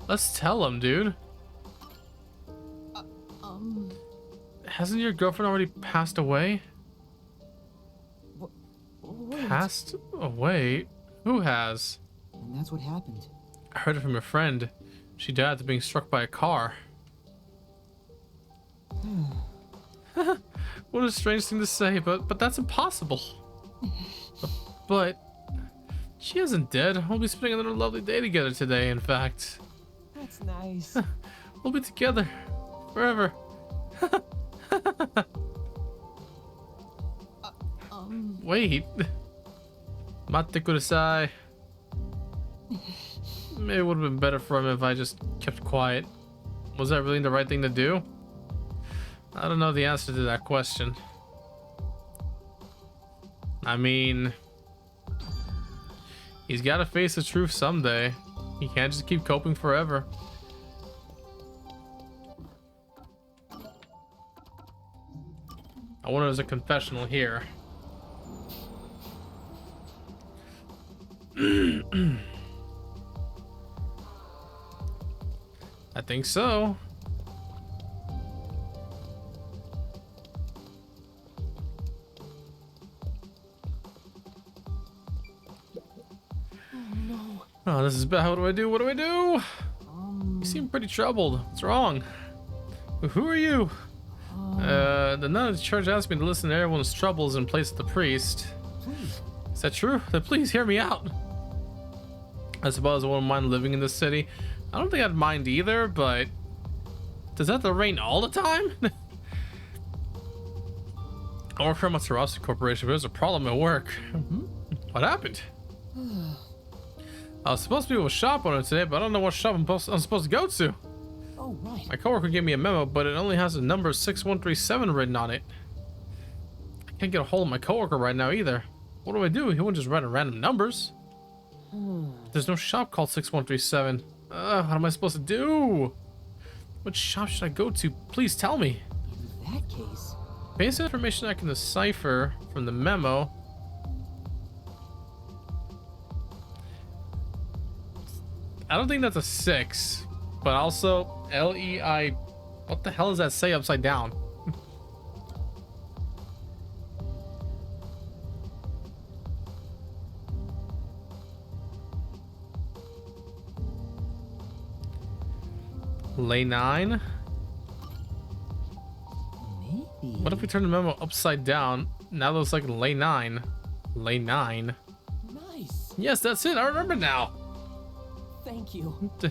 Let's tell him, dude. Hasn't your girlfriend already passed away? Wait. Passed away? Who has? And that's what happened. I heard it from your friend. She died after being struck by a car. What a strange thing to say, but that's impossible. But she isn't dead. We'll be spending another lovely day together today, in fact. That's nice. We'll be together forever. Wait. Mate kudasai. Maybe it would have been better for him if I just kept quiet. Was that really the right thing to do? I don't know the answer to that question. I mean, He's got to face the truth someday. He can't just keep coping forever. I wonder if there's a confessional here. I think so. Oh, this is bad. What do I do? What do I do? You seem pretty troubled. What's wrong? Who are you? The nun of the church asked me to listen to everyone's troubles in place of the priest. Please. Is that true? Then please hear me out. I suppose I wouldn't mind living in this city. I don't think I'd mind either, but does that have to rain all the time? I work for Amaterasu Corporation, but there's a problem at work. What happened? I was supposed to be with a shop owner today, but I don't know what shop I'm supposed to go to. Oh, right. My coworker gave me a memo, but it only has the number 6137 written on it. I can't get a hold of my coworker right now either. What do I do? He wouldn't just write random numbers. There's no shop called 6137. What am I supposed to do? What shop should I go to? Please tell me. In that case... Based on information I can decipher from the memo, I don't think that's a 6, but also L-E-I... What the hell does that say upside down? Lay 9? Maybe. What if we turn the memo upside down? Now it looks like lay 9. Lay 9. Nice. Yes, that's it. I remember now. Thank you. I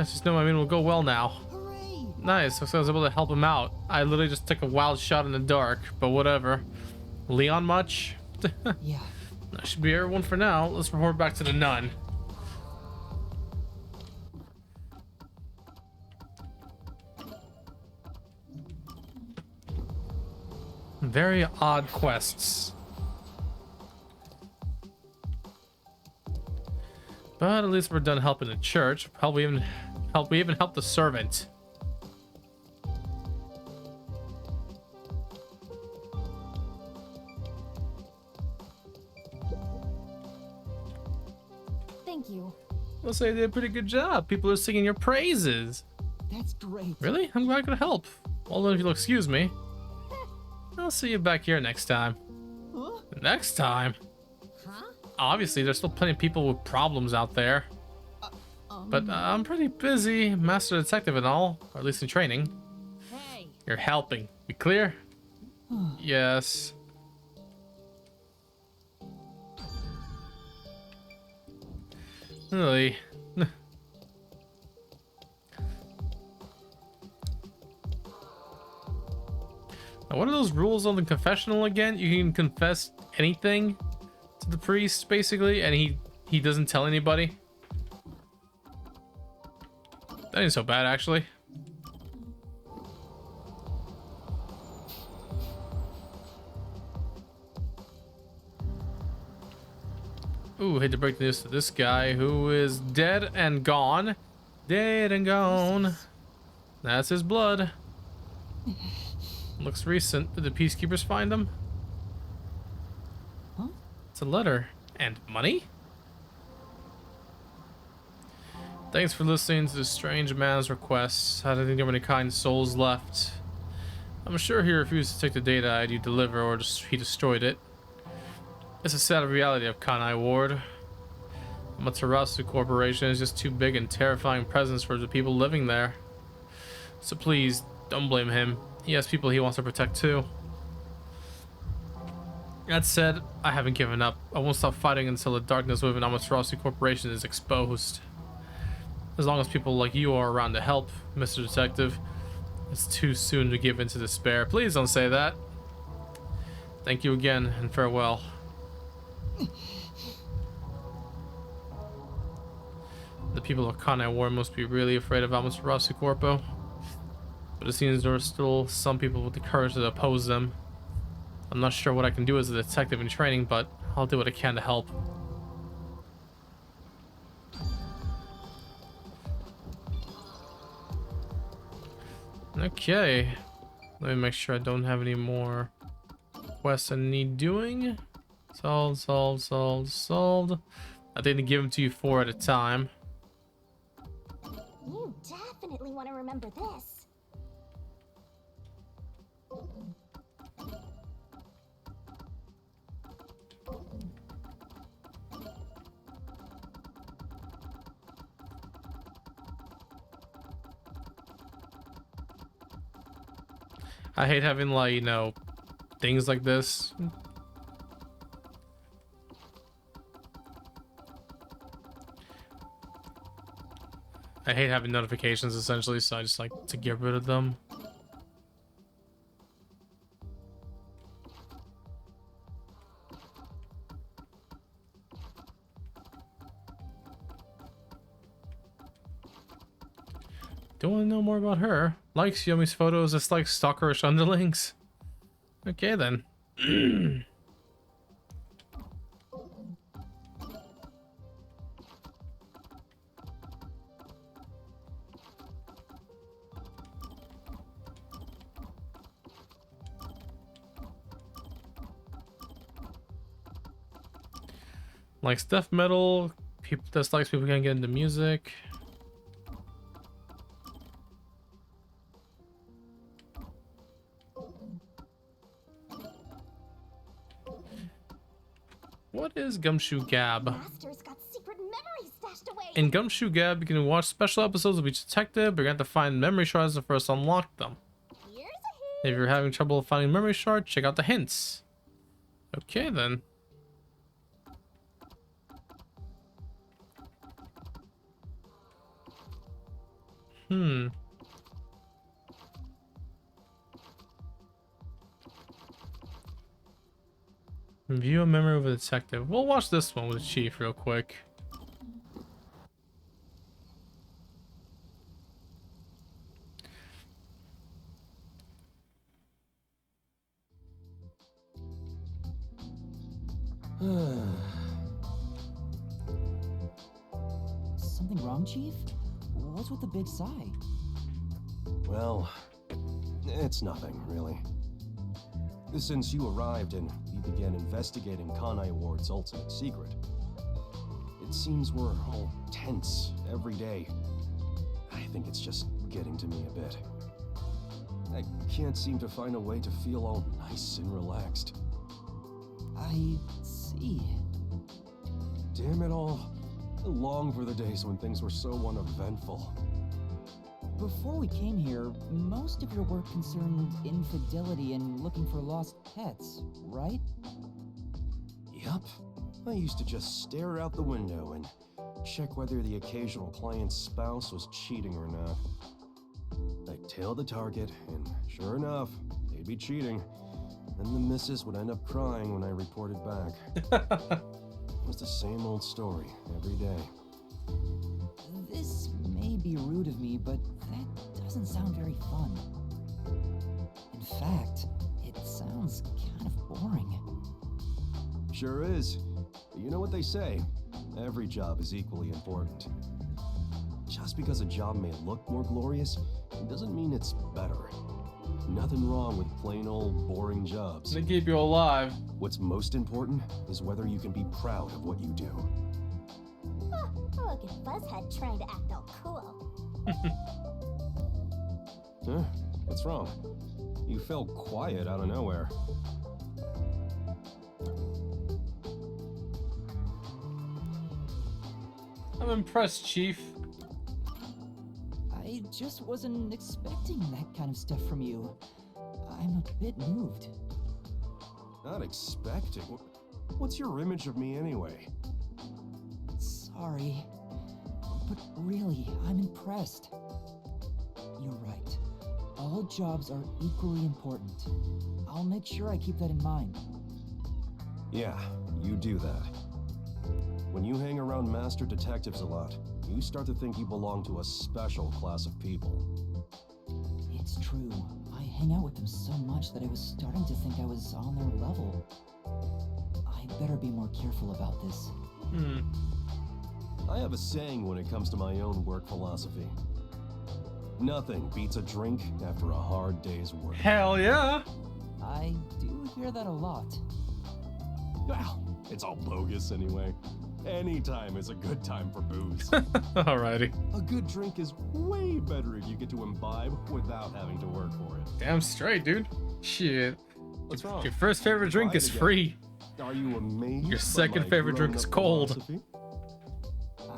just know my mean will go well now. Hooray. Nice. So I was able to help him out. I literally just took a wild shot in the dark, but whatever. Leon much? Yeah. That should be everyone for now. Let's report back to the nun. Very odd quests. But at least we're done helping the church. We even helped the servant. Thank you. I'll say they did a pretty good job. People are singing your praises. That's great. Really? I'm glad I could help. Although if you'll excuse me. I'll see you back here next time. Huh? Next time? Huh? Obviously, there's still plenty of people with problems out there. But I'm pretty busy, master detective and all, or at least in training. Hey. You're helping. We clear? Yes. Really? Now, what are those rules on the confessional again? You can confess anything to the priest, basically, and he doesn't tell anybody. That ain't so bad, actually. Ooh, hate to break the news to this guy who is dead and gone. Dead and gone. That's his blood. Looks recent. Did the peacekeepers find him? Huh? It's a letter. And money? Thanks for listening to this strange man's requests. I don't think there were any kind souls left. I'm sure he refused to take the data ID deliver, or just he destroyed it. It's a sad reality of Kanai Ward. Amaterasu Corporation is just too big and terrifying presence for the people living there. So please, don't blame him. He has people he wants to protect too. That said, I haven't given up. I won't stop fighting until the darkness within Amaterasu Corporation is exposed. As long as people like you are around to help, Mr. Detective, it's too soon to give in to despair. Please don't say that. Thank you again, and farewell. The people of Kanai War must be really afraid of Amaterasu Corpo. But it seems there are still some people with the courage to oppose them. I'm not sure what I can do as a detective in training, but I'll do what I can to help. Okay. Let me make sure I don't have any more quests I need doing. Solved, solved, solved, solved. I think they give them to you 4 at a time. You definitely want to remember this. I hate having, like, you know, things like this. I hate having notifications essentially, so I just like to get rid of them. Don't want to know more about her. Likes Yomi's photos, it's like stalkerish underlings. Okay then. Likes death metal. People dislikes people can't get into music. What is Gumshoe Gab? Master's got secret memories stashed away. In Gumshoe Gab, you can watch special episodes of each detective, but you're going to have to find memory shards to first unlock them. Here's a hint. If you're having trouble finding memory shard, check out the hints. Okay then. View a memory of a detective. We'll watch this one with the chief real quick. Something wrong, Chief? What's with the big sigh? Well, it's nothing, really. Since you arrived and we began investigating Kanai Ward's ultimate secret, it seems we're all tense every day. I think it's just getting to me a bit. I can't seem to find a way to feel all nice and relaxed. I see. Damn it all. I long for the days when things were so uneventful. Before we came here, most of your work concerned infidelity and looking for lost pets, right? Yup. I used to just stare out the window and check whether the occasional client's spouse was cheating or not. I'd tail the target, and sure enough, they'd be cheating. Then the missus would end up crying when I reported back. It was the same old story every day. This may be rude of me, but that doesn't sound very fun. In fact, it sounds kind of boring. Sure is. But you know what they say? Every job is equally important. Just because a job may look more glorious, it doesn't mean it's better. Nothing wrong with plain old boring jobs. They keep you alive. What's most important is whether you can be proud of what you do. Huh, look at Buzzhead trying to act all cool. Huh? What's wrong? You fell quiet out of nowhere. I'm impressed, Chief. I just wasn't expecting that kind of stuff from you. I'm a bit moved. Not expecting? What's your image of me anyway? Sorry, but really, I'm impressed. You're right. All jobs are equally important. I'll make sure I keep that in mind. Yeah, you do that. When you hang around master detectives a lot, you start to think you belong to a special class of people. It's true. I hang out with them so much that I was starting to think I was on their level. I better be more careful about this. I have a saying when it comes to my own work philosophy. Nothing beats a drink after a hard day's work. Hell yeah. I do hear that a lot. Well, it's all bogus anyway. Any time is a good time for booze. Alrighty. A good drink is way better if you get to imbibe without having to work for it. Damn straight, dude. Shit. What's wrong? Your first favorite drink is free. Are you amazed? Your by second my favorite drink is grown-up cold. philosophy?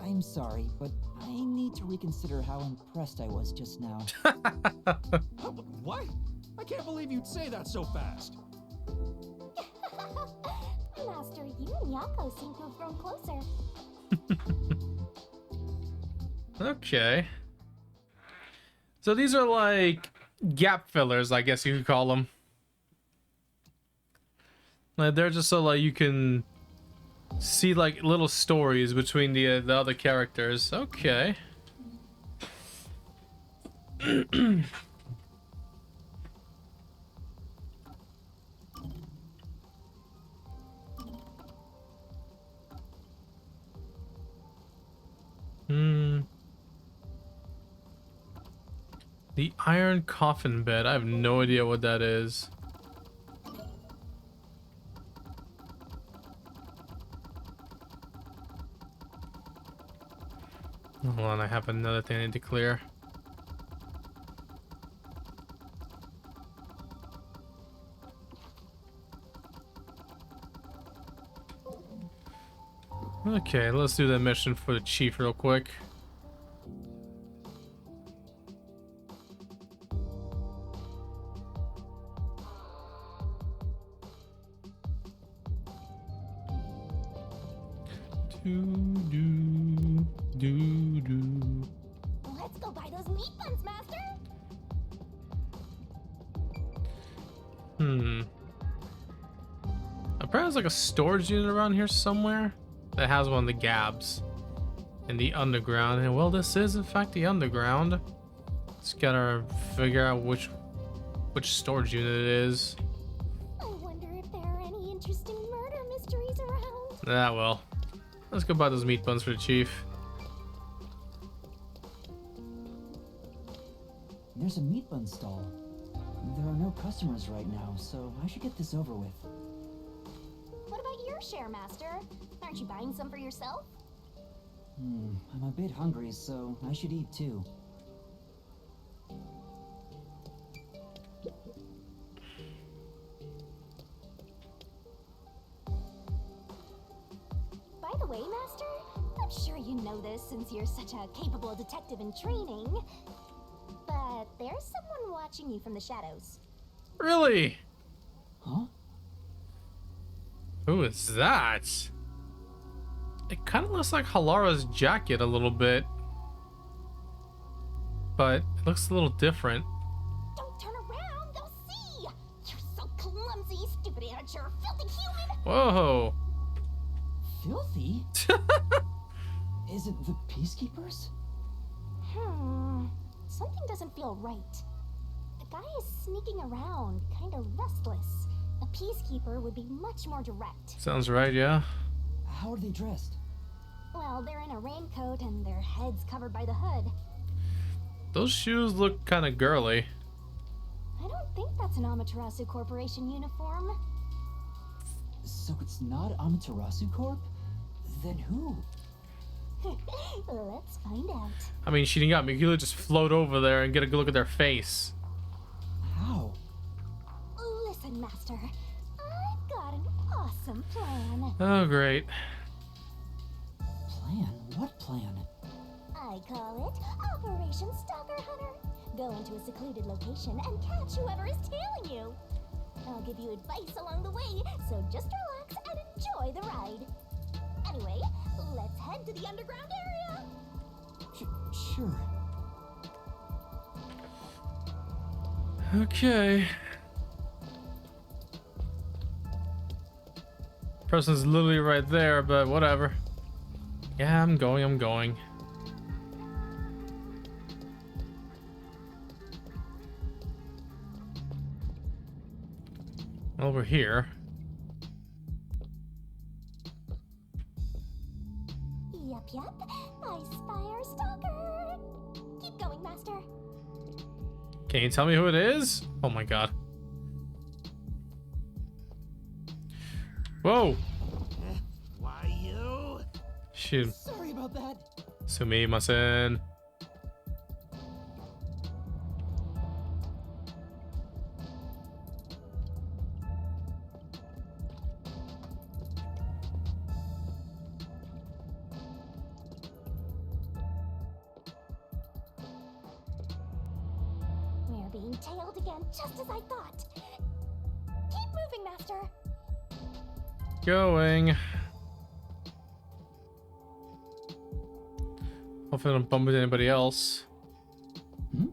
I'm sorry, but I need to reconsider how impressed I was just now. What? I can't believe you'd say that so fast. Master, you and Yako seem to have grown closer. Okay. So these are like gap fillers, I guess you could call them. Like they're just so like you can see like little stories between the other characters. Okay. The iron coffin bed. I have no idea what that is. Hold on, I have another thing I need to clear. Okay, let's do that mission for the chief real quick. Let's go buy those meat buns, Master. Apparently there's like a storage unit around here somewhere that has one of the gabs in the underground. And well, this is in fact the underground. Just gotta figure out which storage unit it is. I wonder if there are any interesting murder mysteries around. Ah, well. Let's go buy those meat buns for the chief. There's a meat bun stall. There are no customers right now, so I should get this over with. What about your share, Master? Aren't you buying some for yourself? I'm a bit hungry, so I should eat too. By the way, Master, I'm sure you know this since you're such a capable detective in training, but there's someone watching you from the shadows. Really? Huh? Who is that? It kind of looks like Halara's jacket a little bit, but it looks a little different. Don't turn around, they'll see! You're so clumsy, stupid amateur, filthy human! Whoa. Filthy? Is it the Peacekeepers? Something doesn't feel right. The guy is sneaking around, kind of restless. A peacekeeper would be much more direct. Sounds right, yeah. How are they dressed? Well, they're in a raincoat and their heads covered by the hood. Those shoes look kind of girly. I don't think that's an Amaterasu Corporation uniform. So it's not Amaterasu Corp? Then who? Let's find out. I mean, she didn't got me. You could just float over there and get a good look at their face. How? Listen, Master. I've got an awesome plan. Oh, great. Plan? What plan? I call it Operation Stalker Hunter. Go into a secluded location and catch whoever is tailing you. I'll give you advice along the way, so just relax and enjoy the ride. Anyway, let's head to the underground area. Sure. Okay. Person's literally right there, but whatever. Yeah, I'm going. Over here. Yup. I spy our stalker. Keep going, Master. Can you tell me who it is? Oh my god. Whoa. Why you? Shoot. Sorry about that. Sumimasen. We're being tailed again, just as I thought. Keep moving, Master. Going. Hopefully I don't bump into anybody else. Hmm?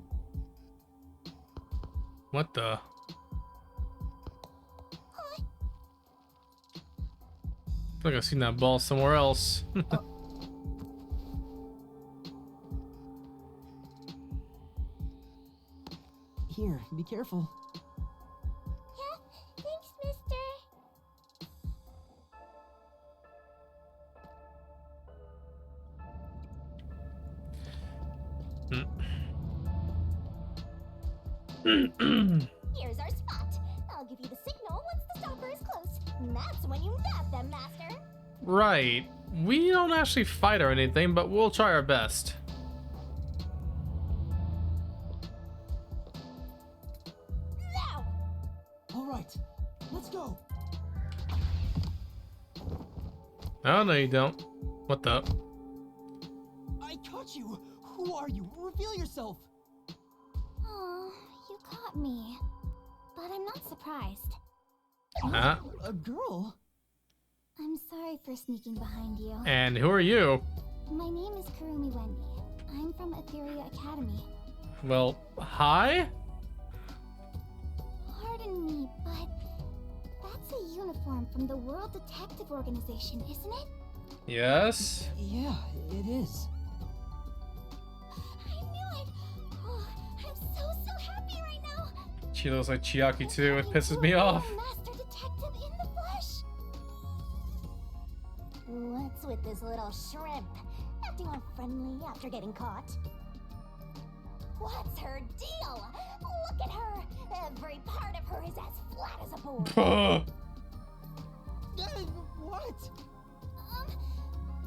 What the? I feel like I've seen that ball somewhere else. Here, be careful. Yeah, thanks, mister. Here's our spot. I'll give you the signal once the stopper is close. That's when you nab them, Master. Right. We don't actually fight or anything, but we'll try our best. Now! All right, let's go. Oh, no, you don't. What the? I caught you. Who are you? Reveal yourself. Oh, you caught me. But I'm not surprised. Huh? A girl? I'm sorry for sneaking behind you. And who are you? My name is Kurumi Wendy. I'm from Etheria Academy. Well, hi? Pardon me, but that's a uniform from the World Detective Organization, isn't it? Yes. Yeah, it is. I knew it! Oh, I'm so happy right now! She looks like Chiaki too. It pisses me off. Master Detective in the flesh! What's with this little shrimp? Acting all friendly after getting caught? What's her deal? Look at her! Every part of her is as flat as a board. What?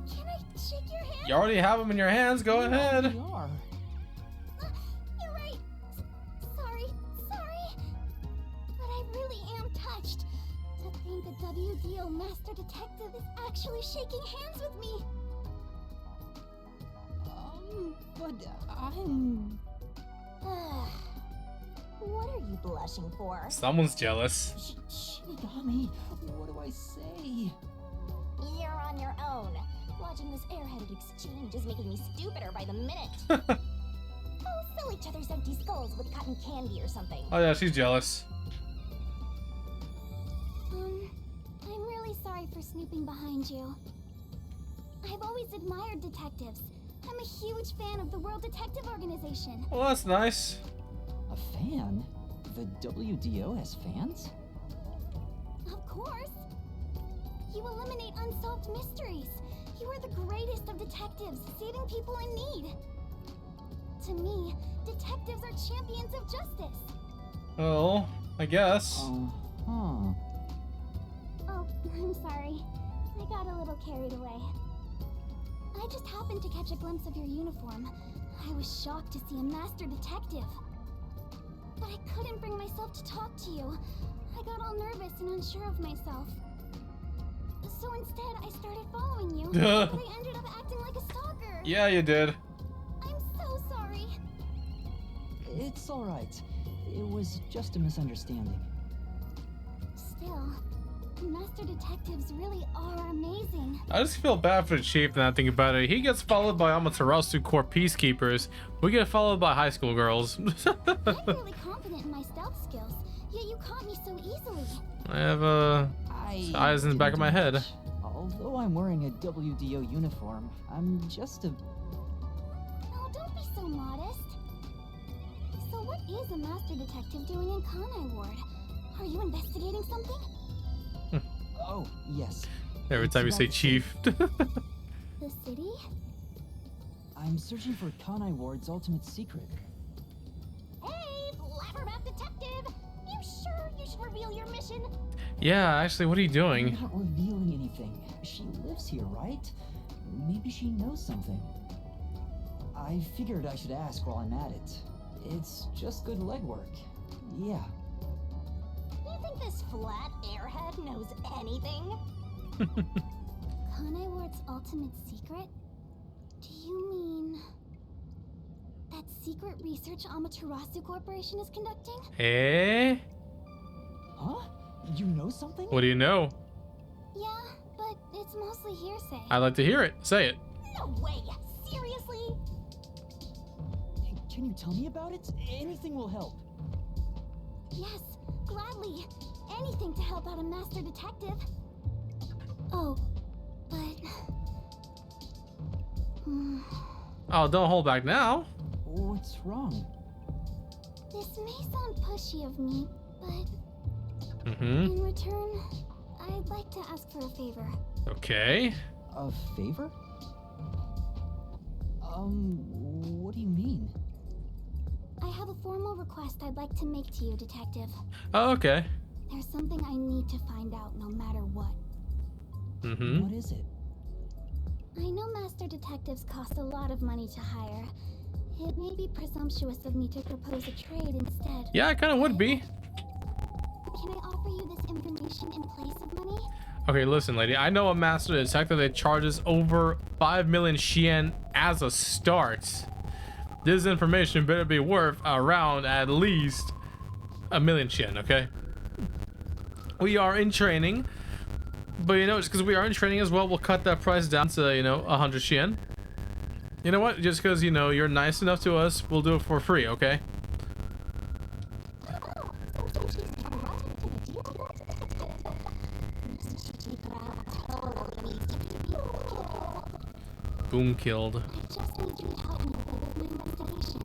Can I shake your hand? You already have them in your hands. Go ahead. We are. You're right. Sorry. But I really am touched. To think a WDO Master Detective is actually shaking hands with me. But I'm... What are you blushing for? Someone's jealous. Shinigami, what do I say? You're on your own. Watching this airheaded exchange is making me stupider by the minute. Go fill each other's empty skulls with cotton candy or something. Oh yeah, she's jealous. I'm really sorry for snooping behind you. I've always admired detectives. I'm a huge fan of the World Detective Organization. Well, that's nice. A fan? The WDO has fans? Of course. You eliminate unsolved mysteries. You are the greatest of detectives, saving people in need. To me, detectives are champions of justice. Oh, I guess. Oh, I'm sorry. I got a little carried away. I just happened to catch a glimpse of your uniform. I was shocked to see a master detective. But I couldn't bring myself to talk to you. I got all nervous and unsure of myself. So instead, I started following you, but I ended up acting like a stalker. Yeah, you did. I'm so sorry. It's all right. It was just a misunderstanding. Still, master detectives really are amazing. I just feel bad for the chief now thinking about it. He gets followed by Amaterasu Corps peacekeepers. We get followed by high school girls. I'm really confident in my stealth skills, yet you caught me so easily. I have eyes in the back of my head. Although I'm wearing a WDO uniform, I'm just a... Oh, don't be so modest. So what is a master detective doing in Kanai Ward? Are you investigating something? Oh, yes. Every time you say chief. The city? I'm searching for Kanai Ward's ultimate secret. Hey, information? Yeah, actually, what are you doing? I'm not revealing anything. She lives here, right? Maybe she knows something. I figured I should ask while I'm at it. It's just good legwork. Yeah. You think this flat airhead knows anything? Kanai Ward's ultimate secret? Do you mean that secret research Amaterasu Corporation is conducting? Hey? Huh? You know something? What do you know? Yeah, but it's mostly hearsay. I'd like to hear it. Say it. No way! Seriously? Can you tell me about it? Anything will help. Yes, gladly. Anything to help out a master detective. Oh, but... Oh, don't hold back now. What's wrong? This may sound pushy of me, but Mm-hmm. in return, I'd like to ask for a favor. Okay. A favor? What do you mean? I have a formal request I'd like to make to you, Detective. Oh, okay. There's something I need to find out no matter what. Mm-hmm. What is it? I know master detectives cost a lot of money to hire. It may be presumptuous of me to propose a trade instead. Yeah, it kind of would be. Can I offer you this information in place of money? Okay, listen, lady. I know a master detective that charges over 5 million Shien as a start. This information better be worth around at least 1 million Shien, okay? We are in training, but you know, just because we are in training as well, we'll cut that price down to, you know, 100 Shien. You know what? Just because, you know, you're nice enough to us, we'll do it for free, okay? Boom killed. I just need you to help me with my investigation.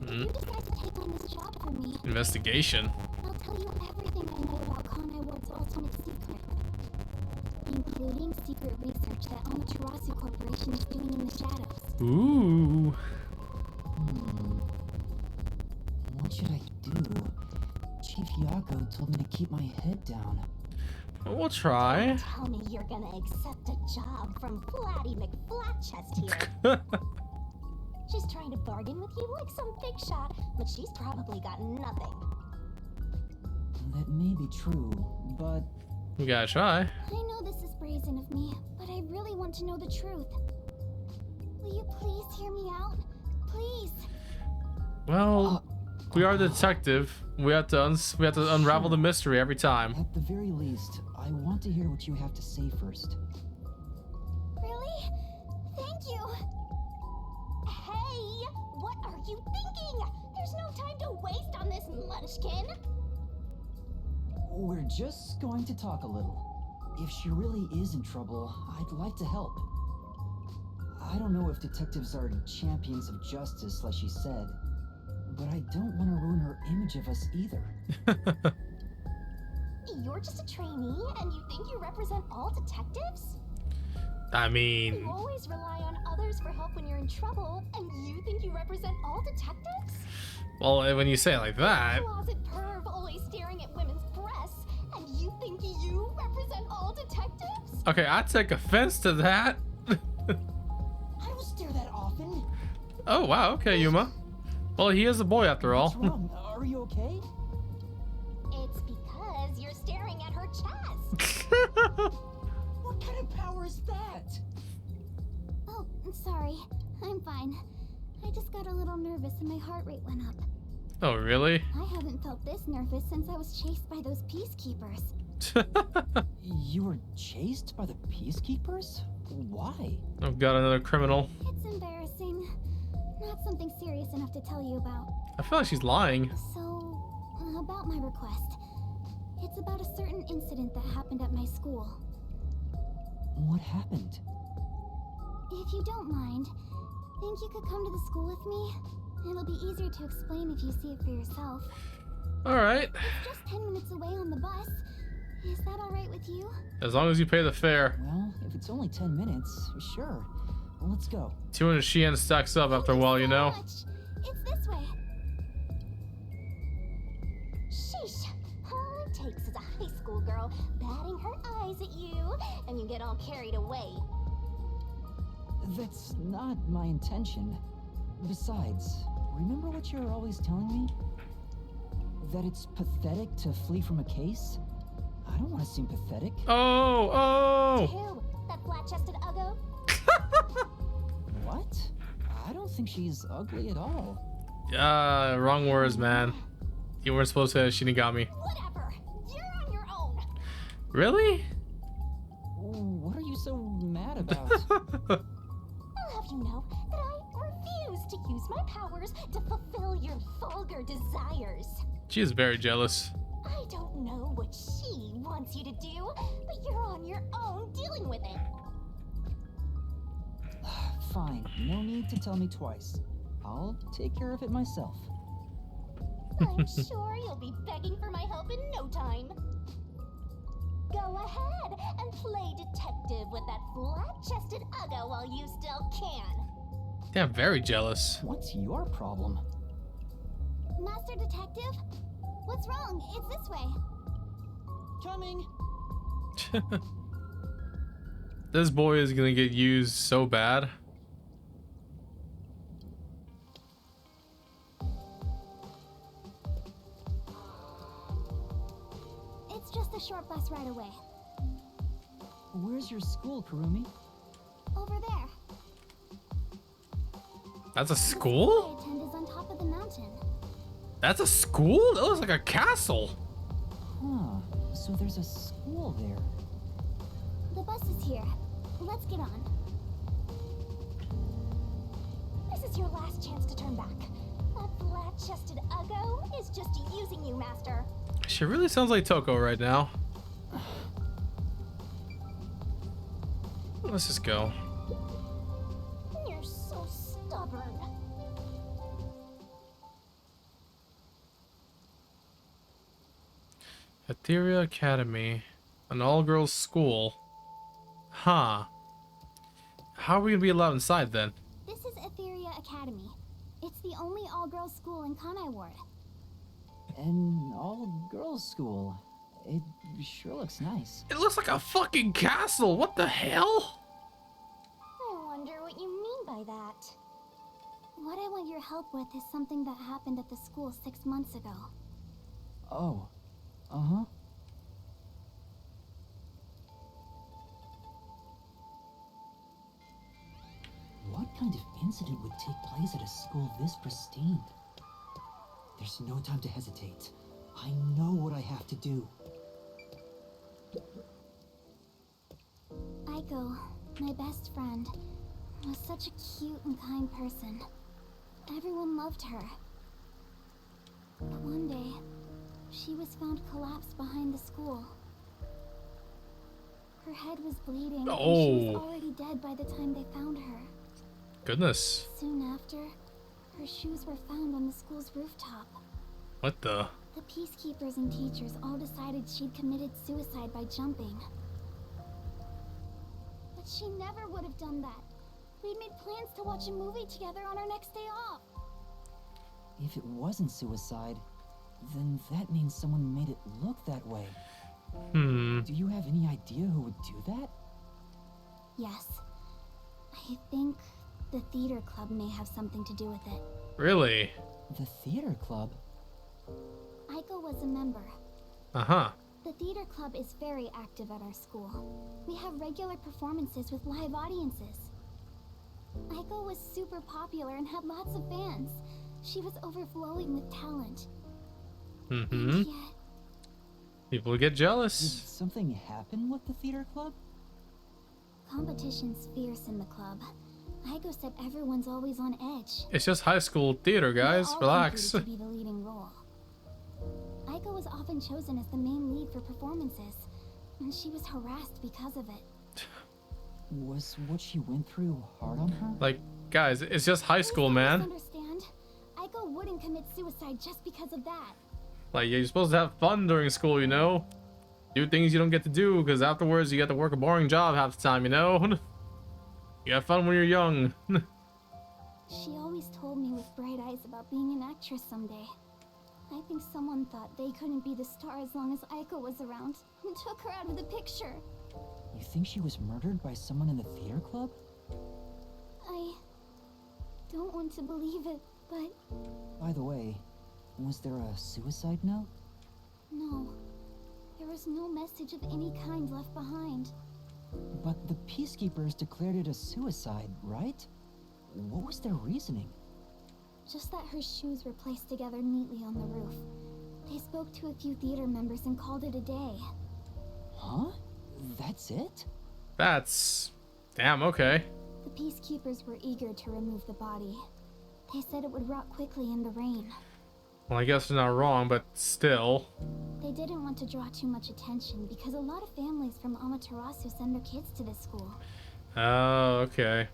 If you decide to take on this job for me, Investigation. I'll tell you everything I know about Kanai Ward's ultimate secret, including secret research that Amaterasu Corporation is doing in the shadows. Ooh. What should I do? Chief Yako told me to keep my head down. We'll try. Tell me you're gonna accept a job from Flatty McFlatchest here. She's trying to bargain with you like some big shot, but she's probably got nothing. That may be true, but We gotta try. I know this is brazen of me, but I really want to know the truth. Will you please hear me out? Please. Well, we are the detective. We have to unravel the mystery every time. at the very least, I want to hear what you have to say first. Really? Thank you. Hey, what are you thinking? There's no time to waste on this munchkin. We're just going to talk a little. If she really is in trouble, I'd like to help. I don't know if detectives are champions of justice, like she said, but I don't want to ruin her image of us either. You're just a trainee, and you think you represent all detectives? I mean, You always rely on others for help when you're in trouble, and you think you represent all detectives? well, when you say it like that, Closet perv always staring at women's breasts, and you think you represent all detectives? okay, I take offense to that. I don't stare that often. Oh wow, okay, Yuma. Well, he is a boy after What's all. wrong? Are you okay? It's because you're staring at her chest. What kind of power is that? Oh, sorry. I'm fine. I just got a little nervous and my heart rate went up. Oh really? I haven't felt this nervous since I was chased by those peacekeepers. You were chased by the peacekeepers? Why? I've got another criminal. It's embarrassing. Not something serious enough to tell you about. I feel like she's lying. So, about my request. It's about a certain incident that happened at my school. What happened? If you don't mind, think you could come to the school with me? It'll be easier to explain if you see it for yourself. All right. It's just 10 minutes away on the bus. Is that alright with you? As long as you pay the fare. Well, if it's only 10 minutes, sure. Let's go. 200 Shien stacks up after a while, you know. It's this way. Sheesh. All it takes is a high school schoolgirl batting her eyes at you, and you get all carried away. That's not my intention. Besides, remember what you're always telling me? That it's pathetic to flee from a case? I don't want to seem pathetic. Oh! Who? That flat-chested uggo? What? I don't think she's ugly at all. Wrong words, man. You weren't supposed to say Shinigami. Whatever. You're on your own. Really? What are you so mad about? I'll have you know that I refuse to use my powers to fulfill your vulgar desires. She is very jealous. I don't know what she wants you to do, but you're on your own dealing with it. Fine, no need to tell me twice. I'll take care of it myself. I'm sure you'll be begging for my help in no time. Go ahead and play detective with that flat-chested uggo while you still can. Yeah, I'm very jealous. What's your problem? Master Detective? What's wrong? It's this way. Coming! This boy is gonna get used so bad. It's just a short bus ride away. Where's your school, Kurumi? Over there. That's a The school? I attend is on top of the mountain. That's a school? That looks like a castle. Huh, so there's a school there. The bus is here. Let's get on. This is your last chance to turn back. That flat-chested uggo is just using you, Master. She really sounds like Toko right now. Let's just go. You're so stubborn. Etheria Academy, an all-girls school. Huh. How are we gonna be allowed inside then? This is Etheria Academy. It's the only all-girls school in Kanai Ward. An all-girls school. It sure looks nice. It looks like a fucking castle. What the hell? I wonder what you mean by that. What I want your help with is something that happened at the school 6 months ago. Oh. Uh-huh. What kind of incident would take place at a school this pristine? There's no time to hesitate. I know what I have to do. Aiko, my best friend, was such a cute and kind person. Everyone loved her. But one day, she was found collapsed behind the school. Her head was bleeding, and she was already dead by the time they found her. Goodness. Soon after, her shoes were found on the school's rooftop. What the? The peacekeepers and teachers all decided she'd committed suicide by jumping. But she never would have done that. We'd made plans to watch a movie together on our next day off. If it wasn't suicide, then that means someone made it look that way. Do you have any idea who would do that? Yes. I think the theater club may have something to do with it. Really? The theater club? Aiko was a member. Uh-huh. The theater club is very active at our school. We have regular performances with live audiences. Aiko was super popular and had lots of fans. She was overflowing with talent. And yet, People get jealous. Did something happen with the theater club? competition's fierce in the club. Aiko said everyone's always on edge. It's just high school theater, guys. They all Relax. competed to be the leading role. Aiko was often chosen as the main lead for performances, and she was harassed because of it. Was what she went through hard on her? Like, guys, it's just high school, man. Understand? Aiko wouldn't commit suicide just because of that. Like, you're supposed to have fun during school, you know? Do things you don't get to do, because afterwards you get to work a boring job half the time, you know? You have fun when you're young. She always told me with bright eyes about being an actress someday. I think someone thought they couldn't be the star as long as Aiko was around and took her out of the picture. You think she was murdered by someone in the theater club? I don't want to believe it, but By the way, was there a suicide note? no. There was no message of any kind left behind. But the Peacekeepers declared it a suicide, right? What was their reasoning? Just that her shoes were placed together neatly on the roof. They spoke to a few theater members and called it a day. Huh? That's it? That's... damn, okay. The Peacekeepers were eager to remove the body. They said it would rot quickly in the rain. Well, I guess they're not wrong, but still. They didn't want to draw too much attention because a lot of families from Amaterasu send their kids to this school. Oh, okay.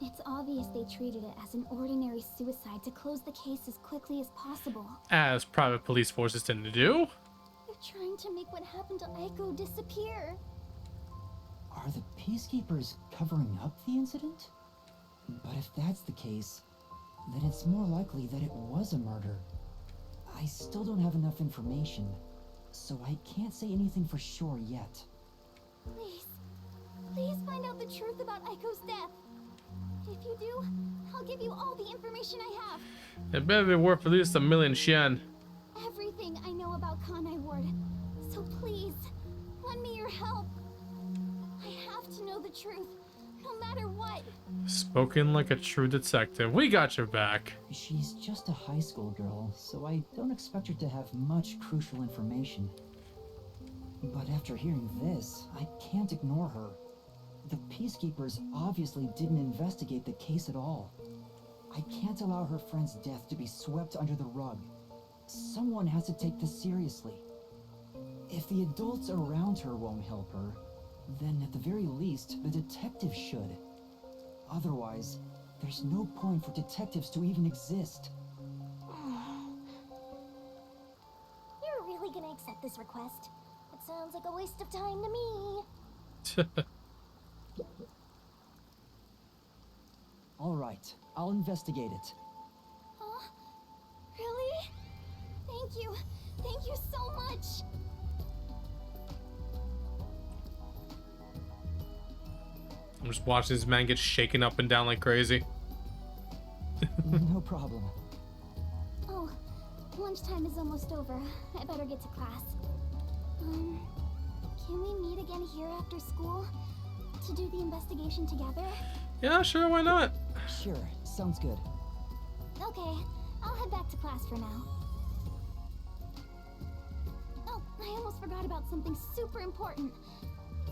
It's obvious they treated it as an ordinary suicide to close the case as quickly as possible. As private police forces tend to do. They're trying to make what happened to Aiko disappear. Are the Peacekeepers covering up the incident? But if that's the case, then it's more likely that it was a murder. I still don't have enough information, so I can't say anything for sure yet. Please find out the truth about Aiko's death. If you do, I'll give you all the information I have. It better be worth at least 1,000,000 yen. Everything I know about Kanai Ward. So please, lend me your help. I have to know the truth, no matter what. Spoken like a true detective. We got your back. She's just a high school girl, so I don't expect her to have much crucial information. But after hearing this, I can't ignore her. The Peacekeepers obviously didn't investigate the case at all. I can't allow her friend's death to be swept under the rug. Someone has to take this seriously. If the adults around her won't help her, then at the very least, the detective should. Otherwise, there's no point for detectives to even exist. You're really gonna accept this request? It sounds like a waste of time to me. All right, I'll investigate it. Huh? Really? Thank you. Thank you so much. I'm just watching this man get shaken up and down like crazy. No problem. Oh, lunchtime is almost over. I better get to class. Can we meet again here after school? To do the investigation together? Yeah, sure, why not? Sure, sounds good. Okay, I'll head back to class for now. Oh, I almost forgot about something super important.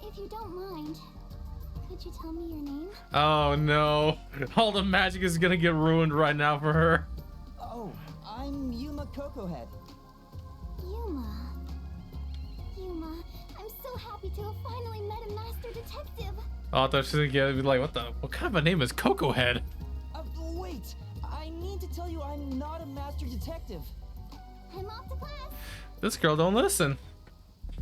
If you don't mind, could you tell me your name? Oh no. All the magic is gonna get ruined right now for her. Oh, I'm Yuma Cocohead. Yuma. Yuma, I'm so happy to have finally met a master detective. Oh, I thought she was gonna be like, what kind of a name is Coco Head? Wait, I need to tell you I'm not a master detective. I'm off to class. This girl don't listen.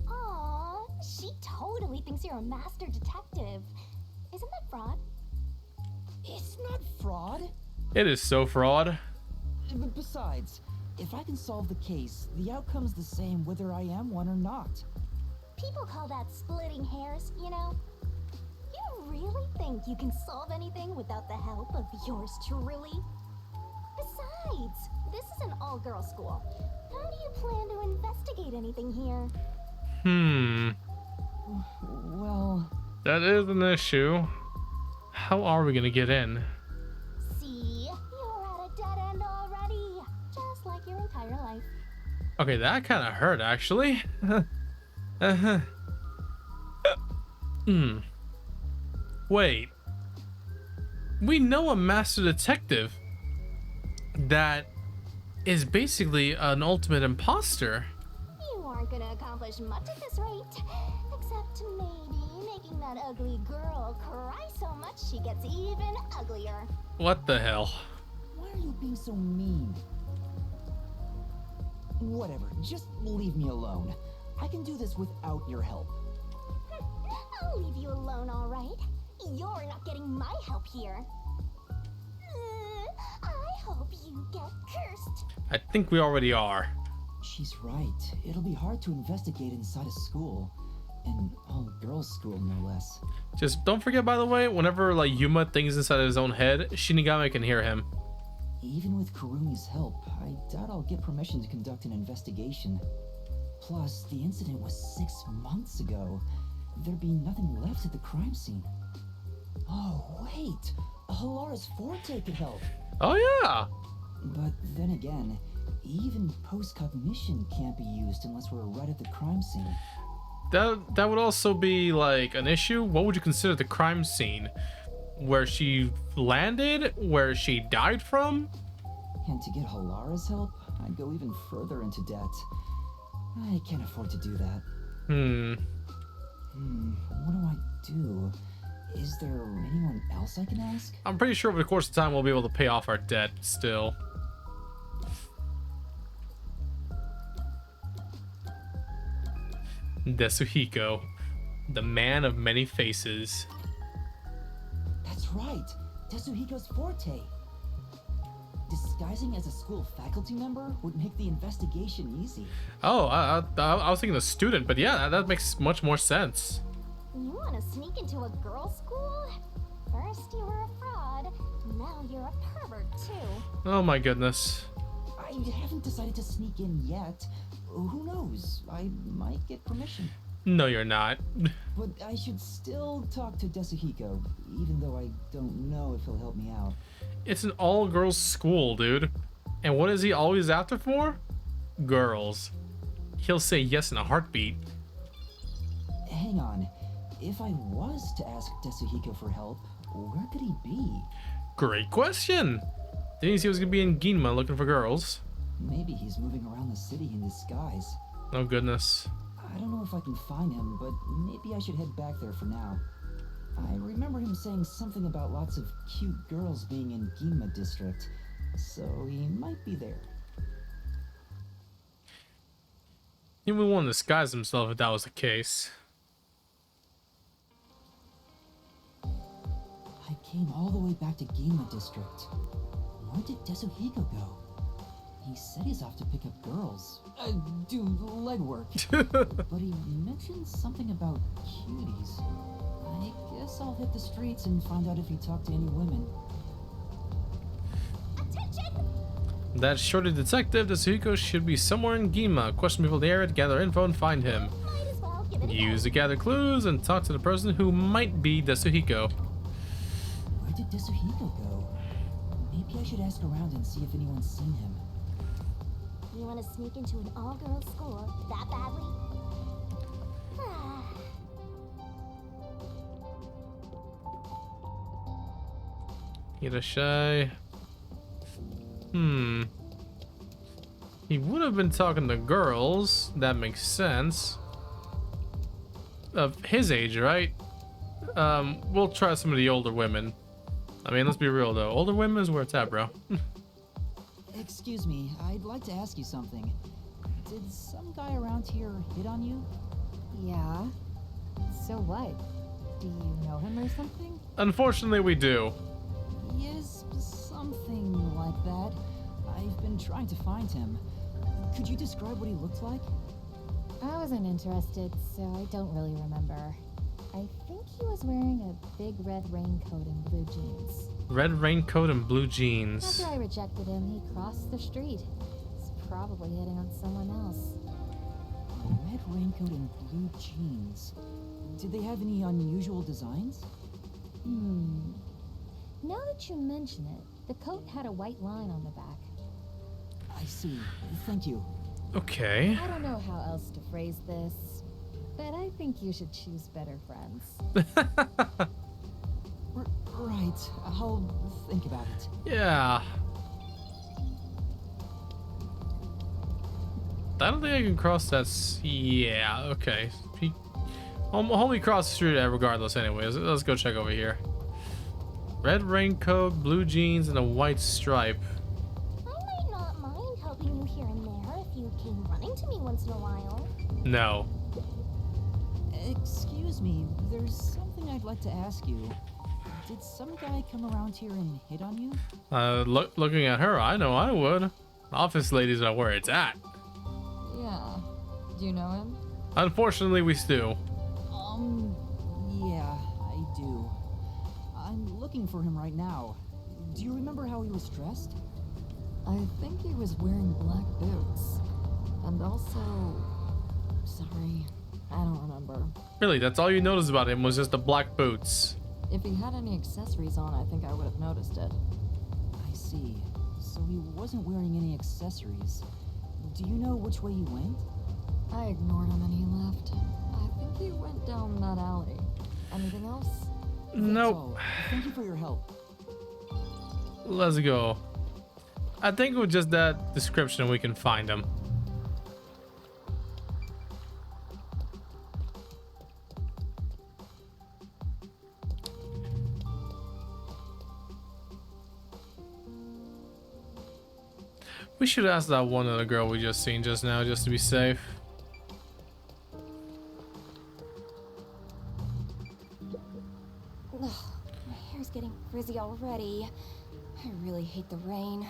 Aww, she totally thinks you're a master detective. Isn't that fraud? It's not fraud. It is so fraud. Besides, if I can solve the case, the outcome's the same whether I am one or not. People call that splitting hairs, you know? You really think you can solve anything without the help of yours truly? Besides, this is an all-girls school. How do you plan to investigate anything here? Well... That is an issue. How are we gonna get in? See? You're at a dead end already. Just like your entire life. Okay, that kind of hurt, actually. Wait. We know a master detective that is basically an ultimate imposter. You aren't gonna accomplish much at this rate. Except maybe making that ugly girl cry so much she gets even uglier. What the hell? Why are you being so mean? Whatever, just leave me alone. I can do this without your help. I'll leave you alone, all right? You're not getting my help here. I hope you get cursed. I think we already are. She's right. It'll be hard to investigate inside a school. An all-girls school, no less. Just don't forget, by the way, whenever like Yuma thinks inside of his own head, Shinigami can hear him. Even with Kurumi's help, I doubt I'll get permission to conduct an investigation. Plus, the incident was 6 months ago. There'd be nothing left at the crime scene. Oh, wait! Hilara's Forte could help! Oh yeah! But then again, even post-cognition can't be used unless we're right at the crime scene. That would also be like an issue. What would you consider the crime scene? Where she landed? Where she died from? And to get Hilara's help, I'd go even further into debt. I can't afford to do that. What do I do? Is there anyone else I can ask? I'm pretty sure over the course of time we'll be able to pay off our debt still. Desuhiko, the man of many faces. That's right! Tetsuhiko's Forte! Disguising as a school faculty member would make the investigation easy. Oh, I was thinking a student, but yeah, that makes much more sense. You want to sneak into a girls' school? First you were a fraud, now you're a pervert too. Oh my goodness. I haven't decided to sneak in yet. Who knows? I might get permission. No, you're not. But I should still talk to Desuhiko, even though I don't know if he'll help me out. It's an all-girls school, dude. And what is he always after for? Girls. He'll say yes in a heartbeat. Hang on. If I was to ask Desuhiko for help, where could he be? Great question. Didn't you see he was gonna be in Ginma looking for girls? Maybe he's moving around the city in disguise. Oh goodness. I don't know if I can find him, but maybe I should head back there for now. I remember him saying something about lots of cute girls being in Ginma district, so he might be there. He would want to disguise himself if that was the case. I came all the way back to Ginma district. Where did Desuhiko go? He said he's off to pick up girls. Do legwork. But he mentioned something about cuties. I guess I'll hit the streets and find out if he talked to any women. Attention! That shorty detective, Desuhiko, should be somewhere in Ginma. Question people there to gather info and find him. Might as well give it a Use to gather clues and talk to the person who might be Desuhiko. Where did Desuhiko go? Maybe I should ask around and see if anyone's seen him. You want to sneak into an all-girls school that badly? Hirashai. He would have been talking to girls. That makes sense. Of his age, right? We'll try some of the older women. I mean, let's be real though. Older women is where it's at, bro. Excuse me, I'd like to ask you something. Did some guy around here hit on you? Yeah. So what? Do you know him or something? Unfortunately, we do. Yes, something like that. I've been trying to find him. Could you describe what he looked like? I wasn't interested, so I don't really remember. I think he was wearing a big red raincoat and blue jeans. Red raincoat and blue jeans. After I rejected him, he crossed the street. He's probably hitting on someone else. Red raincoat and blue jeans. Did they have any unusual designs? Now that you mention it, the coat had a white line on the back. I see. Thank you. Okay. I don't know how else to phrase this, but I think you should choose better friends. Right. I'll think about it. Yeah. I don't think I can cross that. Yeah, okay. Homie crossed the street regardless anyways. Let's go check over here. Red raincoat, blue jeans, and a white stripe. I might not mind helping you here and there if you came running to me once in a while. No. Excuse me, there's something I'd like to ask you. Did some guy come around here and hit on you? Looking at her, I know I would. Office ladies are where it's at. Yeah. Do you know him? Unfortunately, we do. Yeah, I do. I'm looking for him right now. Do you remember how he was dressed? I think he was wearing black boots. And also... Sorry, I don't remember. Really, that's all you noticed about him was just the black boots. If he had any accessories on, I think I would have noticed it. I see. So he wasn't wearing any accessories. Do you know which way he went? I ignored him and he left. I think he went down that alley. Anything else? Nope. Thank you for your help. Let's go. I think with just that description we can find him. We should ask that one other girl we just seen just now, just to be safe. Ugh, my hair's getting frizzy already. I really hate the rain.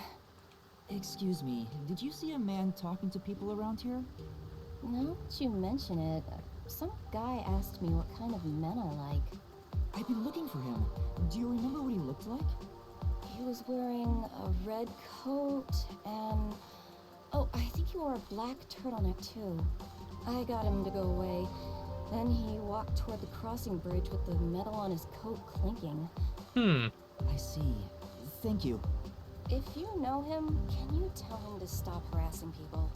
Excuse me, did you see a man talking to people around here? Now that you mention it, some guy asked me what kind of men I like. I've been looking for him. Do you remember what he looked like? He was wearing a red coat and... Oh, I think he wore a black turtleneck too. I got him to go away. Then he walked toward the crossing bridge with the metal on his coat clinking. I see. Thank you. If you know him, can you tell him to stop harassing people?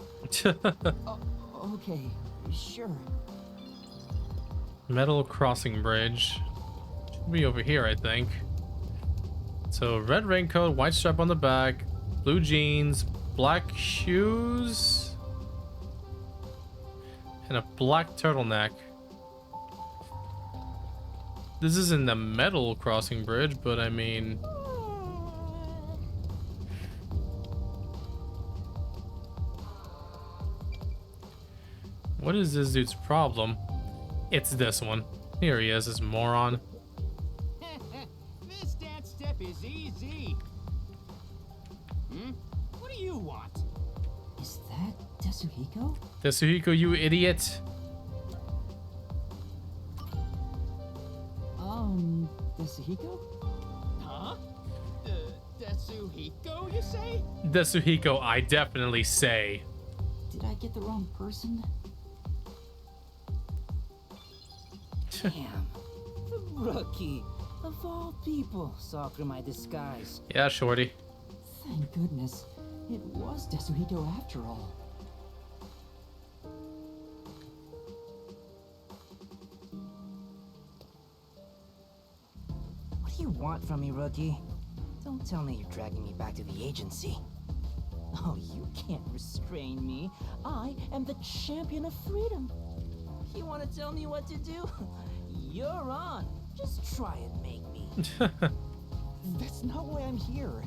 Okay, sure. Metal crossing bridge. Should be over here, I think. So red raincoat, white stripe on the back, blue jeans, black shoes, and a black turtleneck. This isn't the metal crossing bridge, but I mean... What is this dude's problem? It's this one. Here he is, this moron. This dance step is easy. What do you want? Is that Tetsuhiko? Tetsuhiko, you idiot. Tetsuhiko? Huh? Tetsuhiko, you say? Tetsuhiko, I definitely say. Did I get the wrong person? Damn. The rookie. Of all people, saw through my disguise. Yeah, shorty. Thank goodness. It was Tetsuhiko after all. What do you want from me, rookie? Don't tell me you're dragging me back to the agency. Oh, you can't restrain me. I am the champion of freedom. You want to tell me what to do? You're on. Just try and make me. That's not why I'm here.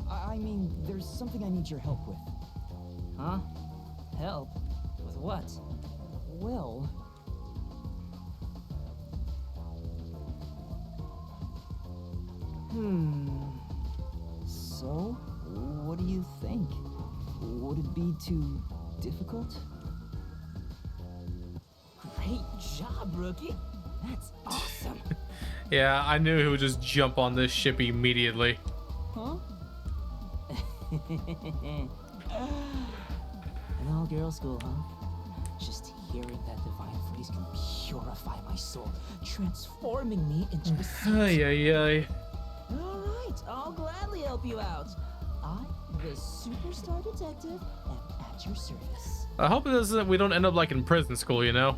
I mean, there's something I need your help with. Huh? Help? With what? Well... So, what do you think? Would it be too difficult? Great job, rookie. That's awesome. Yeah, I knew he would just jump on this ship immediately. Huh? An all-girl school, huh? Just hearing that divine phrase can purify my soul, transforming me into a saint. Ay, ay, ay. All right, I'll gladly help you out. I, the superstar detective, am at your service. I hope it doesn't, we don't end up like in prison school, you know?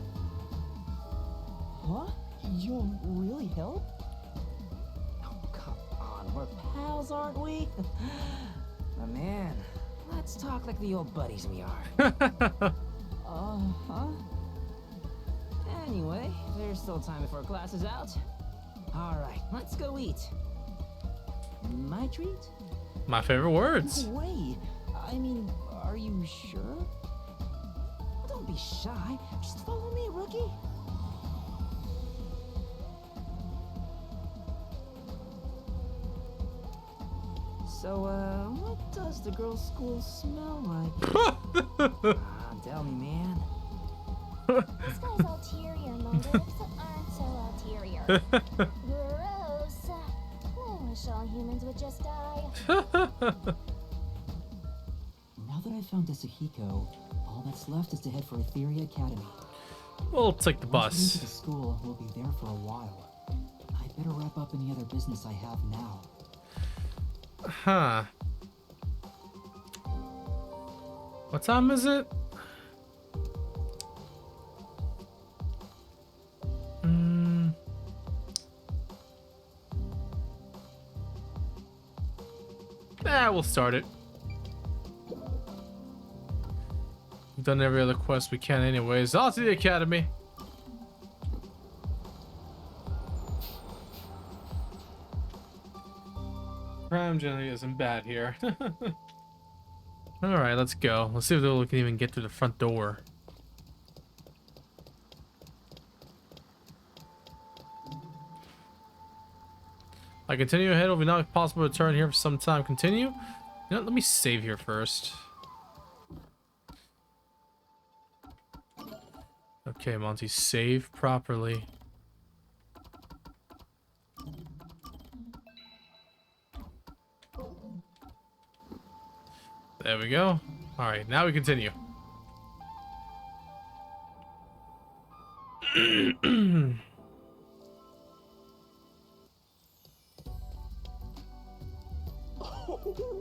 Huh? You'll really help? Oh, come on, we're pals, aren't we? My man, let's talk like the old buddies we are. Uh-huh. Anyway, there's still time before class is out. All right, let's go eat. My treat? My favorite words. No way. I mean, are you sure? Don't be shy. Just follow me, rookie. So, what does the girls' school smell like? Tell me, man. This guy's ulterior motives aren't so ulterior. Gross. I wish all humans would just die. Now that I've found Yasuhiko, all that's left is to head for Etheria Academy. We'll take the Once we bus. get to the school, we'll be there for a while. I better wrap up any other business I have now. Huh. What time is it? We'll start it. We've done every other quest we can anyways. Off to the academy. Crime generally isn't bad here. Alright, let's go. Let's see if we can even get through the front door. I continue ahead. It will be not possible to return here for some time. Continue. You know what, let me save here first. Okay, Monty, save properly. There we go. All right, now we continue.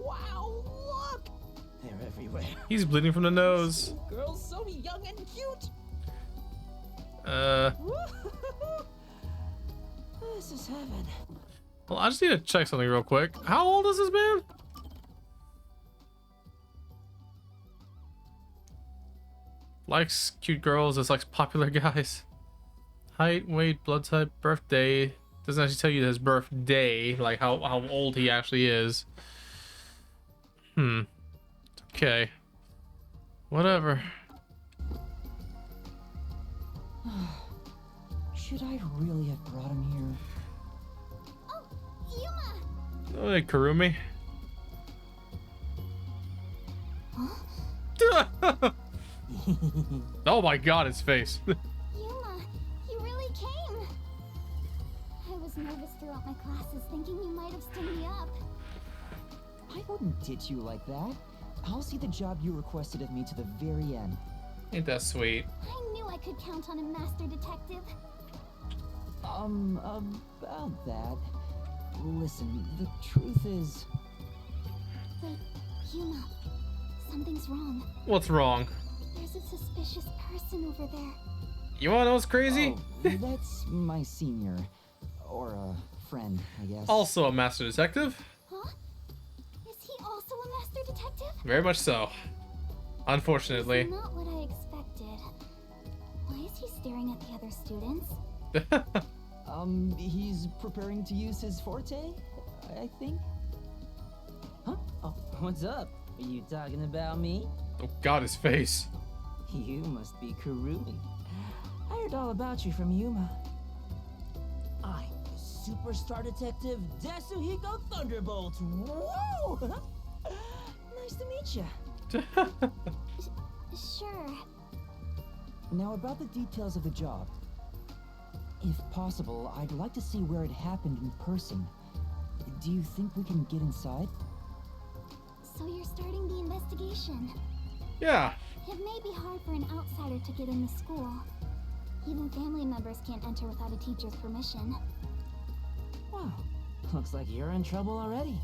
Wow, look! They're everywhere. He's bleeding from the nose. Girls so young and cute. This is heaven. Well, I just need to check something real quick. How old is this man? Likes cute girls, dislikes popular guys. Height, weight, blood type, birthday. Doesn't actually tell you his birthday, like how old he actually is. Okay. Whatever. Should I really have brought him here? Oh, Yuma! Oh, hey, Kurumi. Oh my god, his face. Yuma, you really came. I was nervous throughout my classes, thinking you might have stood me up. I wouldn't ditch you like that. I'll see the job you requested of me to the very end. Ain't that sweet? I knew I could count on a master detective. About that. Listen, the truth is... Wait, Yuma, something's wrong. What's wrong? There's a suspicious person over there. You wanna know what's crazy? Oh, that's my senior. Or a friend, I guess. Also a master detective? Huh? Is he also a master detective? Very much so. Unfortunately. That's not what I expected. Why is he staring at the other students? He's preparing to use his forte, I think. Huh? Oh, what's up? Are you talking about me? Oh god, his face. You must be Kurumi. I heard all about you from Yuma. I'm the superstar detective Yasuhiko Thunderbolt. Whoa! Nice to meet you. Sure. Now about the details of the job. If possible, I'd like to see where it happened in person. Do you think we can get inside? So you're starting the investigation. Yeah. It may be hard for an outsider to get in the school. Even family members can't enter without a teacher's permission. Wow, looks like you're in trouble already.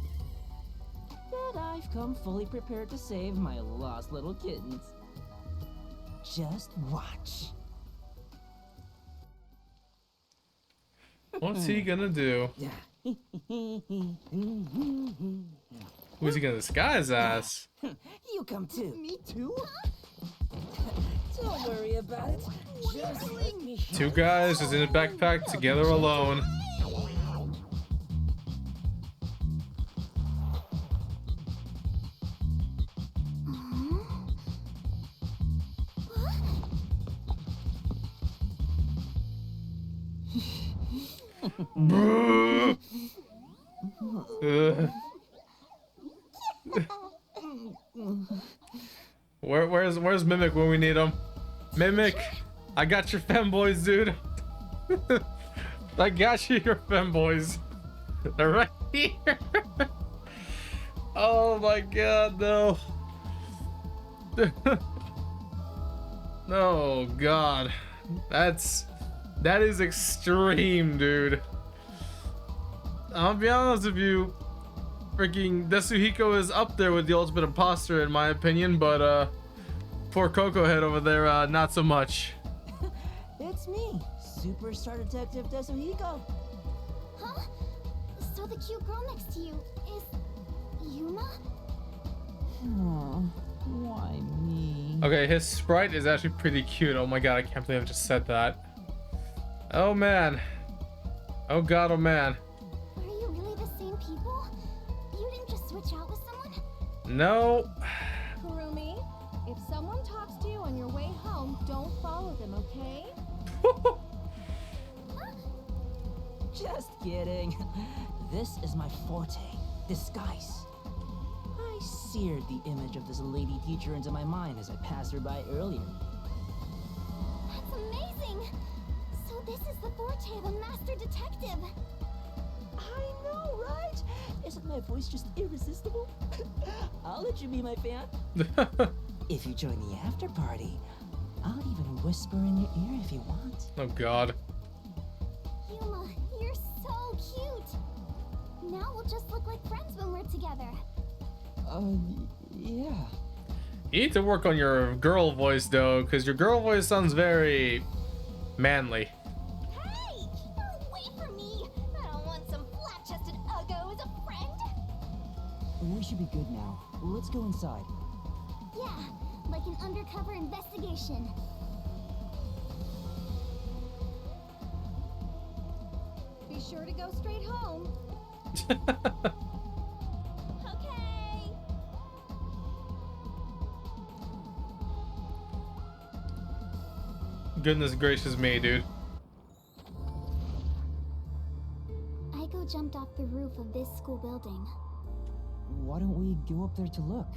But I've come fully prepared to save my lost little kittens. Just watch. What's he gonna do? Who's he gonna disguise as? You come too. Me too? Don't worry about it. Just let me show Two guys just in a backpack together alone. Where's Mimic when we need him? Mimic, I got your femboys, dude. I got you your femboys. They're right here. Oh my god, no. Oh god. That is extreme, dude. I'll be honest with you. Freaking Desuhiko is up there with the ultimate imposter in my opinion, but poor Coco Head over there, not so much. It's me, Superstar Detective Desuhiko. Huh? So the cute girl next to you is Yuma? Oh, why me? Okay, his sprite is actually pretty cute. Oh my god, I can't believe I just said that. Oh man. Oh god, oh man. Are you really the same people? You didn't just switch out with someone? No. Kurumi, if someone talks to you on your way home, don't follow them, okay? Just kidding. This is my forte, disguise. I seared the image of this lady teacher into my mind as I passed her by earlier. That's amazing! So this is the forte of a master detective. I know, right? Isn't my voice just irresistible? I'll let you be my fan. If you join the after party, I'll even whisper in your ear if you want. Oh god. Yuma, you're so cute! Now we'll just look like friends when we're together. Yeah. You need to work on your girl voice though, because your girl voice sounds very manly. Hey! Wait for me! I don't want some flat-chested uggo as a friend! We should be good now. Let's go inside. Yeah, like an undercover investigation. Be sure to go straight home. Okay. Goodness gracious me, dude. Aiko jumped off the roof of this school building. Why don't we go up there to look?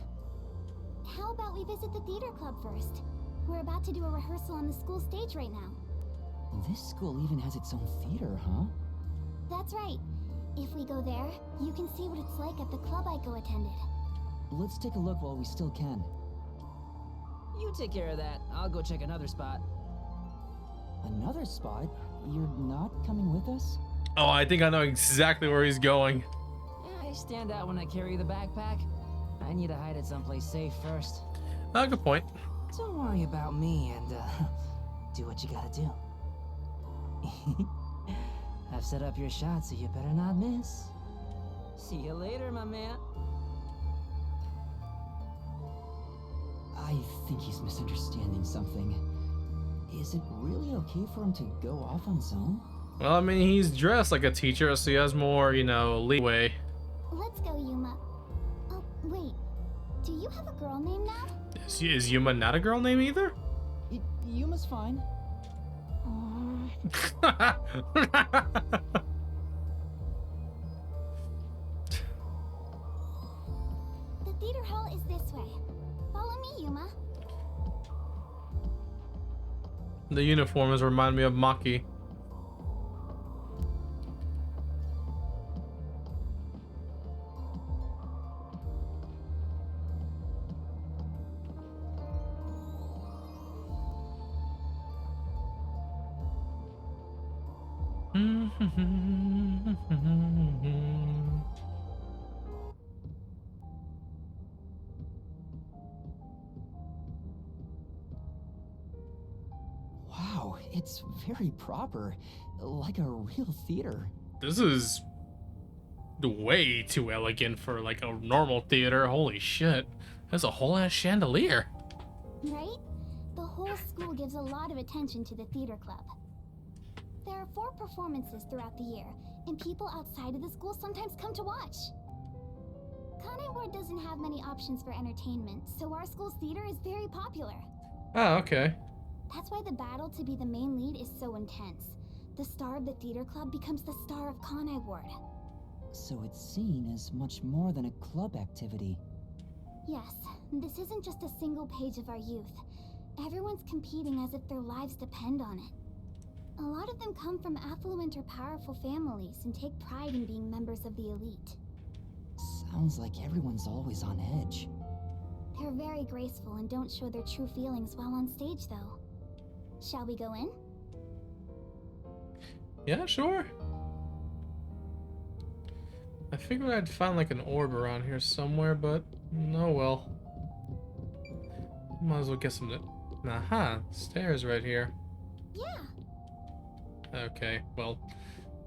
How about we visit the theater club first? We're about to do a rehearsal on the school stage right now. This school even has its own theater, huh? That's right. If we go there, you can see what it's like at the club Aiko attended. Let's take a look while we still can. You take care of that. I'll go check another spot. Another spot? You're not coming with us? Oh, I think I know exactly where he's going. I stand out when I carry the backpack. I need to hide it someplace safe first. Good point. Don't worry about me and do what you gotta do. I've set up your shot, so you better not miss. See you later, my man. I think he's misunderstanding something. Is it really okay for him to go off on his own? Well, I mean, he's dressed like a teacher, so he has more, you know, leeway. Let's go, Yuma. Oh, wait. Do you have a girl name now? Is Yuma not a girl name either? Yuma's fine. The theater hall is this way. Follow me, Yuma. The uniforms remind me of Maki. Wow, it's very proper, like a real theater. This is way too elegant for like a normal theater. Holy shit. There's a whole ass chandelier. Right? The whole school gives a lot of attention to the theater club. There are 4 performances throughout the year, and people outside of the school sometimes come to watch. Kanai Ward doesn't have many options for entertainment, so our school's theater is very popular. Oh, okay. That's why the battle to be the main lead is so intense. The star of the theater club becomes the star of Kanai Ward. So it's seen as much more than a club activity. Yes, this isn't just a single page of our youth. Everyone's competing as if their lives depend on it. A lot of them come from affluent or powerful families and take pride in being members of the elite. Sounds like everyone's always on edge. They're very graceful and don't show their true feelings while on stage, though. Shall we go in? Yeah, sure. I figured I'd find like an orb around here somewhere, but no, well. Might as well get some. Aha, stairs right here. Yeah. Okay, well,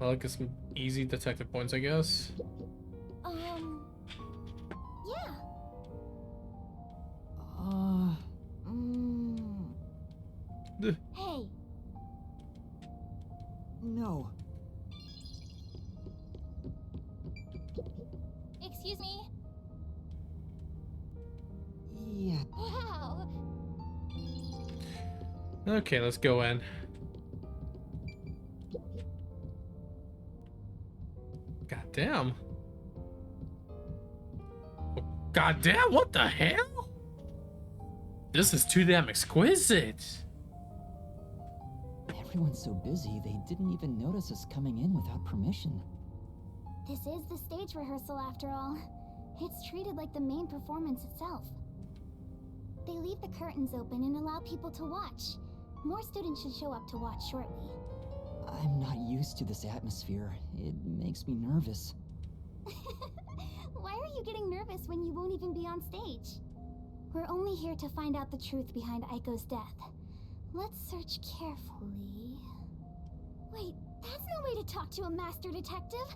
I'll get some easy detective points, I guess. Yeah. Hey. No. Excuse me? Yeah. Wow. Okay, let's go in. God damn. God damn, what the hell? This is too damn exquisite. Everyone's so busy, they didn't even notice us coming in without permission. This is the stage rehearsal after all. It's treated like the main performance itself. They leave the curtains open and allow people to watch. More students should show up to watch shortly. I'm not used to this atmosphere. It makes me nervous. Why are you getting nervous when you won't even be on stage? We're only here to find out the truth behind Aiko's death. Let's search carefully. Wait, that's no way to talk to a master detective.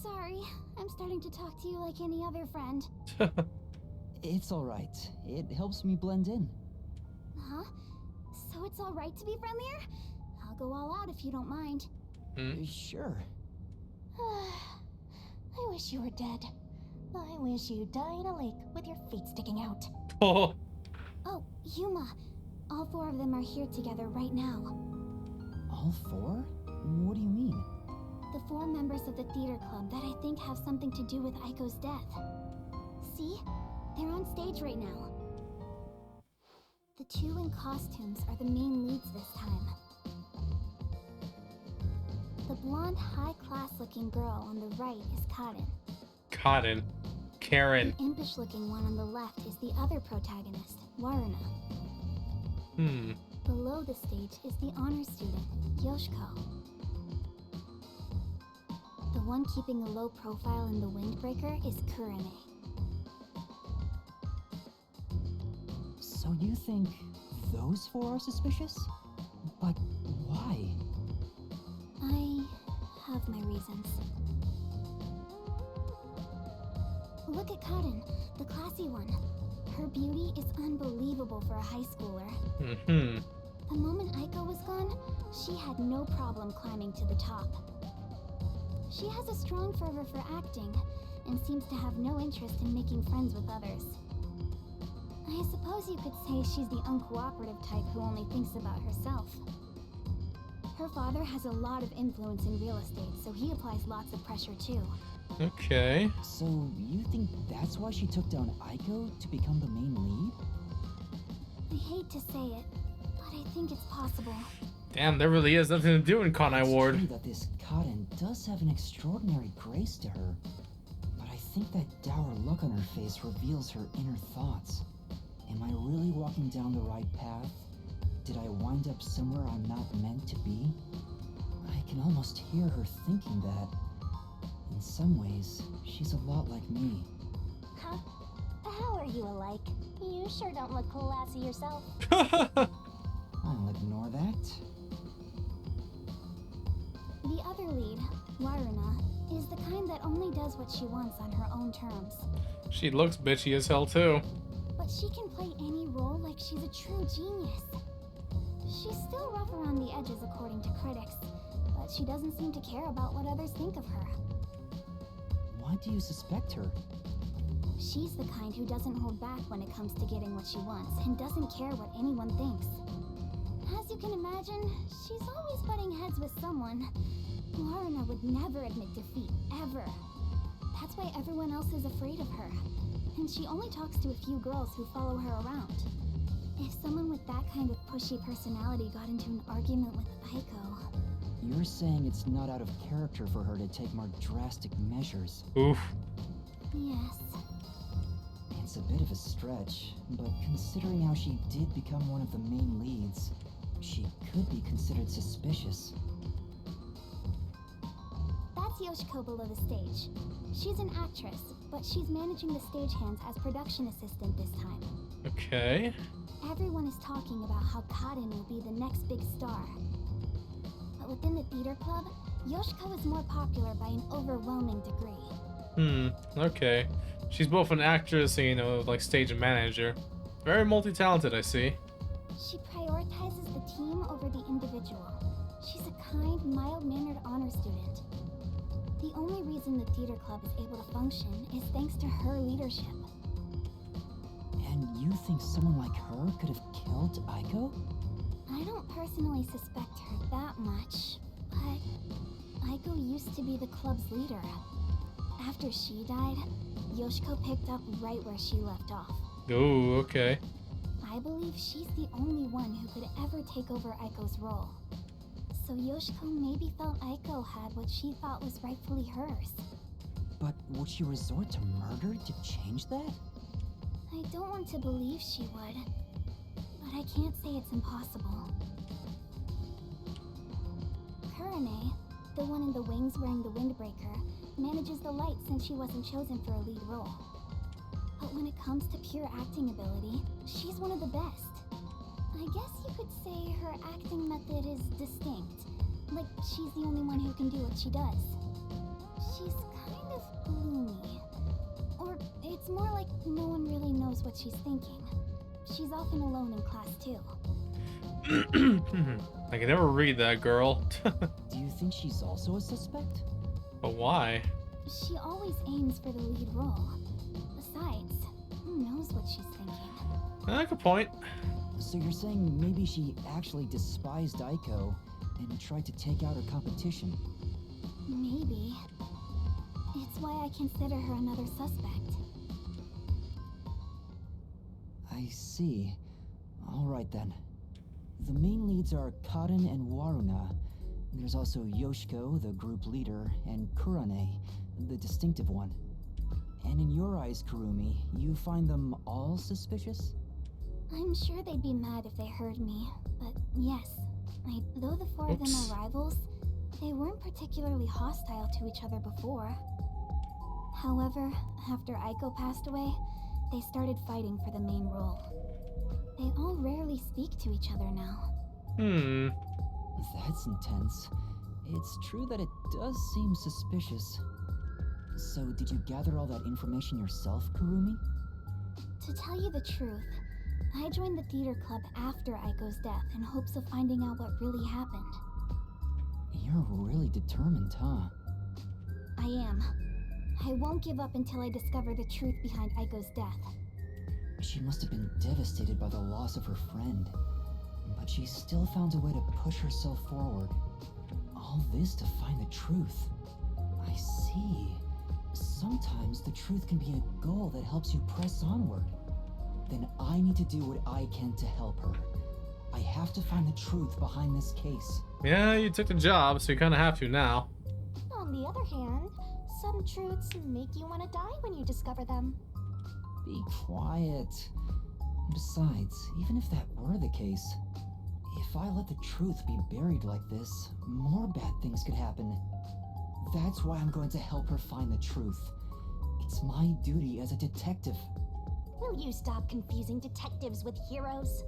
Sorry, I'm starting to talk to you like any other friend. It's alright. It helps me blend in. Huh? So it's alright to be friendlier? I'll go all out if you don't mind. Sure. I wish you were dead. I wish you died in a lake with your feet sticking out. Oh. Oh, Yuma. All four of them are here together right now. All four? What do you mean? The four members of the theater club that I think have something to do with Aiko's death. See? They're on stage right now. The two in costumes are the main leads this time. The blonde, high-class-looking girl on the right is Cotton. Cotton. Karen. The impish-looking one on the left is the other protagonist, Waruna. Below the stage is the honor student, Yoshiko. The one keeping a low profile in the windbreaker is Kurane. So you think those four are suspicious? But why? I have my reasons. Look at Cotton, the classy one. Her beauty is unbelievable for a high schooler. The moment Aiko was gone, she had no problem climbing to the top. She has a strong fervor for acting, and seems to have no interest in making friends with others. I suppose you could say she's the uncooperative type who only thinks about herself. Her father has a lot of influence in real estate, so he applies lots of pressure too. Okay. So you think that's why she took down Aiko to become the main lead? I hate to say it, but I think it's possible. Damn, there really is nothing to do in Kanai Ward. It's true that this Cotton does have an extraordinary grace to her, but I think that dour look on her face reveals her inner thoughts. Am I really walking down the right path? Did I wind up somewhere I'm not meant to be? I can almost hear her thinking that. In some ways, she's a lot like me. Huh? How are you alike? You sure don't look classy yourself. I'll ignore that. The other lead, Waruna, is the kind that only does what she wants on her own terms. She looks bitchy as hell too. But she can play any role like she's a true genius. She's still rough around the edges according to critics, but she doesn't seem to care about what others think of her. Why do you suspect her? She's the kind who doesn't hold back when it comes to getting what she wants and doesn't care what anyone thinks. As you can imagine, she's always butting heads with someone. Waruna would never admit defeat, ever. That's why everyone else is afraid of her. and she only talks to a few girls who follow her around. If someone with that kind of pushy personality got into an argument with Aiko... You're saying it's not out of character for her to take more drastic measures? Oof. Yes. It's a bit of a stretch, but considering how she did become one of the main leads, she could be considered suspicious. That's Yoshiko below the stage. She's an actress, but she's managing the stagehands as production assistant this time. Okay. Everyone is talking about how Kaden will be the next big star. But within the theater club, Yoshiko is more popular by an overwhelming degree. Okay. She's both an actress and, you know, like stage manager. Very multi-talented, I see. She prioritizes the team over the individual. She's a kind, mild-mannered honor student. The only reason the theater club is able to function is thanks to her leadership. And you think someone like her could have killed Aiko? I don't personally suspect her that much, but Aiko used to be the club's leader. After she died, Yoshiko picked up right where she left off. Oh, okay. I believe she's the only one who could ever take over Aiko's role. So Yoshiko maybe felt Aiko had what she thought was rightfully hers. But would she resort to murder to change that? I don't want to believe she would, but I can't say it's impossible. Kurane, the one in the wings wearing the windbreaker, manages the light since she wasn't chosen for a lead role. But when it comes to pure acting ability, she's one of the best. I guess you could say her acting method is distinct. Like, she's the only one who can do what she does. She's kind of gloomy. Or it's more like no one really knows what she's thinking. She's often alone in class, too. I can never read that girl. Do you think she's also a suspect? But why? She always aims for the lead role. Besides, who knows what she's thinking? Good point. So you're saying maybe she actually despised Aiko and tried to take out her competition? Maybe. It's why I consider her another suspect. I see. Alright then. The main leads are Kaden and Waruna. There's also Yoshiko, the group leader, and Kurane, the distinctive one. And in your eyes, Kurumi, you find them all suspicious? I'm sure they'd be mad if they heard me, but yes. Though the four of them are rivals, they weren't particularly hostile to each other before. However, after Aiko passed away, they started fighting for the main role. They all rarely speak to each other now. That's intense. It's true that it does seem suspicious. So did you gather all that information yourself, Kurumi? To tell you the truth, I joined the theater club after Aiko's death in hopes of finding out what really happened. You're really determined, huh? I am. I won't give up until I discover the truth behind Aiko's death. She must have been devastated by the loss of her friend. But she still found a way to push herself forward. All this to find the truth. I see. Sometimes the truth can be a goal that helps you press onward. Then I need to do what I can to help her. I have to find the truth behind this case. Yeah, you took the job, so you kind of have to now. On the other hand, some truths make you want to die when you discover them. Be quiet. Besides, even if that were the case, if I let the truth be buried like this, more bad things could happen. That's why I'm going to help her find the truth. It's my duty as a detective. Will you stop confusing detectives with heroes?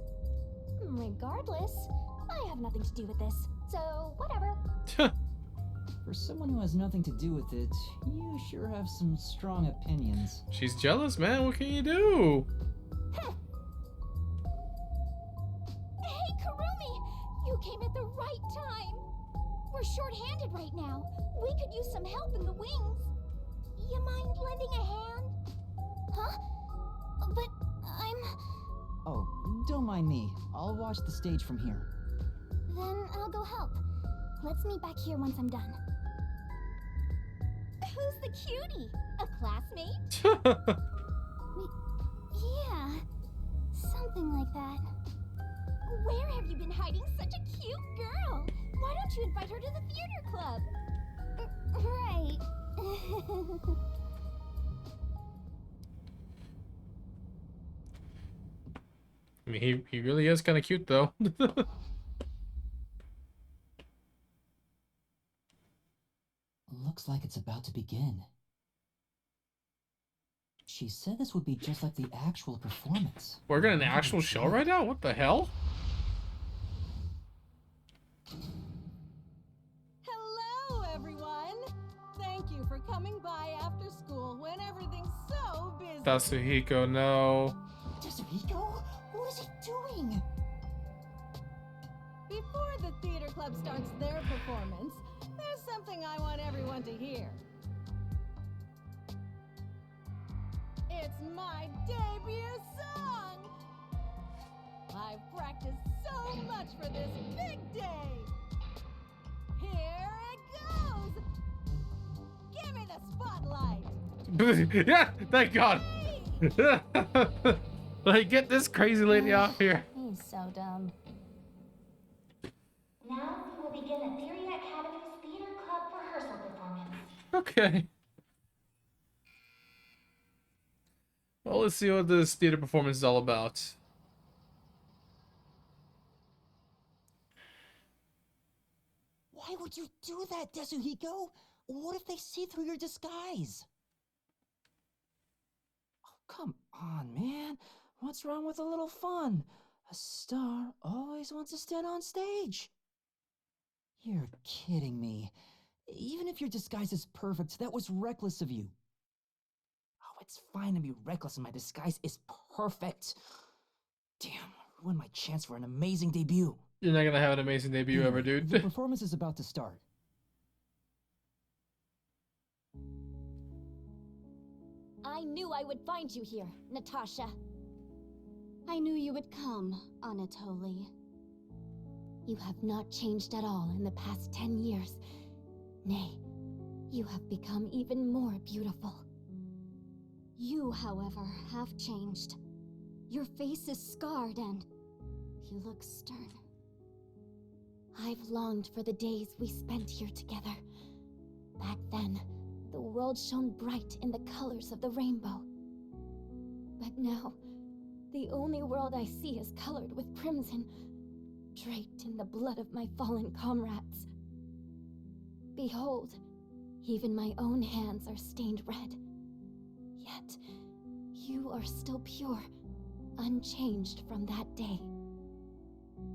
Regardless, I have nothing to do with this, so whatever. For someone who has nothing to do with it, you sure have some strong opinions. She's jealous, man. What can you do? Hey, Kurumi! You came at the right time! We're short-handed right now. We could use some help in the wings. You mind lending a hand? Huh? But I'm... Oh, don't mind me. I'll watch the stage from here. Then I'll go help. Let's meet back here once I'm done. Who's the cutie? A classmate? Yeah, something like that. Where have you been hiding such a cute girl? Why don't you invite her to the theater club? Right. I mean, he really is kind of cute though. Looks like it's about to begin. She said this would be just like the actual performance. We're getting an actual show right now? What the hell? Hello, everyone. Thank you for coming by after school when everything's so busy. Tatsuhiko, no. Tatsuhiko? What is he doing? Before the theater club starts their performance, there's something I want everyone to hear. It's my debut song! I've practiced so much for this big day! Here it goes! Give me the spotlight! Yeah, thank God. Like, get this crazy lady off here. He's so dumb. Now we will begin the Theory Academy's Theater Club rehearsal performance. Okay. Well, let's see what this theater performance is all about. Why would you do that, Tatsuhiko? What if they see through your disguise? Oh, come on, man. What's wrong with a little fun? A star always wants to stand on stage. You're kidding me. Even if your disguise is perfect, that was reckless of you. Oh, it's fine to be reckless and my disguise is perfect. Damn, ruined my chance for an amazing debut. You're not gonna have an amazing debut ever, dude. The performance is about to start. I knew I would find you here, Natasha. I knew you would come, Anatoly. You have not changed at all in the past 10 years. Nay, you have become even more beautiful. You, however, have changed. Your face is scarred and you look stern. I've longed for the days we spent here together. Back then, the world shone bright in the colors of the rainbow. But now, the only world I see is colored with crimson, draped in the blood of my fallen comrades. Behold, even my own hands are stained red. Yet, you are still pure, unchanged from that day.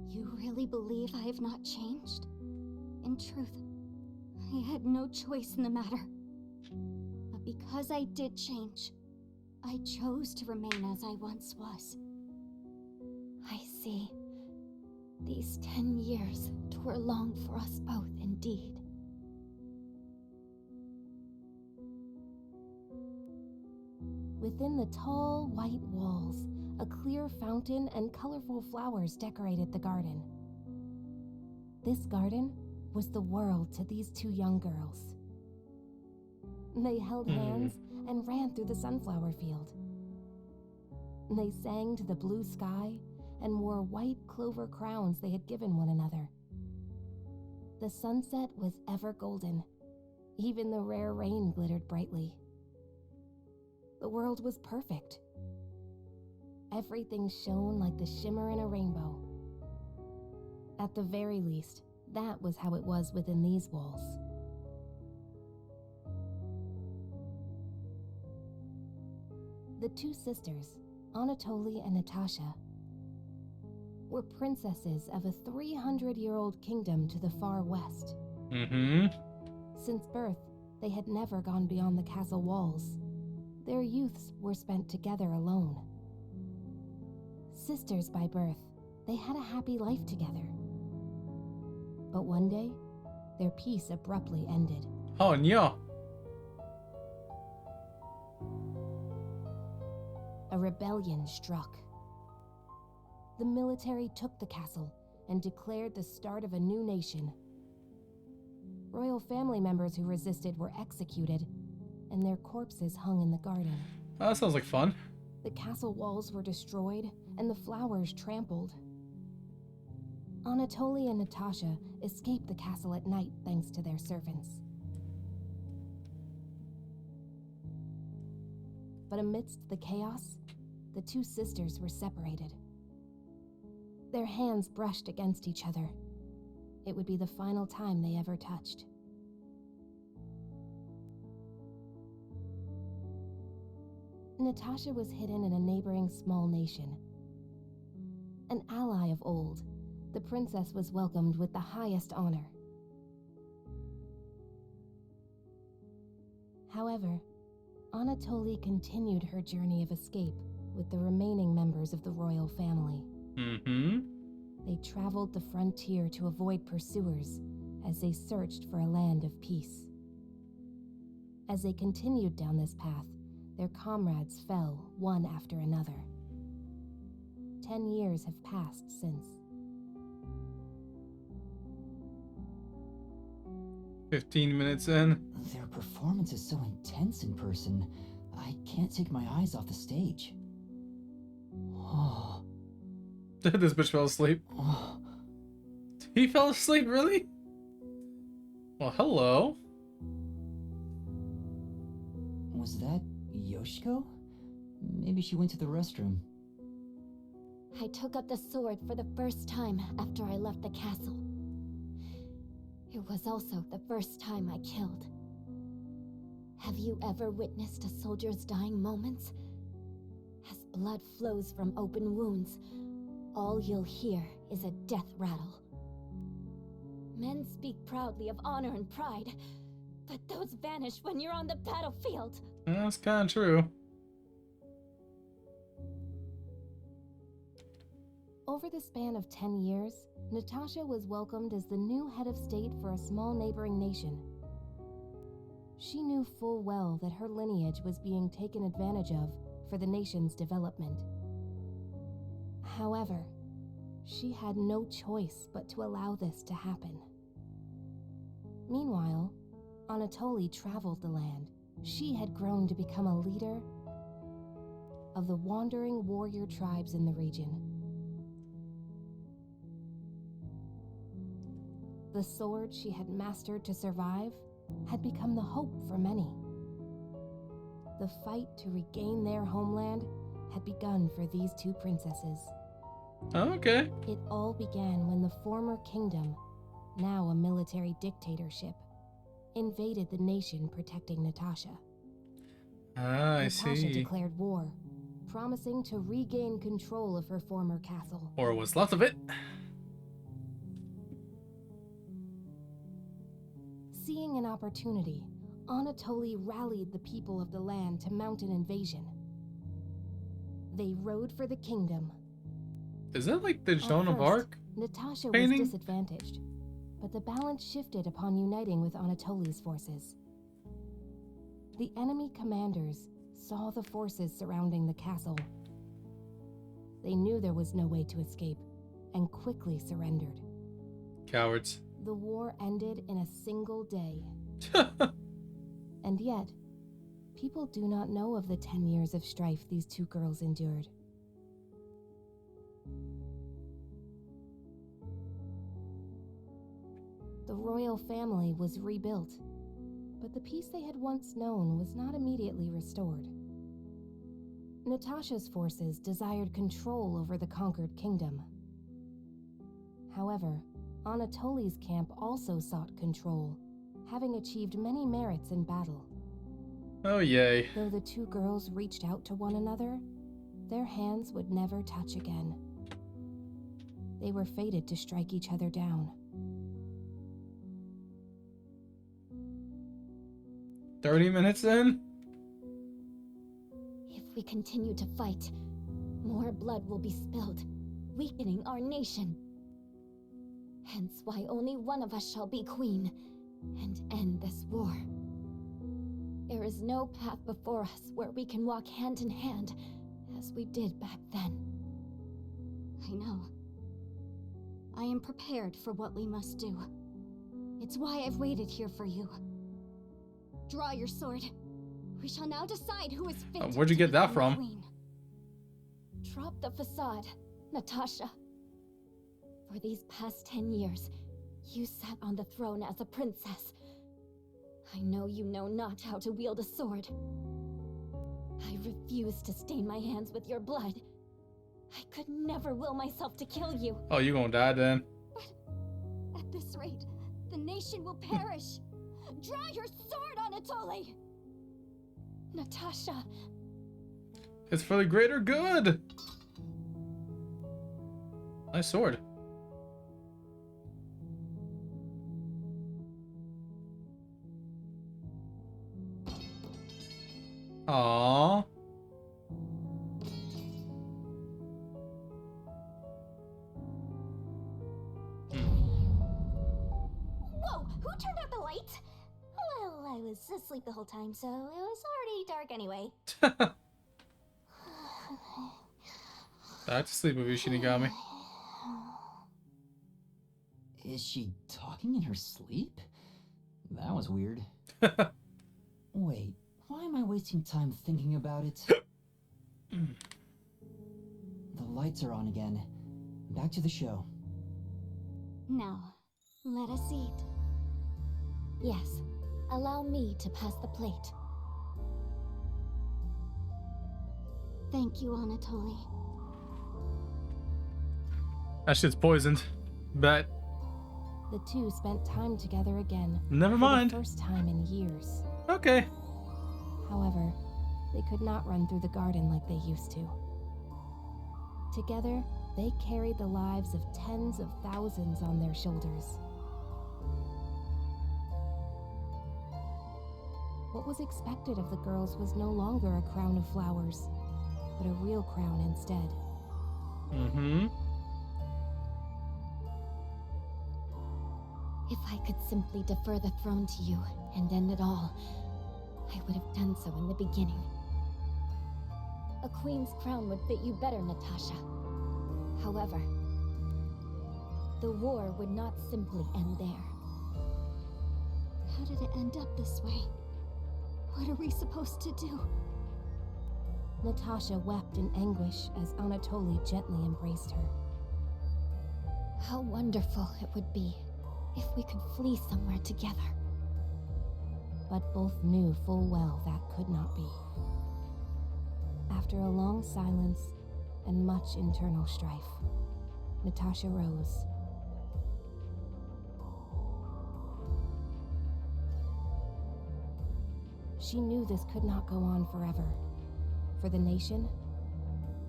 You really believe I have not changed? In truth, I had no choice in the matter. But because I did change, I chose to remain as I once was. I see. These 10 years were long for us both indeed. Within the tall, white walls, a clear fountain and colorful flowers decorated the garden. This garden was the world to these two young girls. They held hands and ran through the sunflower field. They sang to the blue sky and wore white clover crowns they had given one another. The sunset was ever golden. Even the rare rain glittered brightly. The world was perfect. Everything shone like the shimmer in a rainbow. At the very least, that was how it was within these walls. The two sisters, Anatoly and Natasha, were princesses of a 300-year-old kingdom to the far west. Since birth, they had never gone beyond the castle walls. Their youths were spent together alone. Sisters by birth, they had a happy life together. But one day, their peace abruptly ended. Oh, no. A rebellion struck. The military took the castle and declared the start of a new nation. Royal family members who resisted were executed, and their corpses hung in the garden. Oh, that sounds like fun. The castle walls were destroyed and the flowers trampled. Anatoly and Natasha escaped the castle at night thanks to their servants. But amidst the chaos, the two sisters were separated. Their hands brushed against each other. It would be the final time they ever touched. Natasha was hidden in a neighboring small nation. An ally of old, the princess was welcomed with the highest honor. However, Anatoly continued her journey of escape with the remaining members of the royal family. They traveled the frontier to avoid pursuers as they searched for a land of peace. As they continued down this path, their comrades fell one after another. 10 years have passed since. 15 minutes in. Their performance is so intense in person, I can't take my eyes off the stage. Oh. This bitch fell asleep. Oh. He fell asleep, really? Well, hello. Was that Yoshiko? Maybe she went to the restroom. I took up the sword for the first time after I left the castle. It was also the first time I killed. Have you ever witnessed a soldier's dying moments? As blood flows from open wounds, all you'll hear is a death rattle. Men speak proudly of honor and pride, but those vanish when you're on the battlefield. That's kind of true. Over the span of 10 years, Natasha was welcomed as the new head of state for a small neighboring nation. She knew full well that her lineage was being taken advantage of for the nation's development. However, she had no choice but to allow this to happen. Meanwhile, Anatoly traveled the land. She had grown to become a leader of the wandering warrior tribes in the region. The sword she had mastered to survive had become the hope for many. The fight to regain their homeland had begun for these two princesses. Okay. It all began when the former kingdom, now a military dictatorship, invaded the nation protecting Natasha. I Natasha see. declared war, promising to regain control of her former castle. Or what's left of it. Seeing an opportunity, Anatoly rallied the people of the land to mount an invasion. They rode for the kingdom. Is that like the Joan of At first, Arc Natasha painting? was disadvantaged, but the balance shifted upon uniting with Anatoly's forces. The enemy commanders saw the forces surrounding the castle. They knew there was no way to escape, and quickly surrendered. Cowards. The war ended in a single day. And yet, people do not know of the 10 years of strife these two girls endured. The royal family was rebuilt, but the peace they had once known was not immediately restored. Natasha's forces desired control over the conquered kingdom. However, Anatoly's camp also sought control, having achieved many merits in battle. Oh yay. Though the two girls reached out to one another, their hands would never touch again. They were fated to strike each other down. 30 minutes in? If we continue to fight, more blood will be spilled, weakening our nation. Hence why only one of us shall be queen and end this war. There is no path before us where we can walk hand in hand as we did back then. I know. I am prepared for what we must do. It's why I've waited here for you. Draw your sword. We shall now decide who is fit. Where'd you get to that become from? queen. Drop the facade, Natasha. For these past 10 years, you sat on the throne as a princess. I know you know not how to wield a sword. I refuse to stain my hands with your blood. I could never will myself to kill you. Oh, you gonna die then? But at this rate, the nation will perish. Draw your sword, Anatoly! Natasha. It's for the greater good. Nice sword. Aww. Whoa, who turned out the lights? Well, I was asleep the whole time, so it was already dark anyway. Back to sleep with you, Shinigami. Is she talking in her sleep? That was weird. Wait, why am I wasting time thinking about it? The lights are on again. Back to the show. Now, let us eat. Yes, allow me to pass the plate. Thank you, Anatoly. That shit's poisoned. Bet. The two spent time together again. Never mind. For the first time in years. Okay. However, they could not run through the garden like they used to. Together, they carried the lives of tens of thousands on their shoulders. What was expected of the girls was no longer a crown of flowers, but a real crown instead. Mm-hmm. If I could simply defer the throne to you and end it all, I would have done so in the beginning. A queen's crown would fit you better, Natasha. However, the war would not simply end there. How did it end up this way? What are we supposed to do? Natasha wept in anguish as Anatoly gently embraced her. How wonderful it would be if we could flee somewhere together. But both knew full well that could not be. After a long silence and much internal strife, Natasha rose. She knew this could not go on forever. For the nation.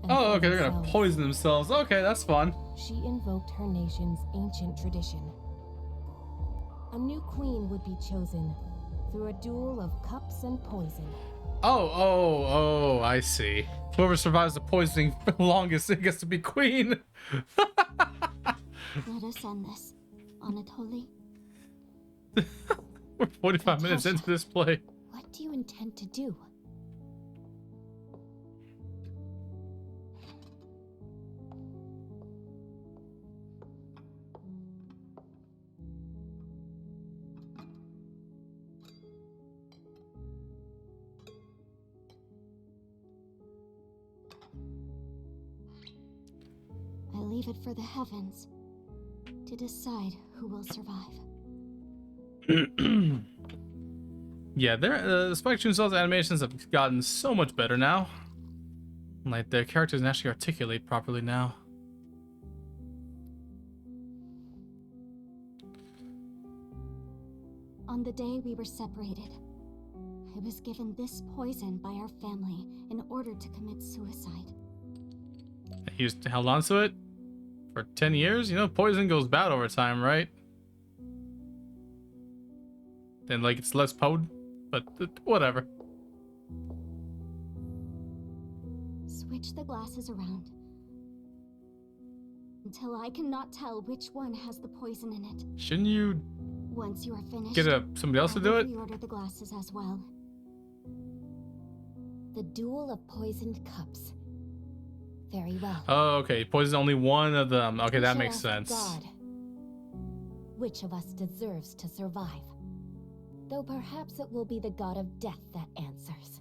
And Oh, for okay, they're gonna themselves. poison themselves. Okay, that's fun. She invoked her nation's ancient tradition. A new queen would be chosen through a duel of cups and poison. Oh, I see. Whoever survives the poisoning longest gets to be queen. Let us end this, Anatoly. We're 45 minutes into this play. What do you intend to do? I leave it for the heavens to decide who will survive. Yeah, the Spike Chunsoul's animations have gotten so much better now. Like, their characters can actually articulate properly now. On the day we were separated, I was given this poison by our family in order to commit suicide. He just held on to it for 10 years? You know, poison goes bad over time, right? Then, like, it's less potent, but whatever. Switch the glasses around until I cannot tell which one has the poison in it. Shouldn't you Once you are finished, get somebody else to do it? Reorder the glasses as well. The duel of poisoned cups. Very well. Oh, okay. Poison only one of them. Okay, that Shall makes ask sense. God, which of us deserves to survive? Though perhaps it will be the god of death that answers.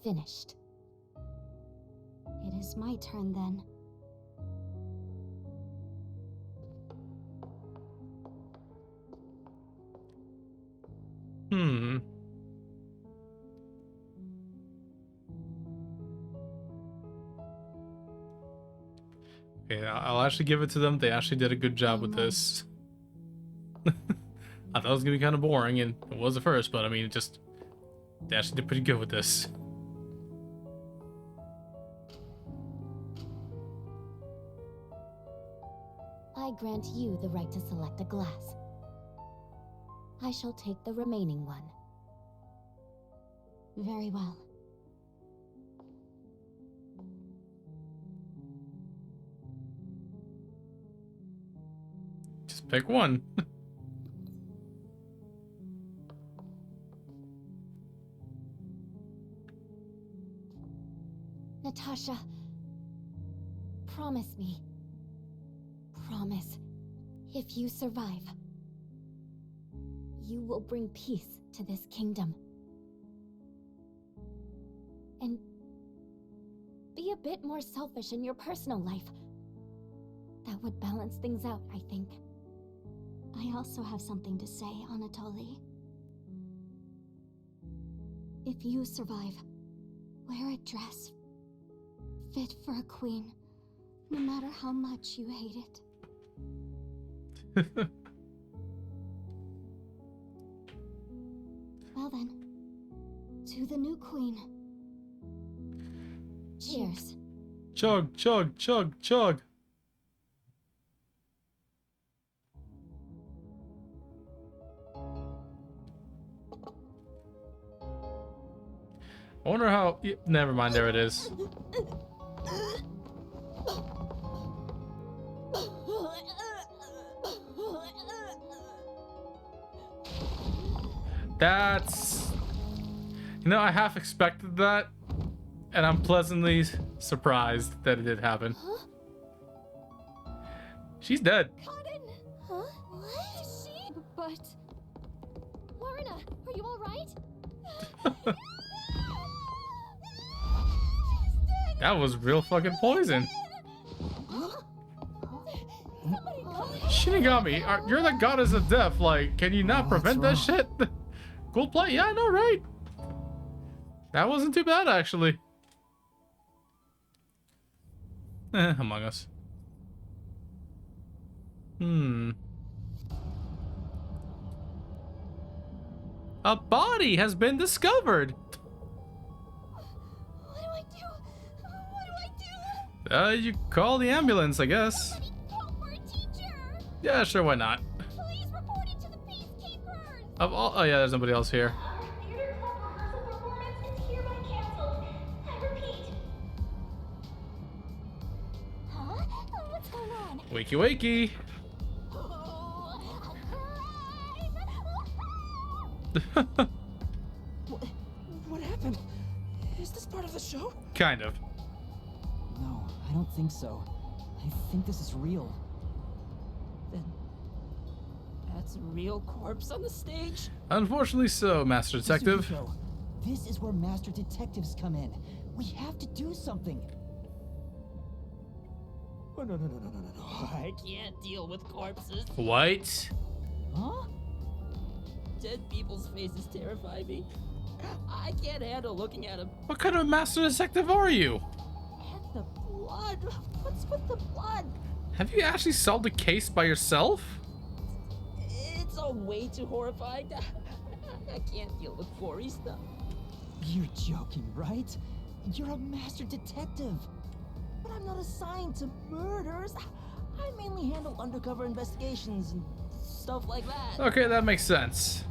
finished. It is my turn then. Okay, I'll actually give it to them. They actually did a good job with this. I thought it was gonna be kind of boring, and it was at first, but I mean, they actually did pretty good with this. I grant you the right to select a glass. I shall take the remaining one. Very well. Just pick one. Natasha, promise me. Promise, if you survive, you will bring peace to this kingdom. And be a bit more selfish in your personal life. That would balance things out, I think. I also have something to say, Anatoly. If you survive, wear a dress fit for a queen, no matter how much you hate it. Well then, to the new queen. Cheers. Chug, chug, chug, chug. I wonder how. Never mind, there it is. That's... You know, I half expected that, and I'm pleasantly surprised that it did happen. Huh? She's dead. Cotton! Huh? What? Is she? But... Lorna, are you alright? That was real fucking poison. Shinigami, you're the goddess of death. Like, can you not prevent that shit? Cool play. Yeah, I know, right? That wasn't too bad, actually. Among Us. A body has been discovered. What do I do? What do I do? You call the ambulance, I guess. Somebody call for a teacher! Yeah, sure, why not? Please report it to the peacekeepers! Oh yeah, there's nobody else here. Our theater club rehearsal performance is hereby canceled. I repeat. Huh? What's going on? Wakey wakey. What happened? Is this part of the show? Kind of. No, I don't think so. I think this is real. Then that's a real corpse on the stage? Unfortunately so, Master Detective. Suzuko, this is where Master Detectives come in. We have to do something. Oh, no. I can't deal with corpses. What? Huh? Dead people's faces terrify me. I can't handle looking at them. What kind of Master Detective are you? And the blood. What's with the blood? Have you actually solved the case by yourself? It's all way too horrifying. I can't deal with gory stuff. You're joking, right? You're a Master Detective. But I'm not assigned to murders. I mainly handle undercover investigations and stuff like that. Okay, that makes sense.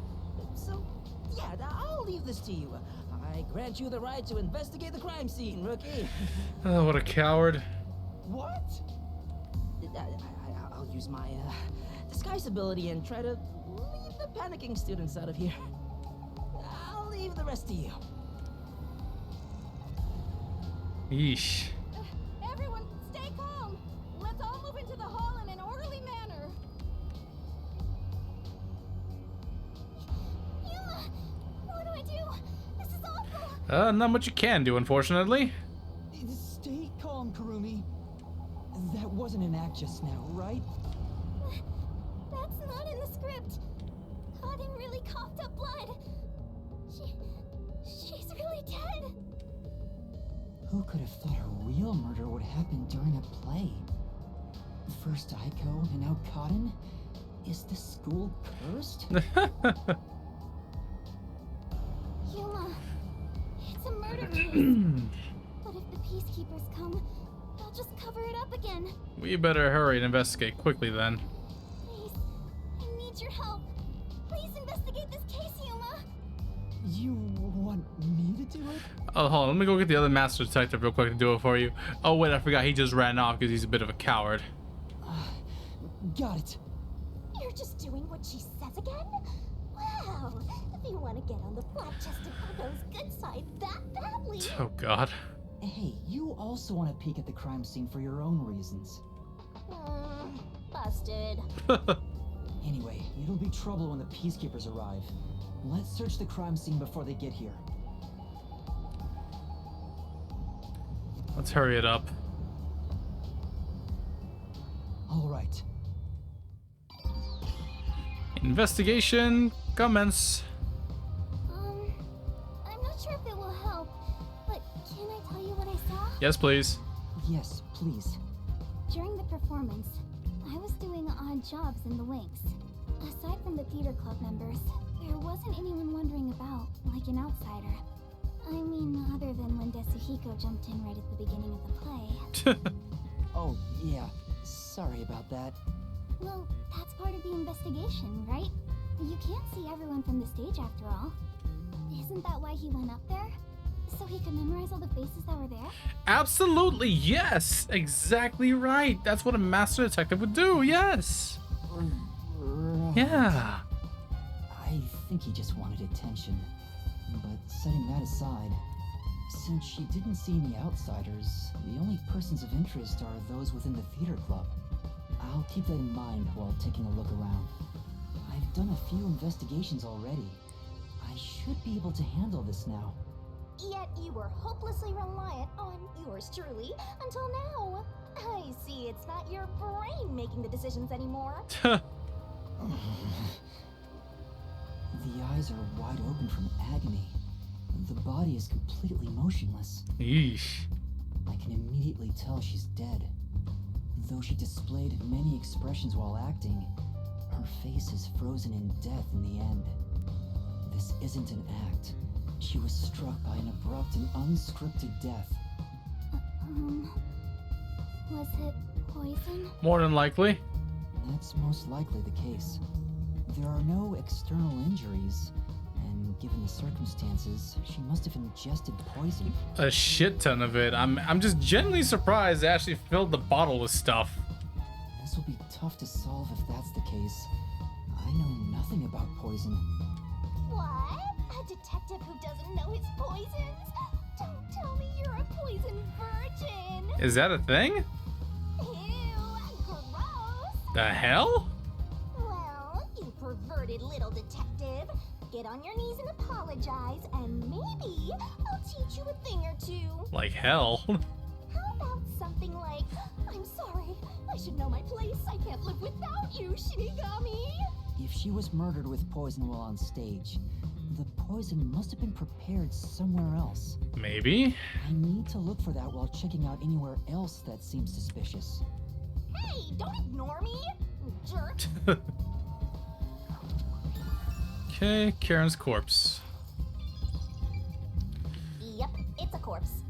So, yeah, I'll leave this to you. I grant you the right to investigate the crime scene, rookie. Oh, what a coward. What? I'll use my disguise ability and try to leave the panicking students out of here. I'll leave the rest to you. Yeesh. Everyone, stay calm. Let's all move into the hall in an orderly manner. Yuma! What do I do? This is awful! Not much you can do, unfortunately. Stay calm, Kurumi. That wasn't an act just now, right? That's not in the script. Auden really coughed up blood. She's really dead. Who could have thought a real murder would happen during a play? First Aiko and now Cotton? Is the school cursed? Yuma, it's a murder case. But if the peacekeepers come, they'll just cover it up again. We better hurry and investigate quickly then. Please, I need your help. Please investigate this case, Yuma. You want me to do it? Oh, hold on. Let me go get the other master detective real quick to do it for you. Oh, wait, I forgot. He just ran off because he's a bit of a coward. Got it. You're just doing what she says again? Wow, if you want to get on the flat-chested Ugo's good side that badly. Oh, God. Hey, you also want to peek at the crime scene for your own reasons. Busted. Anyway, it'll be trouble when the peacekeepers arrive. Let's search the crime scene before they get here. Let's hurry it up. All right. Investigation commence. I'm not sure if it will help, but can I tell you what I saw? Yes, please. Yes, please. During the performance, I was doing odd jobs in the wings. Aside from the theater club members, there wasn't anyone wandering about like an outsider. I mean, other than when Desuhiko jumped in right at the beginning of the play. Oh, yeah. Sorry about that. Well, that's part of the investigation, right? You can't see everyone from the stage after all. Isn't that why he went up there? So he could memorize all the faces that were there? Absolutely, yes! Exactly right. That's what a master detective would do, yes! Right. Yeah. I think he just wanted attention. But setting that aside, since she didn't see any outsiders, the only persons of interest are those within the theater club. I'll keep that in mind while taking a look around. I've done a few investigations already. I should be able to handle this now. Yet you were hopelessly reliant on yours truly until now. I see it's not your brain making the decisions anymore. The eyes are wide open from agony. The body is completely motionless. Yeesh. I can immediately tell she's dead. Though she displayed many expressions while acting, her face is frozen in death in the end. This isn't an act. She was struck by an abrupt and unscripted death. Was it poison? More than likely. That's most likely the case. There are no external injuries, and given the circumstances, she must have ingested poison. A shit ton of it. I'm just genuinely surprised they actually filled the bottle with stuff. This will be tough to solve if that's the case. I know nothing about poison. What? A detective who doesn't know his poisons? Don't tell me you're a poison virgin. Is that a thing? Ew, gross. The hell? Well, you perverted little detective. Get on your knees and apologize, and maybe I'll teach you a thing or two. Like hell. How about something like, I'm sorry, I should know my place. I can't live without you, Shinigami. If she was murdered with poison while on stage, the poison must have been prepared somewhere else. Maybe. I need to look for that while checking out anywhere else that seems suspicious. Hey, don't ignore me, jerk. Okay, Karen's corpse. Yep, it's a corpse.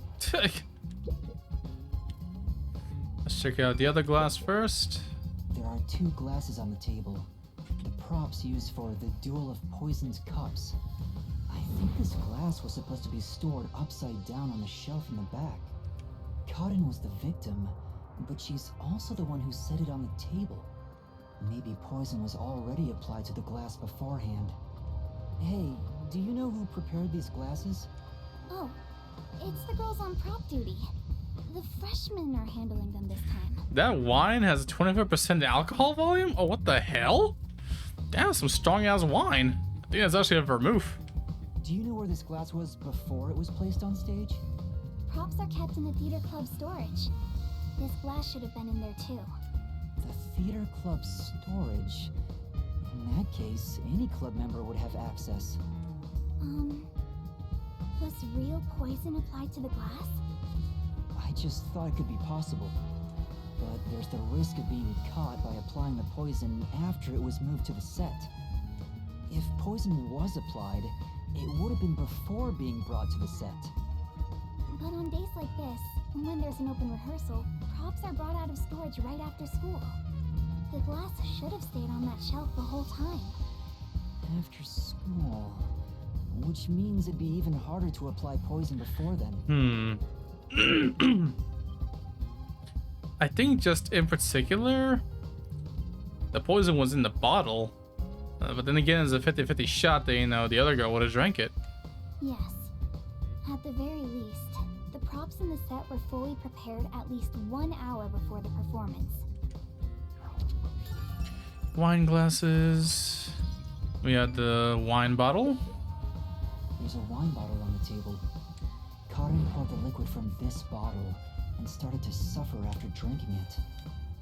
Let's check out the other glass first. There are 2 glasses on the table. The props used for the duel of poisoned cups. I think this glass was supposed to be stored upside down on the shelf in the back. Cotton was the victim, but she's also the one who set it on the table. Maybe poison was already applied to the glass beforehand. Hey, do you know who prepared these glasses? Oh, it's the girls on prop duty. The freshmen are handling them this time. That wine has a 25% alcohol volume? Oh, what the hell? Damn, some strong ass wine. I think that's actually a vermouth. Do you know where this glass was before it was placed on stage? Props are kept in the theater club storage. This glass should have been in there too. The theater club storage? In that case, any club member would have access. Was real poison applied to the glass? I just thought it could be possible. But there's the risk of being caught by applying the poison after it was moved to the set. If poison was applied, it would have been before being brought to the set. But on days like this, when there's an open rehearsal, props are brought out of storage right after school. The glass should have stayed on that shelf the whole time. After school... Which means it'd be even harder to apply poison before then. I think just in particular, the poison was in the bottle. But then again, it's a 50-50 shot that, you know, the other girl would have drank it. Yes. At the very least, the props in the set were fully prepared at least 1 hour before the performance. Wine glasses. We had the wine bottle. There's a wine bottle on the table. Karen poured the liquid from this bottle and started to suffer after drinking it.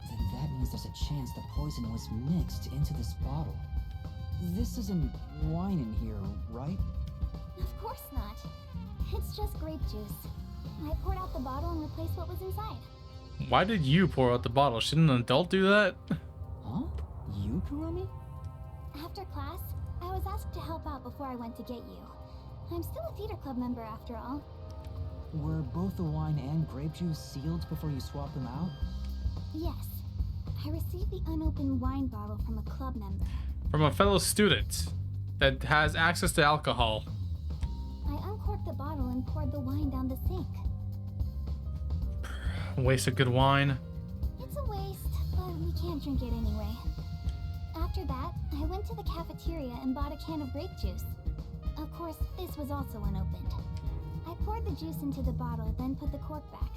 Then that means there's a chance the poison was mixed into this bottle. This isn't wine in here, right? Of course not. It's just grape juice. I poured out the bottle and replaced what was inside. Why did you pour out the bottle? Shouldn't an adult do that? Huh? You, Kurumi? After class, I was asked to help out before I went to get you. I'm still a theater club member after all. Were both the wine and grape juice sealed before you swapped them out? Yes. I received the unopened wine bottle from a club member. From a fellow student that has access to alcohol. I uncorked the bottle and poured the wine down the sink. Waste of good wine. It's a waste, but we can't drink it anyway. After that, I went to the cafeteria and bought a can of grape juice. Of course, this was also unopened. I poured the juice into the bottle, then put the cork back.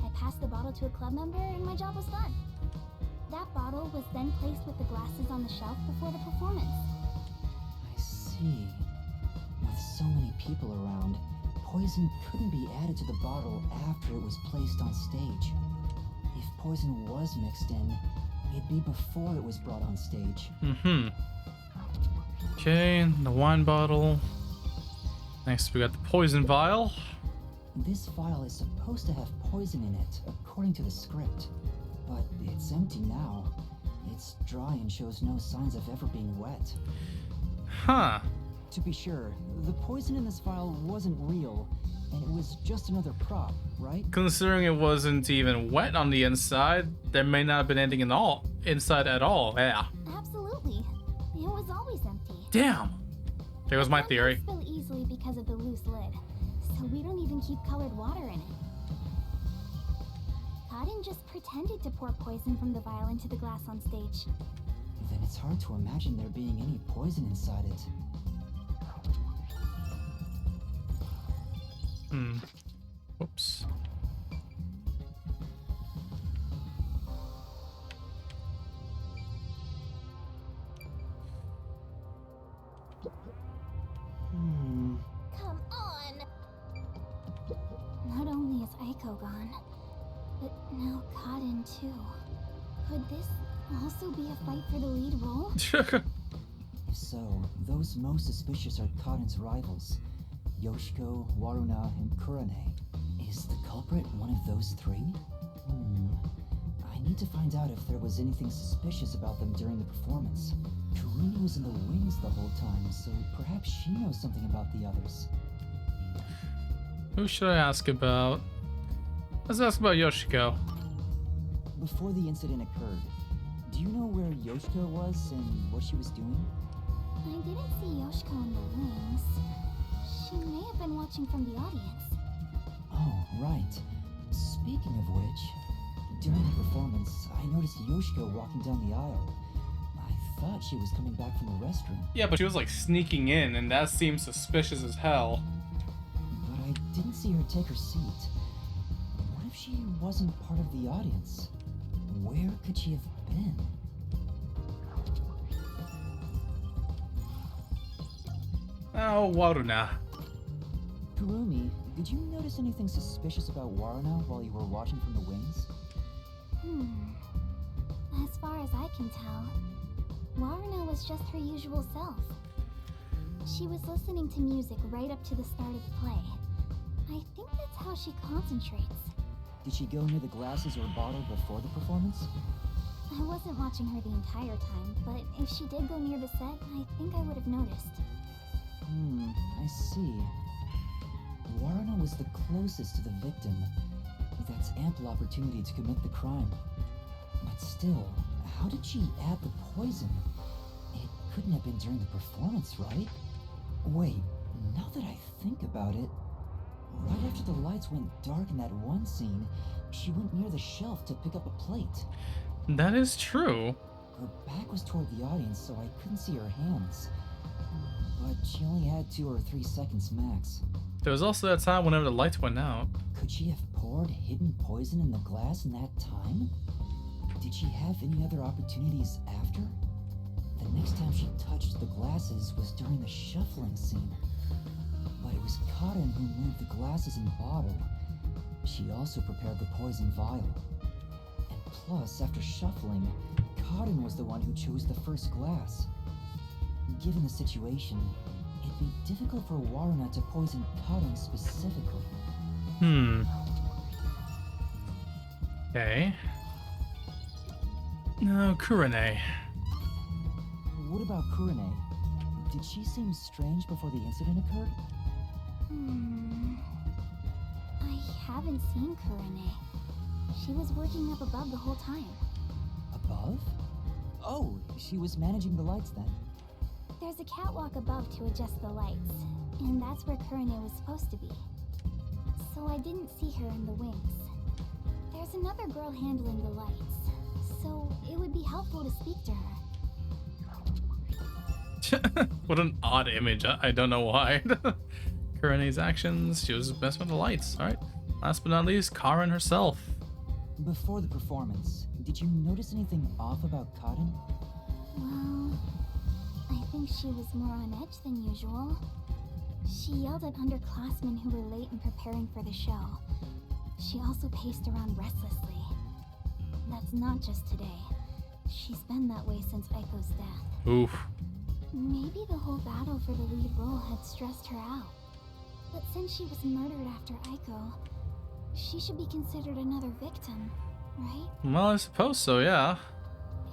I passed the bottle to a club member and my job was done. That bottle was then placed with the glasses on the shelf before the performance. I see. With so many people around, poison couldn't be added to the bottle after it was placed on stage. If poison was mixed in, it'd be before it was brought on stage. Okay, the wine bottle. Next, we got the poison vial. This vial is supposed to have poison in it, according to the script. But it's empty now. It's dry and shows no signs of ever being wet. Huh. To be sure, the poison in this vial wasn't real, and it was just another prop, right? Considering it wasn't even wet on the inside, there may not have been anything inside at all. Yeah. Absolutely. It was always empty. Damn. There was my theory. It spill easily because of the loose lid, so we don't even keep colored water in it. Cotton just pretended to pour poison from the vial into the glass on stage. Then it's hard to imagine there being any poison inside it. Whoops. Come on! Not only is Aiko gone, but now Cotton too. Could this also be a fight for the lead role? If so, those most suspicious are Cotton's rivals. Yoshiko, Waruna, and Kurane. Is the culprit one of those three? I need to find out if there was anything suspicious about them during the performance. Kurumi was in the wings the whole time, so perhaps she knows something about the others. Who should I ask about? Let's ask about Yoshiko. Before the incident occurred, do you know where Yoshiko was and what she was doing? I didn't see Yoshiko in the wings. She may have been watching from the audience. Oh, right. Speaking of which, during the performance, I noticed Yoshiko walking down the aisle. I thought she was coming back from the restroom. Yeah, but she was like sneaking in, and that seems suspicious as hell. But I didn't see her take her seat. What if she wasn't part of the audience? Where could she have been? Oh, Waruna. Kurumi, did you notice anything suspicious about Waruna while you were watching from the wings? As far as I can tell, Waruna was just her usual self. She was listening to music right up to the start of the play. I think that's how she concentrates. Did she go near the glasses or bottle before the performance? I wasn't watching her the entire time, but if she did go near the set, I think I would have noticed. I see. Waruna was the closest to the victim. That's ample opportunity to commit the crime. But still, how did she add the poison? It couldn't have been during the performance, right? Wait, now that I think about it, right after the lights went dark in that one scene, she went near the shelf to pick up a plate. That is true. Her back was toward the audience, so I couldn't see her hands. But she only had 2 or 3 seconds max. There was also that time whenever the lights went out. Could she have poured hidden poison in the glass in that time? Did she have any other opportunities after? The next time she touched the glasses was during the shuffling scene. But it was Cotton who moved the glasses and bottle. She also prepared the poison vial. And plus, after shuffling, Cotton was the one who chose the first glass. Given the situation, it'd be difficult for Waruna to poison Cotton specifically. Okay. No, Kurane. What about Kurane? Did she seem strange before the incident occurred? I haven't seen Kurane. She was working up above the whole time. Above? Oh, she was managing the lights then. There's a catwalk above to adjust the lights, and that's where Kurane was supposed to be. So I didn't see her in the wings. There's another girl handling the lights, so it would be helpful to speak to her. What an odd image. I don't know why. Kurane's actions, she was messing with the lights. Alright. Last but not least, Karin herself. Before the performance, did you notice anything off about Cotton? Well, I think she was more on edge than usual. She yelled at underclassmen who were late in preparing for the show. She also paced around restlessly. That's not just today. She's been that way since Aiko's death. Oof. Maybe the whole battle for the lead role had stressed her out. But since she was murdered after Aiko, she should be considered another victim, right? Well, I suppose so, yeah.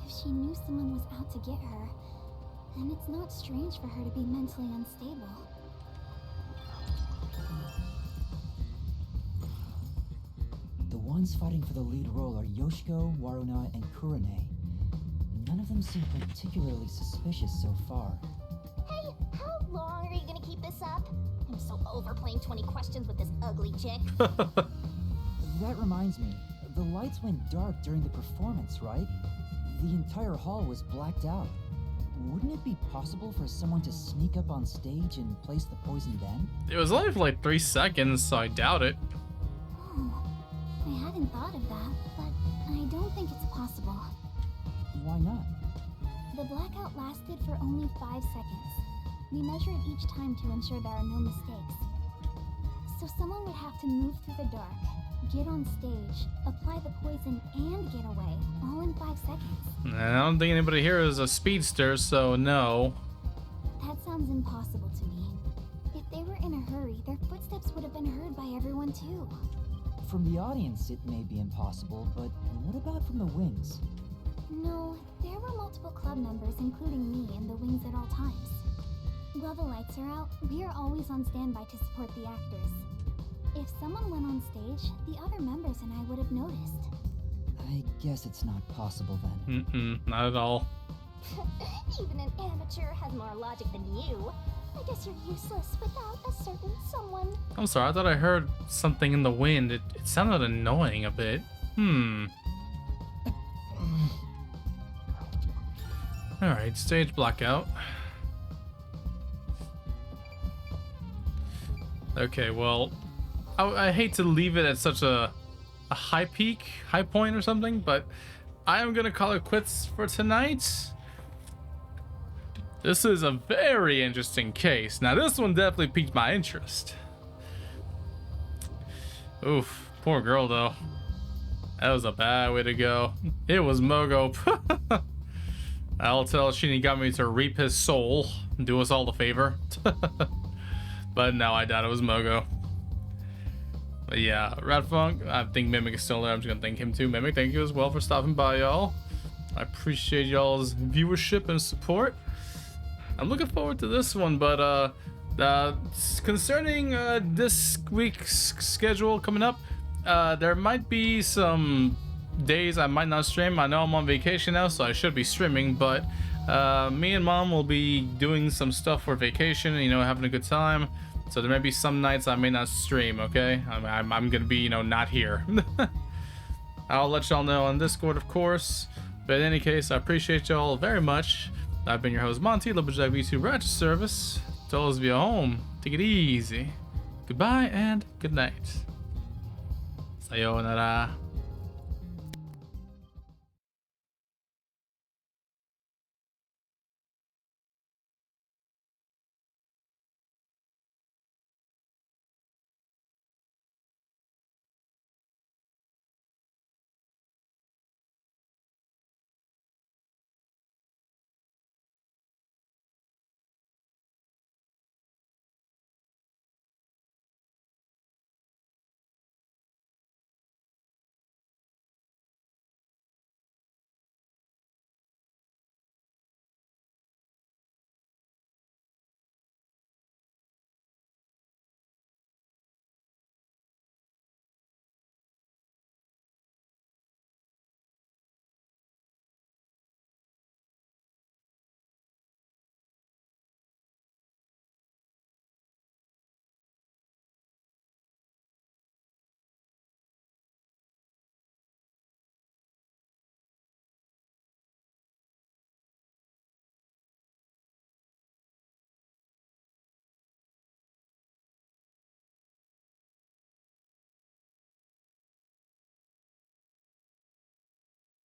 If she knew someone was out to get her, then it's not strange for her to be mentally unstable. The ones fighting for the lead role are Yoshiko, Waruna, and Kurane. None of them seem particularly suspicious so far. Hey, how long are you gonna keep this up? I'm so over playing 20 questions with this ugly chick. That reminds me, the lights went dark during the performance, right? The entire hall was blacked out. Wouldn't it be possible for someone to sneak up on stage and place the poison then? It was only for like 3 seconds, so I doubt it. I hadn't thought of that, but I don't think it's possible. Why not? The blackout lasted for only 5 seconds. We measured each time to ensure there are no mistakes. So someone would have to move through the dark, get on stage, apply the poison, and get away, all in 5 seconds. I don't think anybody here is a speedster, so no. That sounds impossible to me. If they were in a hurry, their footsteps would have been heard by everyone too. From the audience, it may be impossible, but what about from the wings? No, there were multiple club members, including me, in the wings at all times. While the lights are out, we are always on standby to support the actors. If someone went on stage, the other members and I would have noticed. I guess it's not possible then. Not at all. Even an amateur has more logic than you. I guess you're useless without a certain someone. I'm sorry, I thought I heard something in the wind. It sounded annoying a bit. Alright, stage blackout. Okay, well, I hate to leave it at such a high point or something, but I am gonna call it quits for tonight. This is a very interesting case. Now, this one definitely piqued my interest. Oof, poor girl, though. That was a bad way to go. It was Mogo. I'll tell Shinigami to reap his soul and do us all a favor. But no, I doubt it was Mogo. But yeah, Radfunk, I think Mimic is still there. I'm just gonna thank him too. Mimic, thank you as well for stopping by, y'all. I appreciate y'all's viewership and support. I'm looking forward to this one, but concerning this week's schedule coming up, there might be some days I might not stream. I know I'm on vacation now, so I should be streaming, but me and Mom will be doing some stuff for vacation, you know, having a good time. So there may be some nights I may not stream, okay? I'm gonna be, you know, not here. I'll let y'all know on Discord, of course. But in any case, I appreciate y'all very much. I've been your host, Monty, Lumberjack VTuber at your service. To those of you at home, take it easy. Goodbye and good night. Sayonara.